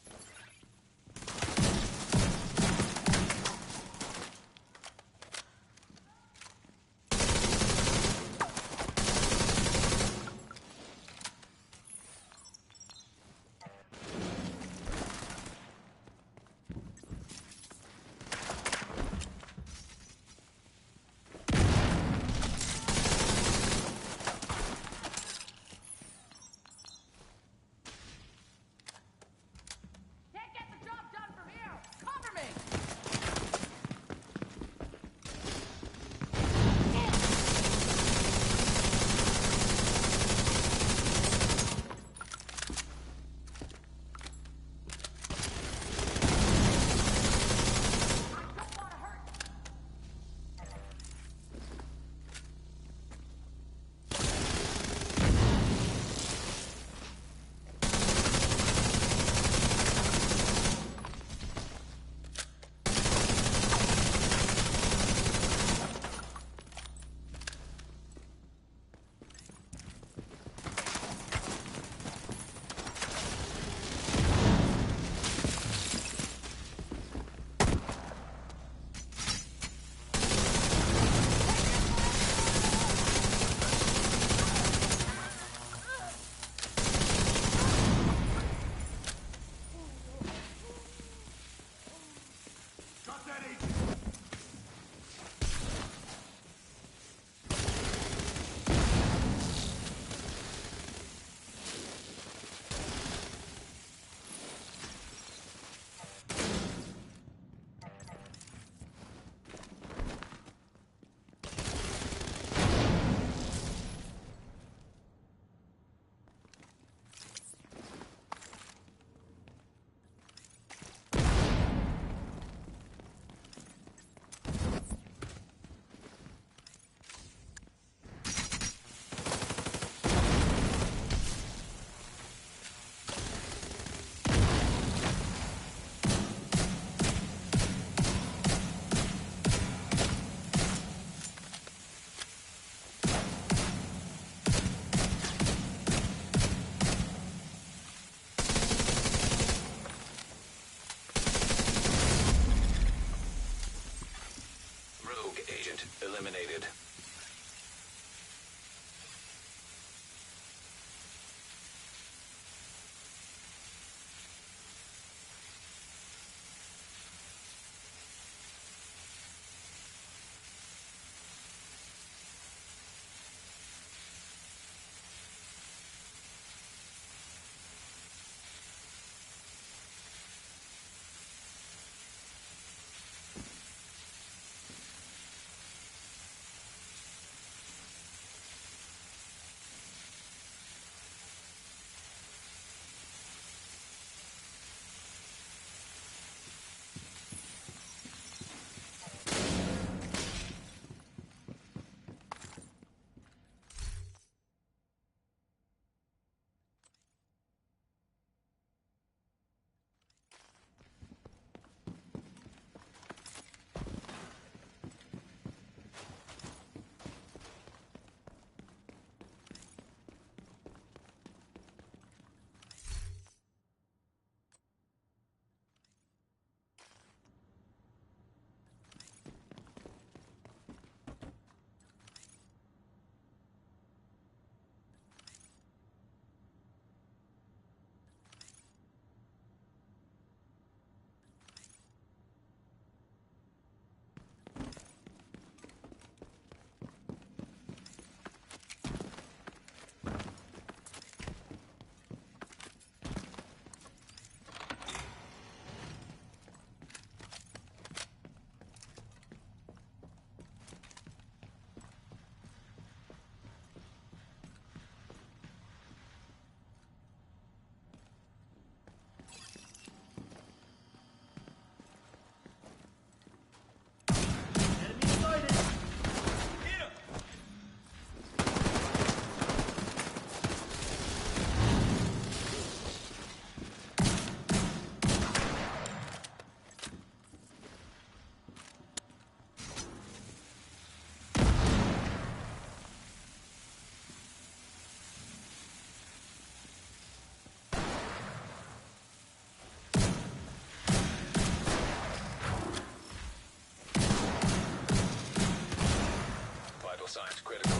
[SPEAKER 3] Compliance critical.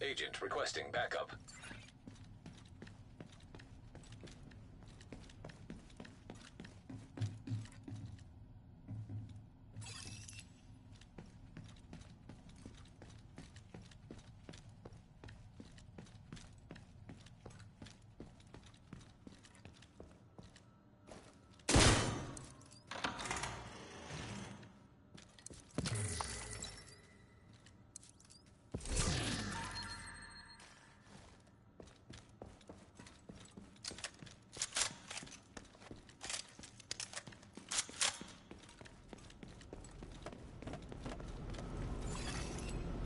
[SPEAKER 3] Agent requesting backup.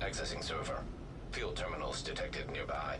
[SPEAKER 3] Accessing server. Field terminals detected nearby.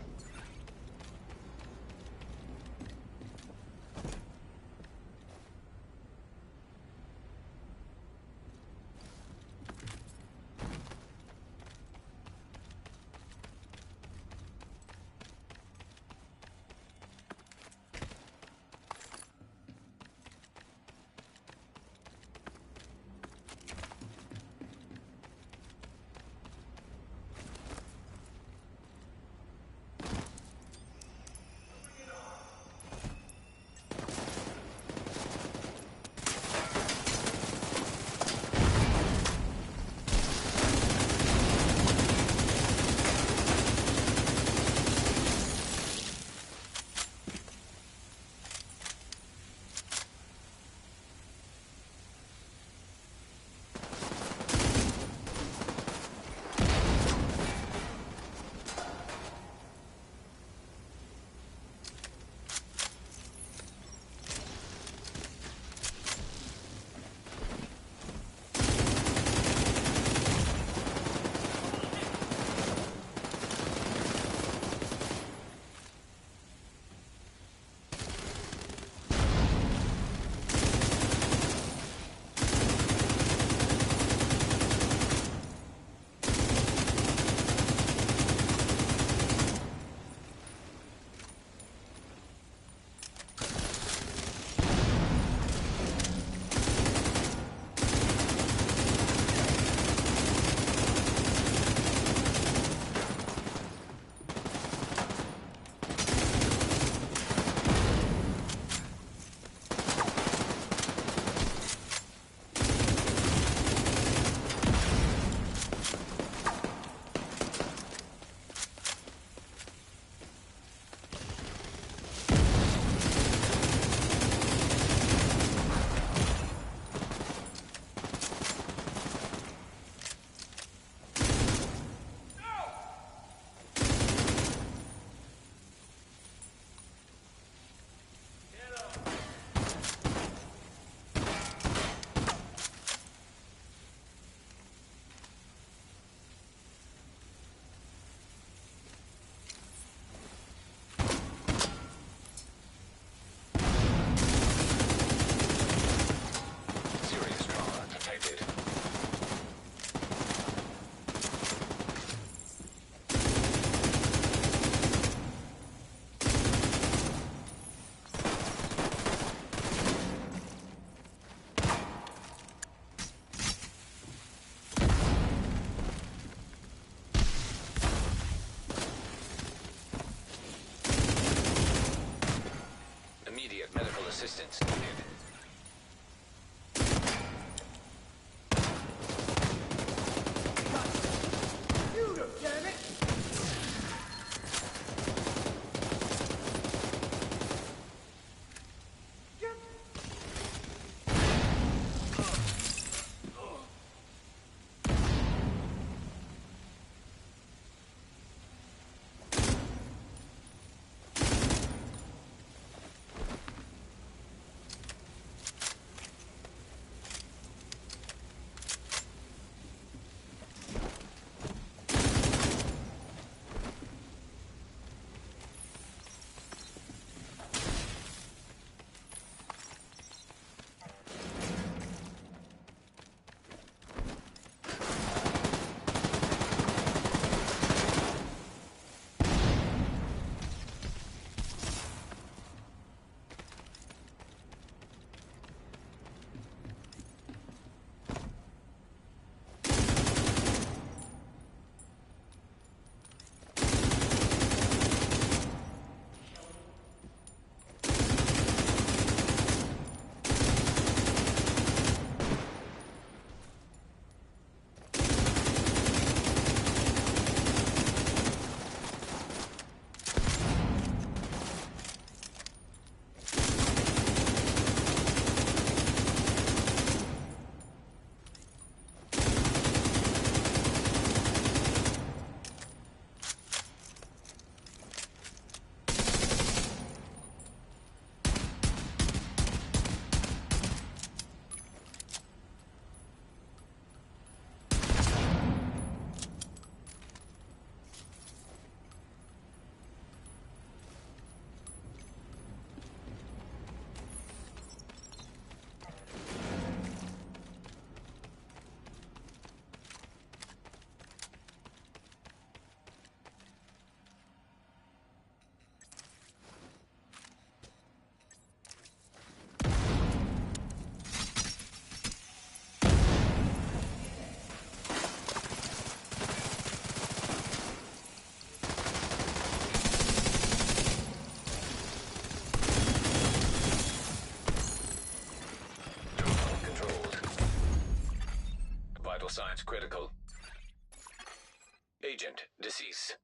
[SPEAKER 3] Agent deceased.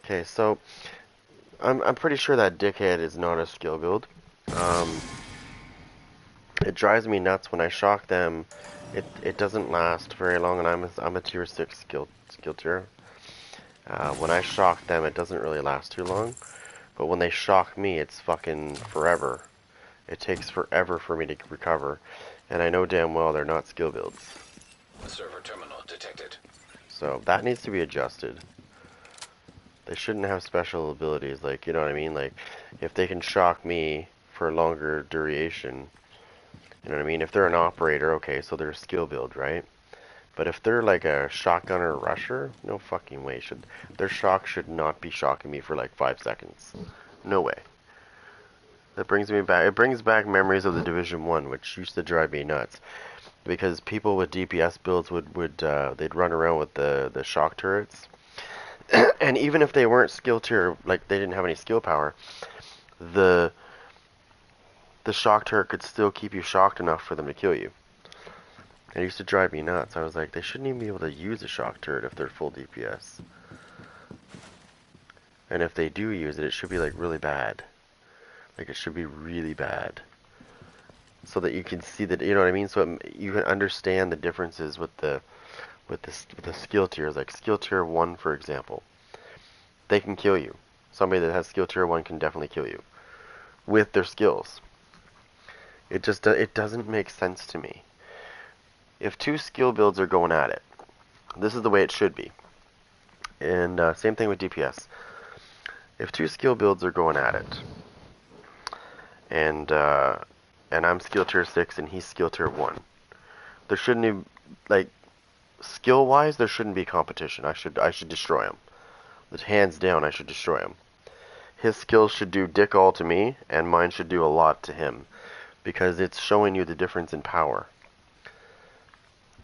[SPEAKER 1] Okay, so I'm pretty sure that dickhead is not a skill build. It drives me nuts when I shock them. It doesn't last very long, and I'm a tier 6 skill tier. When I shock them, it doesn't really last too long, but when they shock me, it's fucking forever. It takes forever for me to recover, and I know damn well they're not skill builds.
[SPEAKER 3] Server terminal detected.
[SPEAKER 1] So that needs to be adjusted. They shouldn't have special abilities, like, you know what I mean? Like, if they can shock me for a longer duration, you know what I mean? If they're an operator, okay, so they're a skill build, right? But if they're like a shotgunner or rusher, no fucking way. Their shock should not be shocking me for like 5 seconds. No way. That brings me back. It brings back memories of the Division 1, which used to drive me nuts. Because people with DPS builds they'd run around with the shock turrets. And even if they weren't skill tier, like they didn't have any skill power, the shock turret could still keep you shocked enough for them to kill you. It used to drive me nuts. I was like, they shouldn't even be able to use a shock turret if they're full DPS. And if they do use it, it should be like really bad. Like it should be really bad. So that you can see that, you know what I mean? So you can understand the differences with the skill tiers. Like skill tier 1, for example. They can kill you. Somebody that has skill tier 1 can definitely kill you. With their skills. It doesn't make sense to me. If two skill builds are going at it, this is the way it should be. And same thing with DPS. If two skill builds are going at it, and I'm skill tier 6 and he's skill tier 1, there shouldn't be, like, skill wise there shouldn't be competition. I should destroy him. Hands down, I should destroy him. His skills should do dick all to me, and mine should do a lot to him, because it's showing you the difference in power.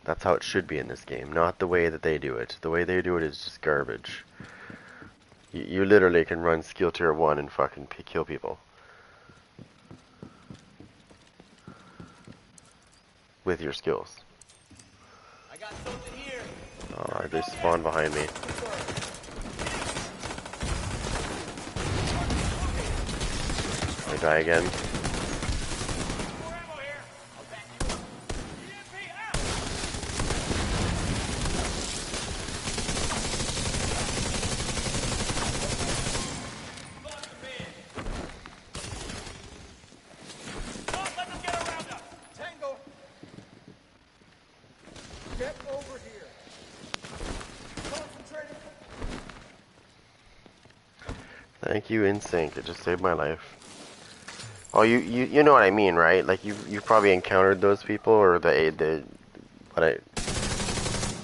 [SPEAKER 1] That's how it should be in this game, not the way that they do it. The way they do it is just garbage. You literally can run skill tier 1 and fucking kill people. With your skills.
[SPEAKER 5] I got something here.
[SPEAKER 1] Alright, they spawn behind me. I die again.
[SPEAKER 5] Get over here. Concentrating.
[SPEAKER 1] Thank you, InSync. It just saved my life. Oh, you know what I mean, right? Like you've probably encountered those people, or but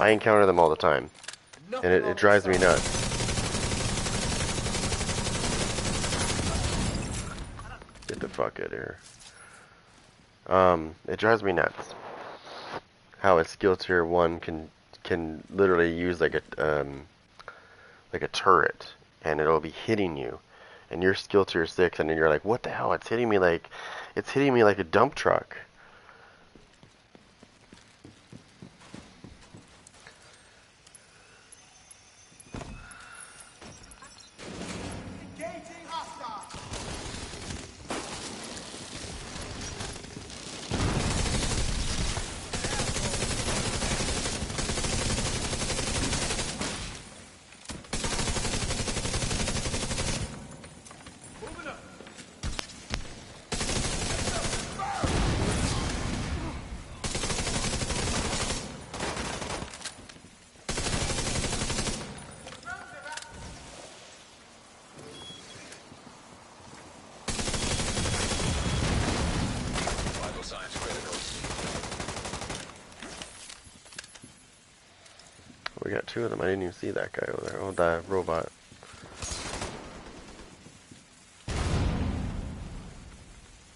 [SPEAKER 1] I encounter them all the time, and it drives me nuts. Get the fuck out of here. It drives me nuts how a skill tier 1 can literally use like a turret, and it'll be hitting you, and you're skill tier 6, and then you're like, what the hell? It's hitting me like a dump truck.
[SPEAKER 5] Engaging hostile. Moving up.
[SPEAKER 3] Vital signs critical.
[SPEAKER 1] We got 2 of them. I didn't even see that guy over there. Oh, that robot.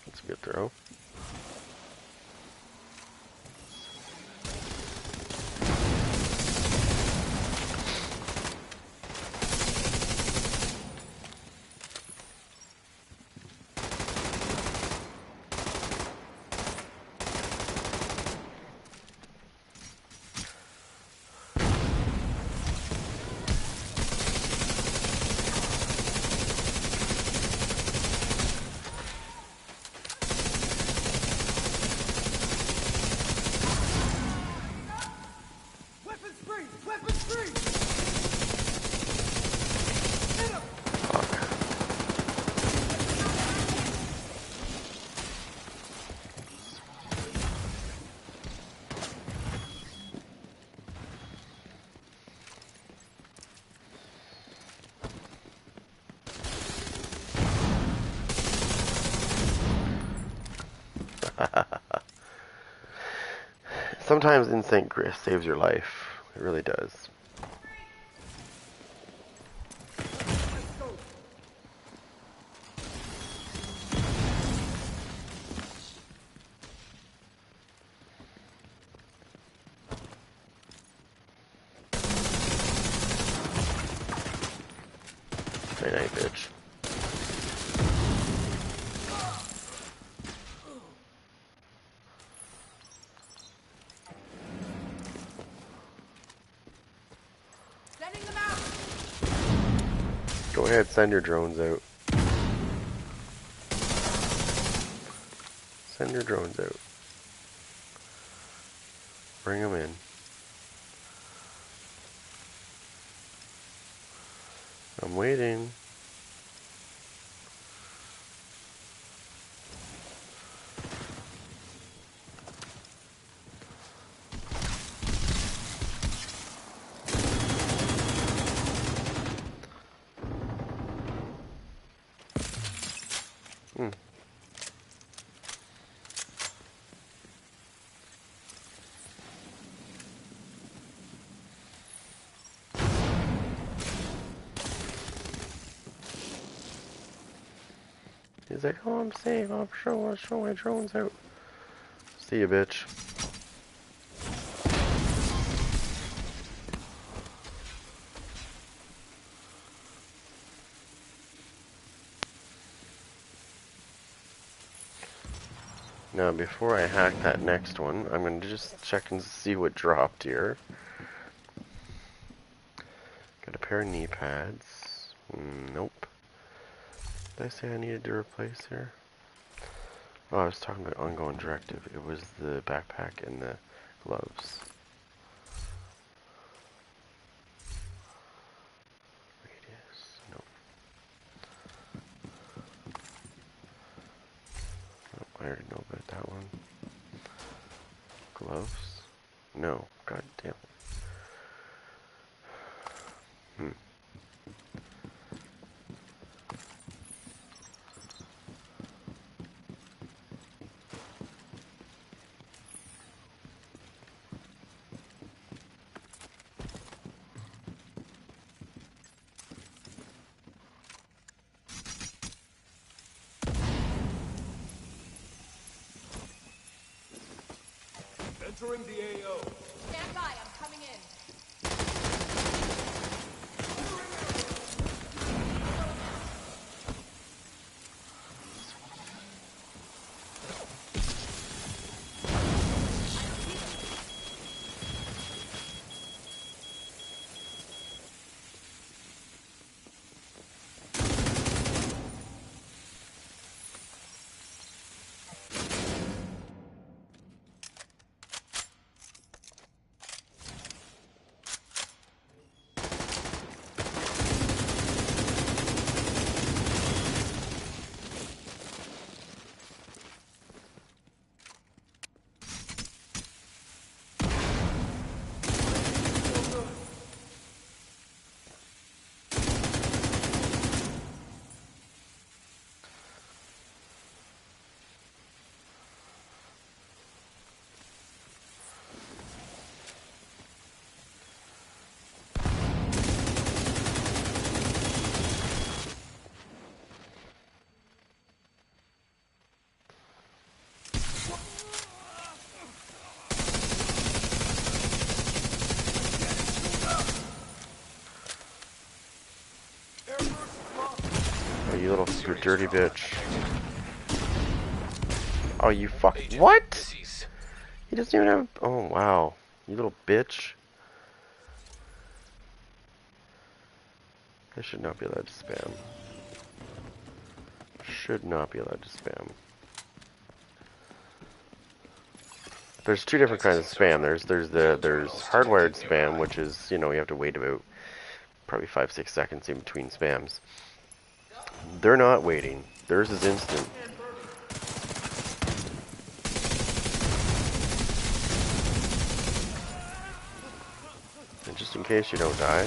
[SPEAKER 1] That's a good throw. sometimes instant grip saves your life. It really does. Night night, bitch.
[SPEAKER 4] Sending them out.
[SPEAKER 1] Go ahead, send your drones out. Send your drones out. Bring them in. I'm waiting. He's like, oh, I'm safe. I'll show my drones out. See you, bitch. Now, before I hack that next one, I'm going to just check and see what dropped here. Got a pair of knee pads. Nope. Did I say I needed to replace here? Oh, I was talking about ongoing directive. It was the backpack and the gloves. Radius. Nope. Nope, I already know about that one. Gloves? No. God damn it.
[SPEAKER 5] Entering the AO.
[SPEAKER 4] Stand by. I'm coming in.
[SPEAKER 1] Oh, you little dirty bitch. Oh, you fuck. What?
[SPEAKER 3] Deceased.
[SPEAKER 1] He doesn't even have. Oh, wow. You little bitch. I should not be allowed to spam. Should not be allowed to spam. There's two different kinds of spam. There's hardwired spam, which is, you know, you have to wait about probably 5-6 seconds in between spams. They're not waiting. Theirs is instant. And just in case you don't die.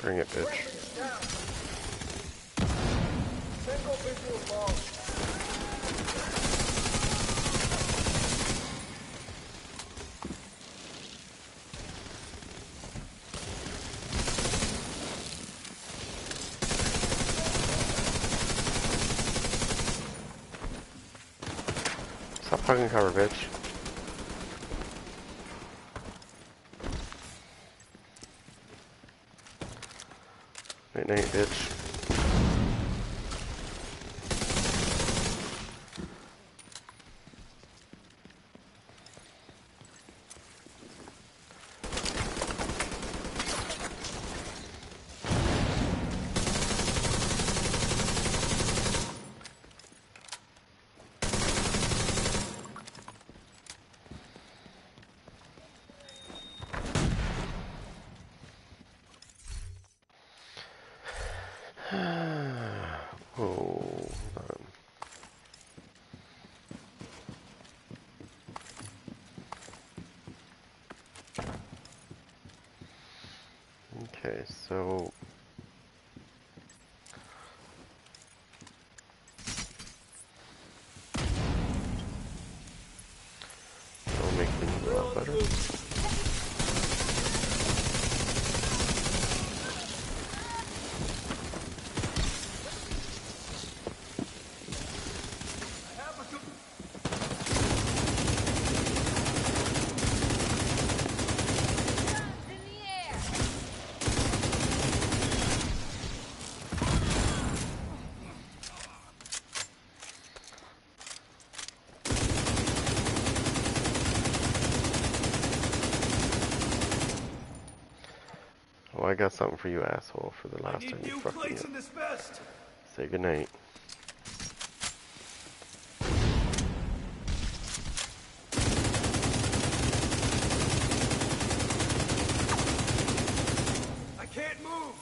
[SPEAKER 1] Bring it, bitch.
[SPEAKER 5] Single visual long.
[SPEAKER 1] Stop fucking cover, bitch. Night night, bitch. Oh, hold on. Okay, so that'll make things a lot better.
[SPEAKER 4] In the air.
[SPEAKER 1] Oh, I got something for you, asshole, for the last time you
[SPEAKER 5] new
[SPEAKER 1] fucked me
[SPEAKER 5] plates
[SPEAKER 1] up.
[SPEAKER 5] in this vest.
[SPEAKER 1] Say goodnight.
[SPEAKER 5] I can't move.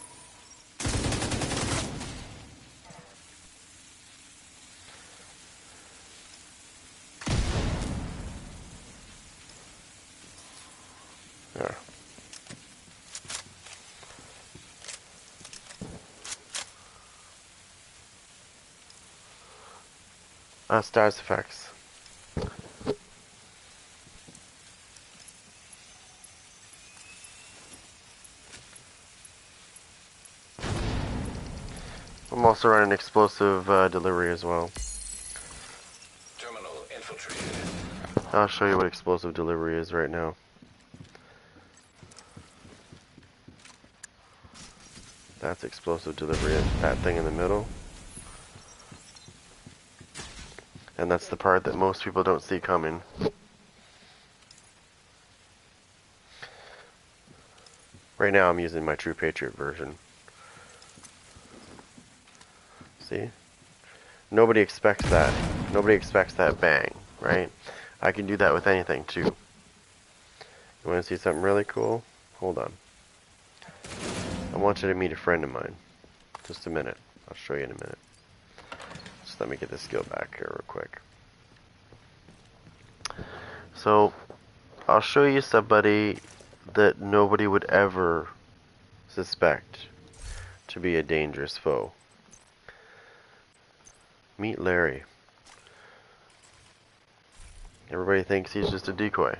[SPEAKER 1] There. Stars effects. I'm also running explosive delivery as well.
[SPEAKER 3] Terminal infiltrated.
[SPEAKER 1] I'll show you what explosive delivery is right now. That's explosive delivery, that thing in the middle. And that's the part that most people don't see coming. Right now I'm using my True Patriot version. See? Nobody expects that. Nobody expects that bang, right? I can do that with anything too. You want to see something really cool? Hold on. I want you to meet a friend of mine. Just a minute. I'll show you in a minute. Just let me get this skill back here real quick. So, I'll show you somebody that nobody would ever suspect to be a dangerous foe. Meet Larry. Everybody thinks he's just a decoy.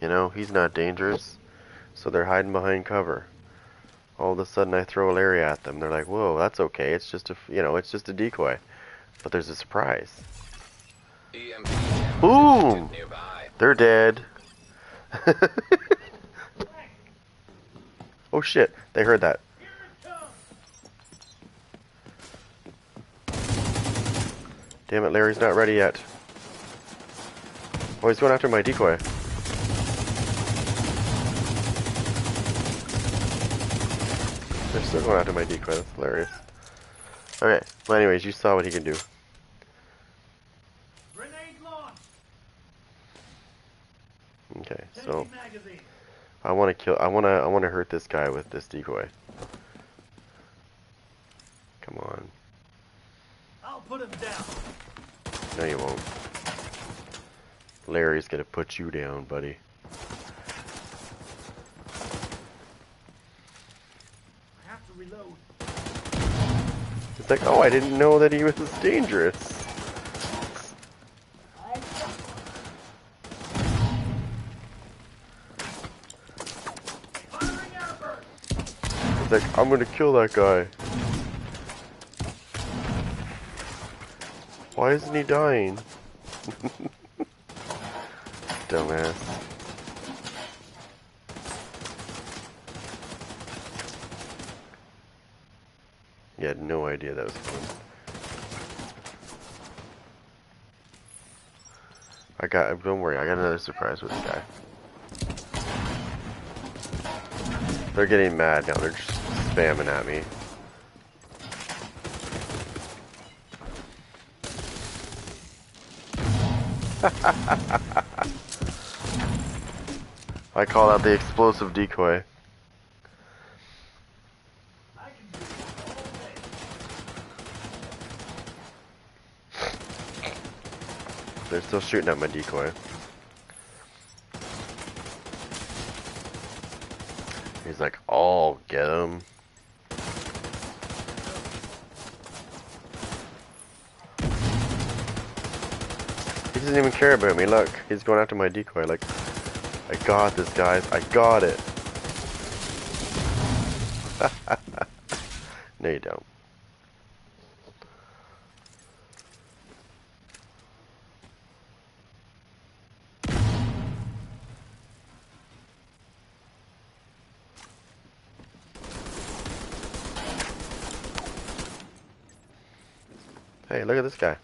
[SPEAKER 1] You know, he's not dangerous, so they're hiding behind cover. All of a sudden I throw Larry at them. They're like, whoa, that's okay. It's just a, it's just a decoy. But there's a surprise.
[SPEAKER 3] EMP camera
[SPEAKER 1] Boom!
[SPEAKER 3] detected nearby.
[SPEAKER 1] They're dead. Oh shit, they heard that. Damn it, Larry's not ready yet. Oh, he's going after my decoy. They're still going after my decoy, that's hilarious. Okay, well anyways, you saw what he can do.
[SPEAKER 5] Grenade launch.
[SPEAKER 1] Okay, so
[SPEAKER 5] Magazine.
[SPEAKER 1] I wanna hurt this guy with this decoy. Come on.
[SPEAKER 5] I'll put him down.
[SPEAKER 1] No you won't. Larry's gonna put you down, buddy.
[SPEAKER 5] I have to
[SPEAKER 1] It's like, oh, I didn't know that he was dangerous. It's like, I'm gonna kill that guy. Why isn't he dying? Dumbass. You had no idea that was coming. Don't worry, I got another surprise with the guy. They're getting mad now, they're just spamming at me. I call out the explosive decoy. They're still shooting at my decoy. He's like, oh, get him. He doesn't even care about me. Look, he's going after my decoy. Like, I got this, guys. I got it. No, you don't. Hey, look at this guy.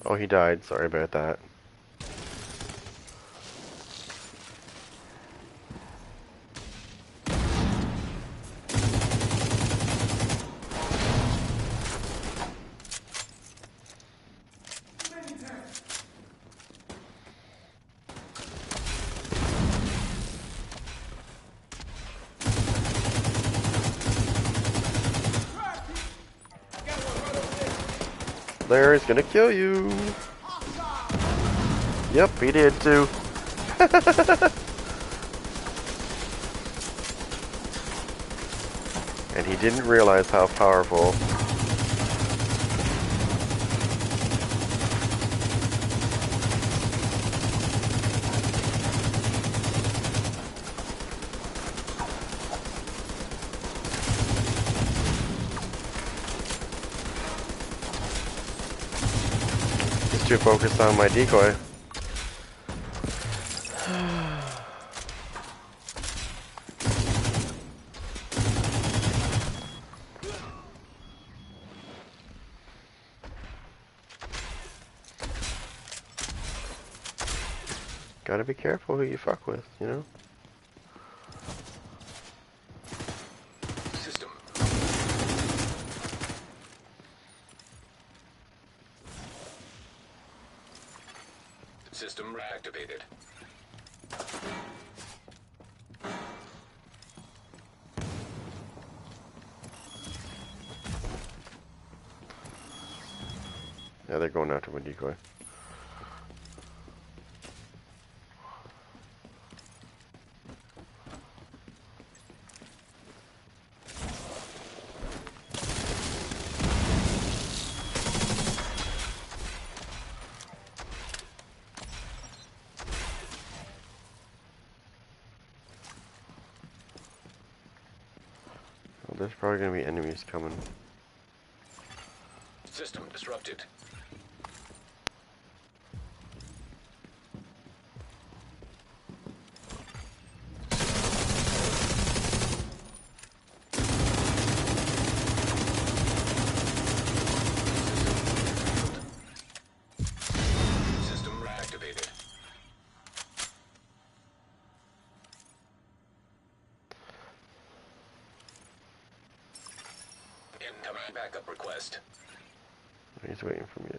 [SPEAKER 1] Oh, he died. Sorry about that. Larry's gonna kill you. Yep, he did too. And he didn't realize how powerful. He's too focused on my decoy. Gotta be careful who you fuck with, you know?
[SPEAKER 3] System. System reactivated.
[SPEAKER 1] Yeah, they're going after my decoy. Well, there's probably gonna be enemies coming.
[SPEAKER 3] System disrupted. System reactivated. Incoming backup request.
[SPEAKER 1] He's waiting for me.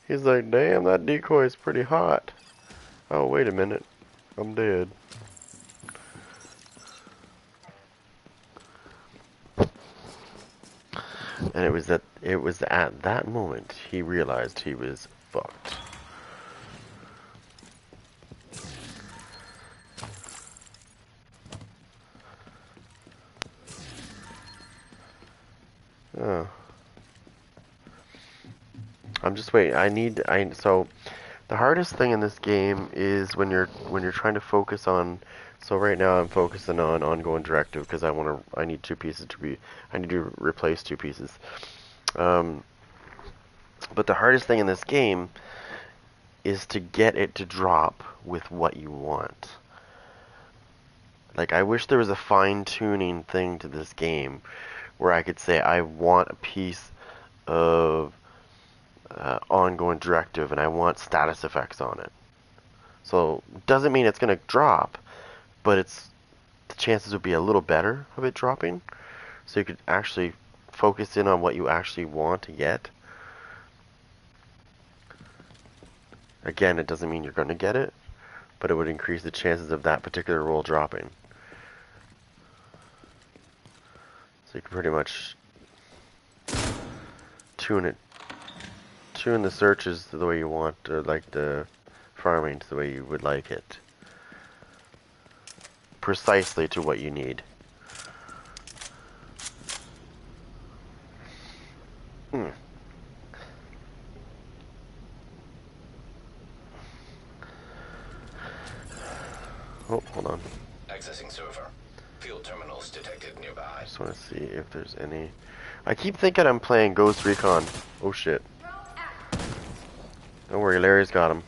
[SPEAKER 1] He's like, damn, that decoy is pretty hot. Oh, wait a minute. I'm dead. And it was at that moment he realized he was fucked. Oh. I'm just waiting. So the hardest thing in this game is when you're trying to focus on. So right now I'm focusing on ongoing directive because I need two pieces to be. I need to replace two pieces. But the hardest thing in this game is to get it to drop with what you want. Like, I wish there was a fine-tuning thing to this game where I could say I want a piece of ongoing directive and I want status effects on it. So doesn't mean it's going to drop, but the chances would be a little better of it dropping. So you could actually focus in on what you actually want to get. Again, it doesn't mean you're going to get it, but it would increase the chances of that particular roll dropping. So you can pretty much tune the searches to the way you want, or like the farming to the way you would like it. Precisely to what you need. Oh, hold on.
[SPEAKER 3] Accessing server. Field terminals detected nearby.
[SPEAKER 1] I just want to see if there's any. I keep thinking I'm playing Ghost Recon. Oh shit. Don't worry, Larry's got him.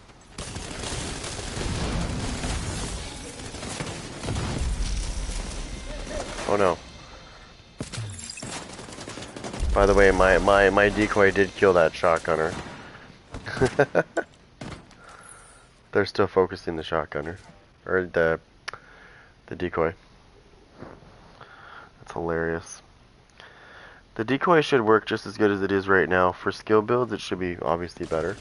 [SPEAKER 1] Oh no. By the way, my decoy did kill that shotgunner. They're still focusing the shotgunner. Or the decoy. That's hilarious. The decoy should work just as good as it is right now. For skill builds, it should be obviously better.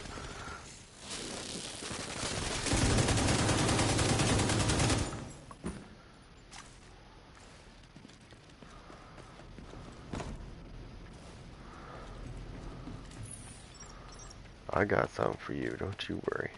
[SPEAKER 1] I got something for you, don't you worry.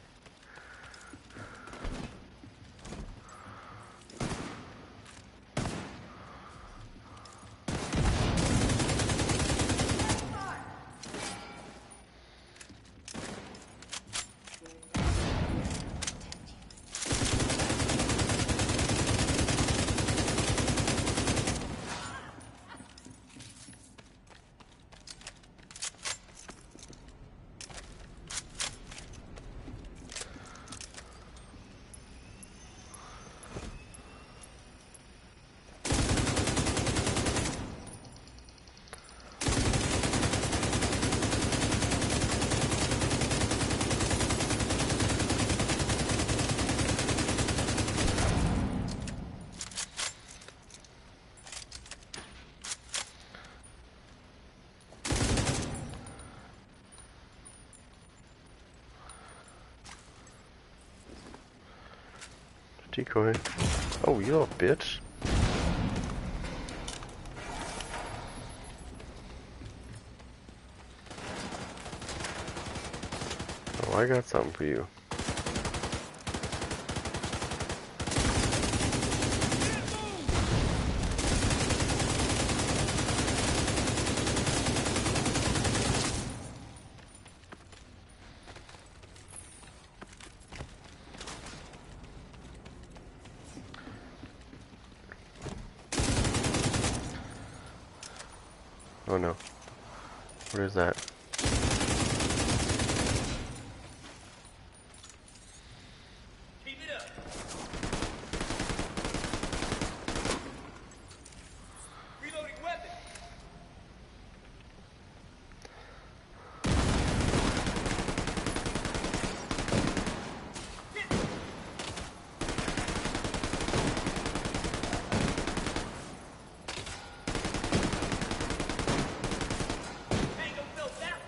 [SPEAKER 1] Decoy. Oh, you little bitch. Oh, I got something for you. Oh no. What is that?
[SPEAKER 5] Keep it up. Reloading weapon. Tango felt that one.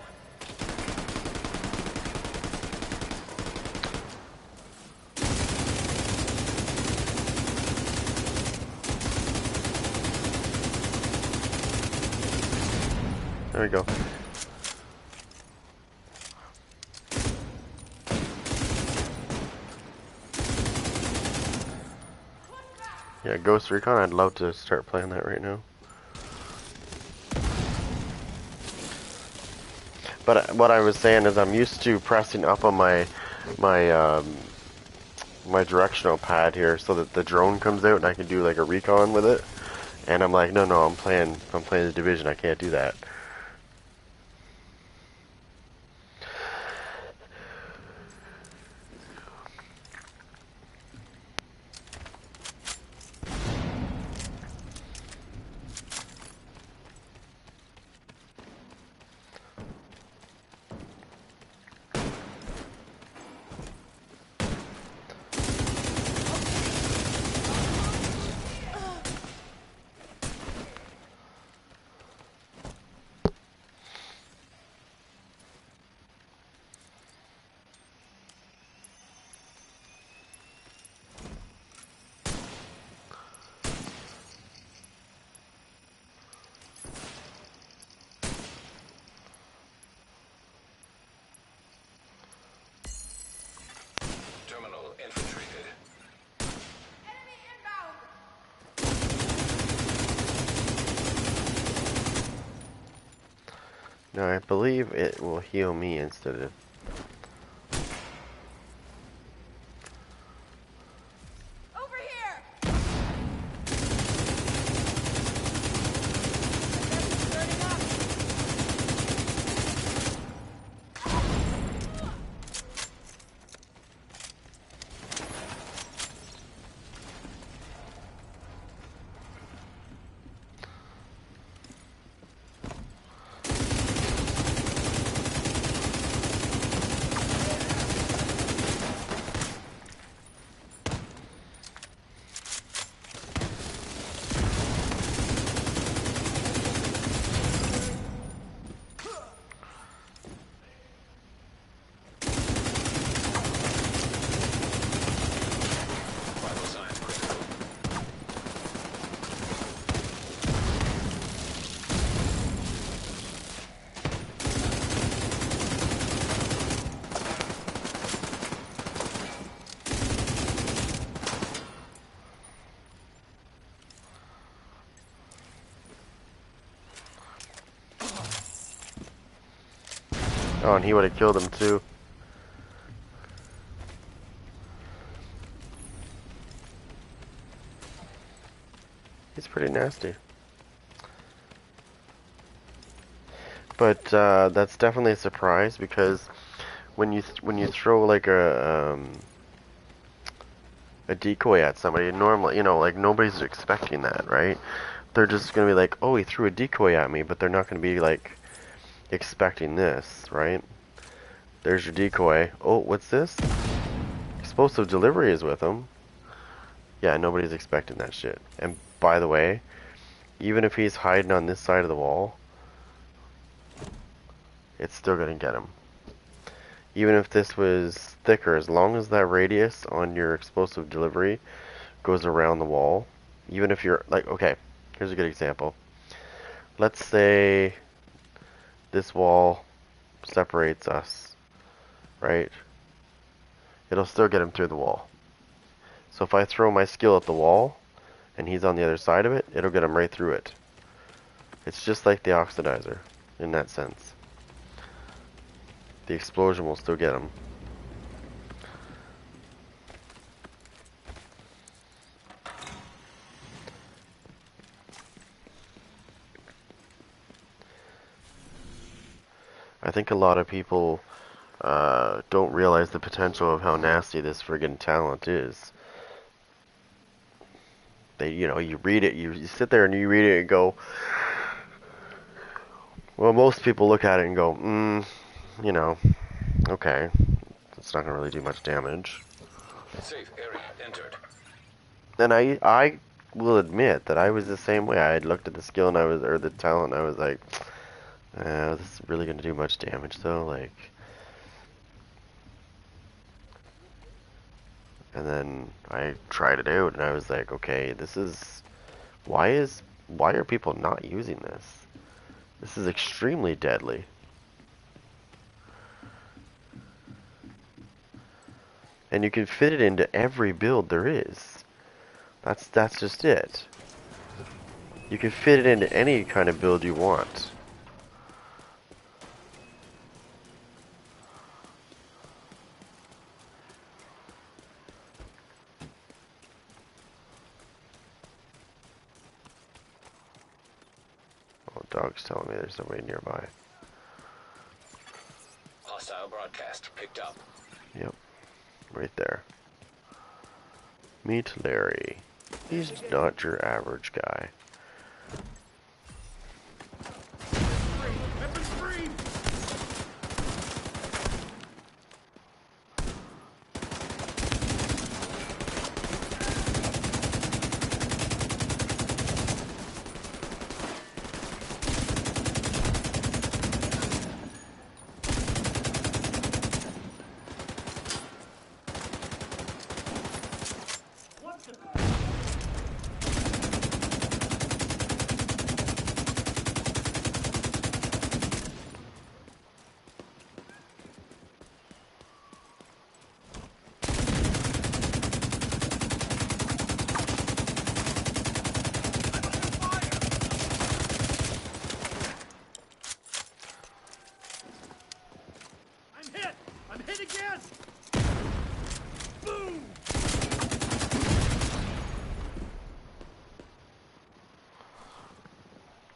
[SPEAKER 1] There we go. Yeah, Ghost Recon, I'd love to start playing that right now. But what I was saying is I'm used to pressing up on my my directional pad here so that the drone comes out and I can do like a recon with it. And I'm like, no, I'm playing the Division. I can't do that.
[SPEAKER 3] Terminal infiltrated.
[SPEAKER 4] Enemy inbound!
[SPEAKER 1] Now I believe it will heal me instead of...
[SPEAKER 4] Over here! Turning up!
[SPEAKER 3] Vital signs critical.
[SPEAKER 1] Oh, and he would have killed him too. He's pretty nasty. But that's definitely a surprise because when you throw like a decoy at somebody, normally, like nobody's expecting that, right? They're just gonna be like, oh, he threw a decoy at me, but they're not gonna be like expecting this, right? There's your decoy. Oh, what's this? Explosive delivery is with him. Yeah, nobody's expecting that shit. And by the way, even if he's hiding on this side of the wall, it's still gonna get him. Even if this was thicker, as long as that radius on your explosive delivery goes around the wall, even if you're like, okay, here's a good example. Let's say this wall separates us, right? It'll still get him through the wall. So if I throw my skill at the wall and he's on the other side of it, it'll get him right through it. It's just like the oxidizer in that sense. The explosion will still get him. I think a lot of people don't realize the potential of how nasty this friggin' talent is. You read it, you sit there and you read it and go, well, most people look at it and go, you know, okay, it's not gonna really do much damage.
[SPEAKER 3] Safe area entered.
[SPEAKER 1] And I will admit that I was the same way. I had looked at the skill and or the talent, and I was like, this is really gonna do much damage though, like. And then I tried it out, and I was like, okay, why are people not using this? This is extremely deadly. And you can fit it into every build there is. That's just it. You can fit it into any kind of build you want. Oh, dog's telling me there's somebody nearby.
[SPEAKER 3] Hostile broadcast picked up.
[SPEAKER 1] Yep, right there. Meet Larry. He's not your average guy.
[SPEAKER 5] Weapons free! I'm hit again! Boom!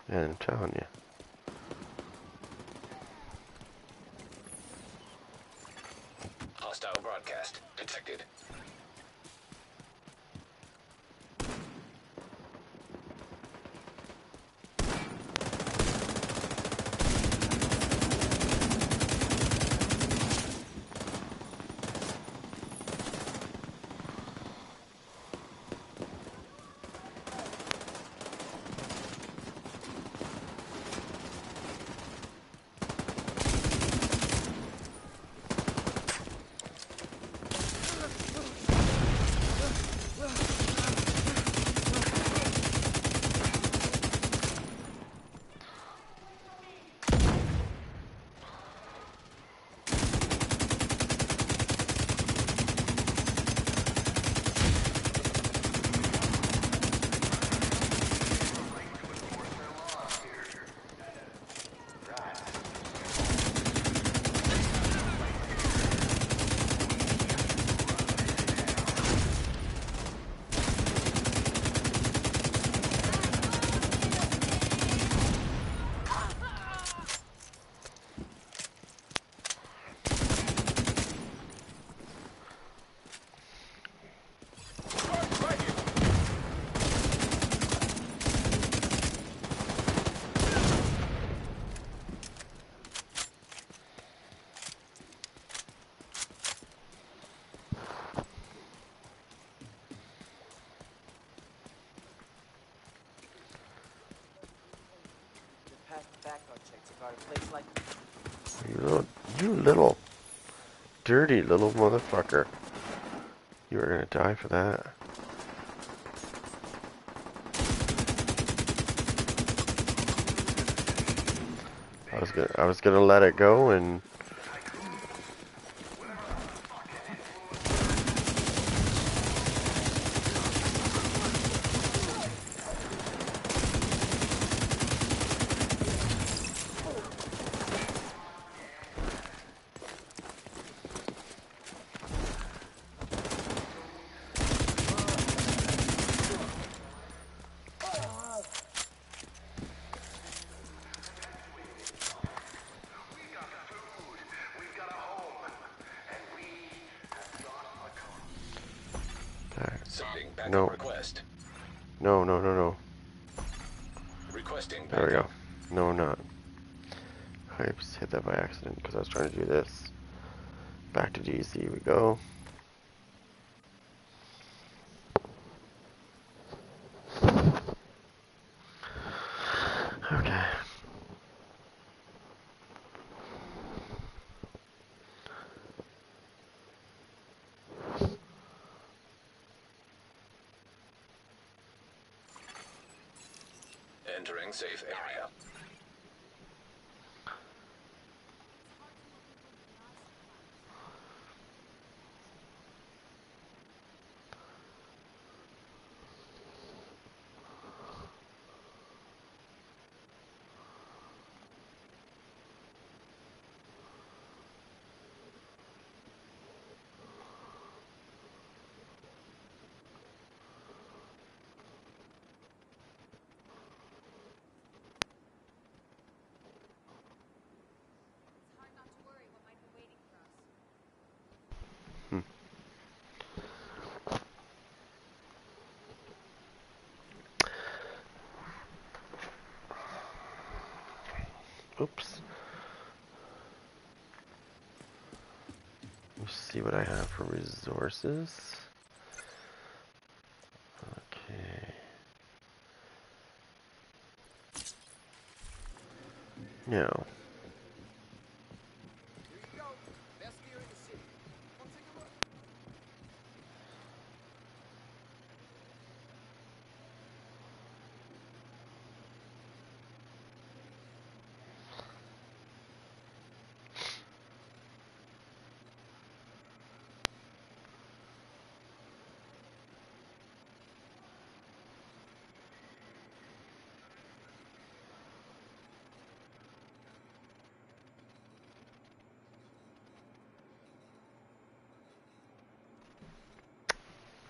[SPEAKER 1] Yeah, I'm telling you.
[SPEAKER 3] Hostile broadcast detected.
[SPEAKER 1] You little dirty little motherfucker. You are gonna die for that. I was gonna let it go and No.
[SPEAKER 3] Backup request.
[SPEAKER 1] No, no, no, no.
[SPEAKER 3] Requesting
[SPEAKER 1] There we go.
[SPEAKER 3] backup.
[SPEAKER 1] No, not. I just hit that by accident because I was trying to do this. Back to DC we go. Okay.
[SPEAKER 3] Entering safe area.
[SPEAKER 1] Hmm. Oops. Let's see what I have for resources. Okay. Now.
[SPEAKER 5] Here you go. Best gear in the city. Want to take a look?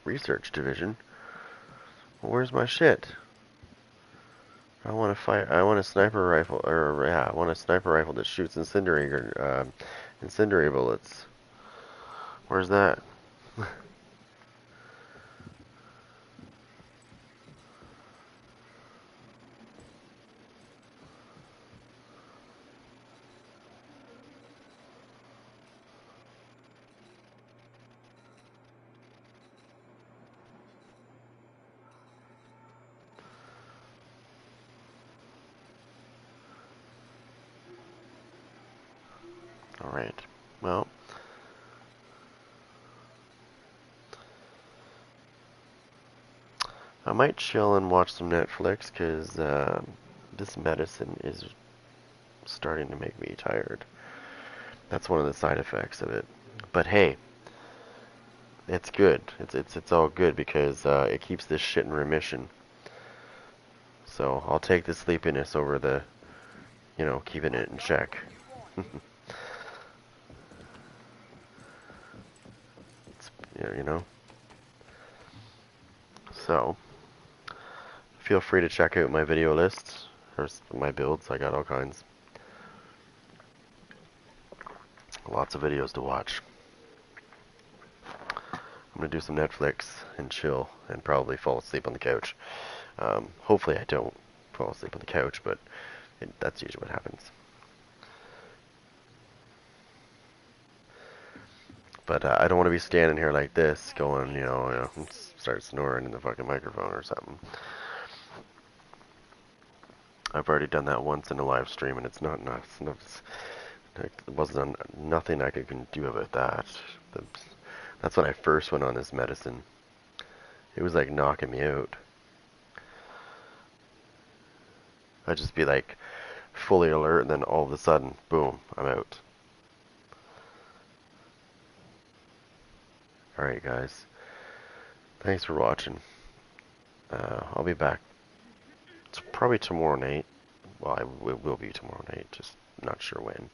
[SPEAKER 1] Research division. Well, where's my shit? I want to fire. I want a sniper rifle, or yeah, I want a sniper rifle that shoots incendiary bullets. Where's that? All right. Well, I might chill and watch some Netflix because this medicine is starting to make me tired. That's one of the side effects of it. But hey, it's good. It's all good because it keeps this shit in remission. So I'll take the sleepiness over the, keeping it in check. It's, you know. So feel free to check out my video list or my builds. I got all kinds. Lots of videos to watch. I'm gonna do some Netflix and chill and probably fall asleep on the couch. Hopefully I don't fall asleep on the couch, but that's usually what happens. But I don't want to be standing here like this going, start snoring in the fucking microphone or something. I've already done that once in a live stream and it's not nuts. It wasn't nothing I could do about that. That's when I first went on this medicine. It was like knocking me out. I'd just be like fully alert and then all of a sudden, boom, I'm out. Alright guys, thanks for watching. I'll be back. It's probably tomorrow night. Well, it will be tomorrow night, just not sure when.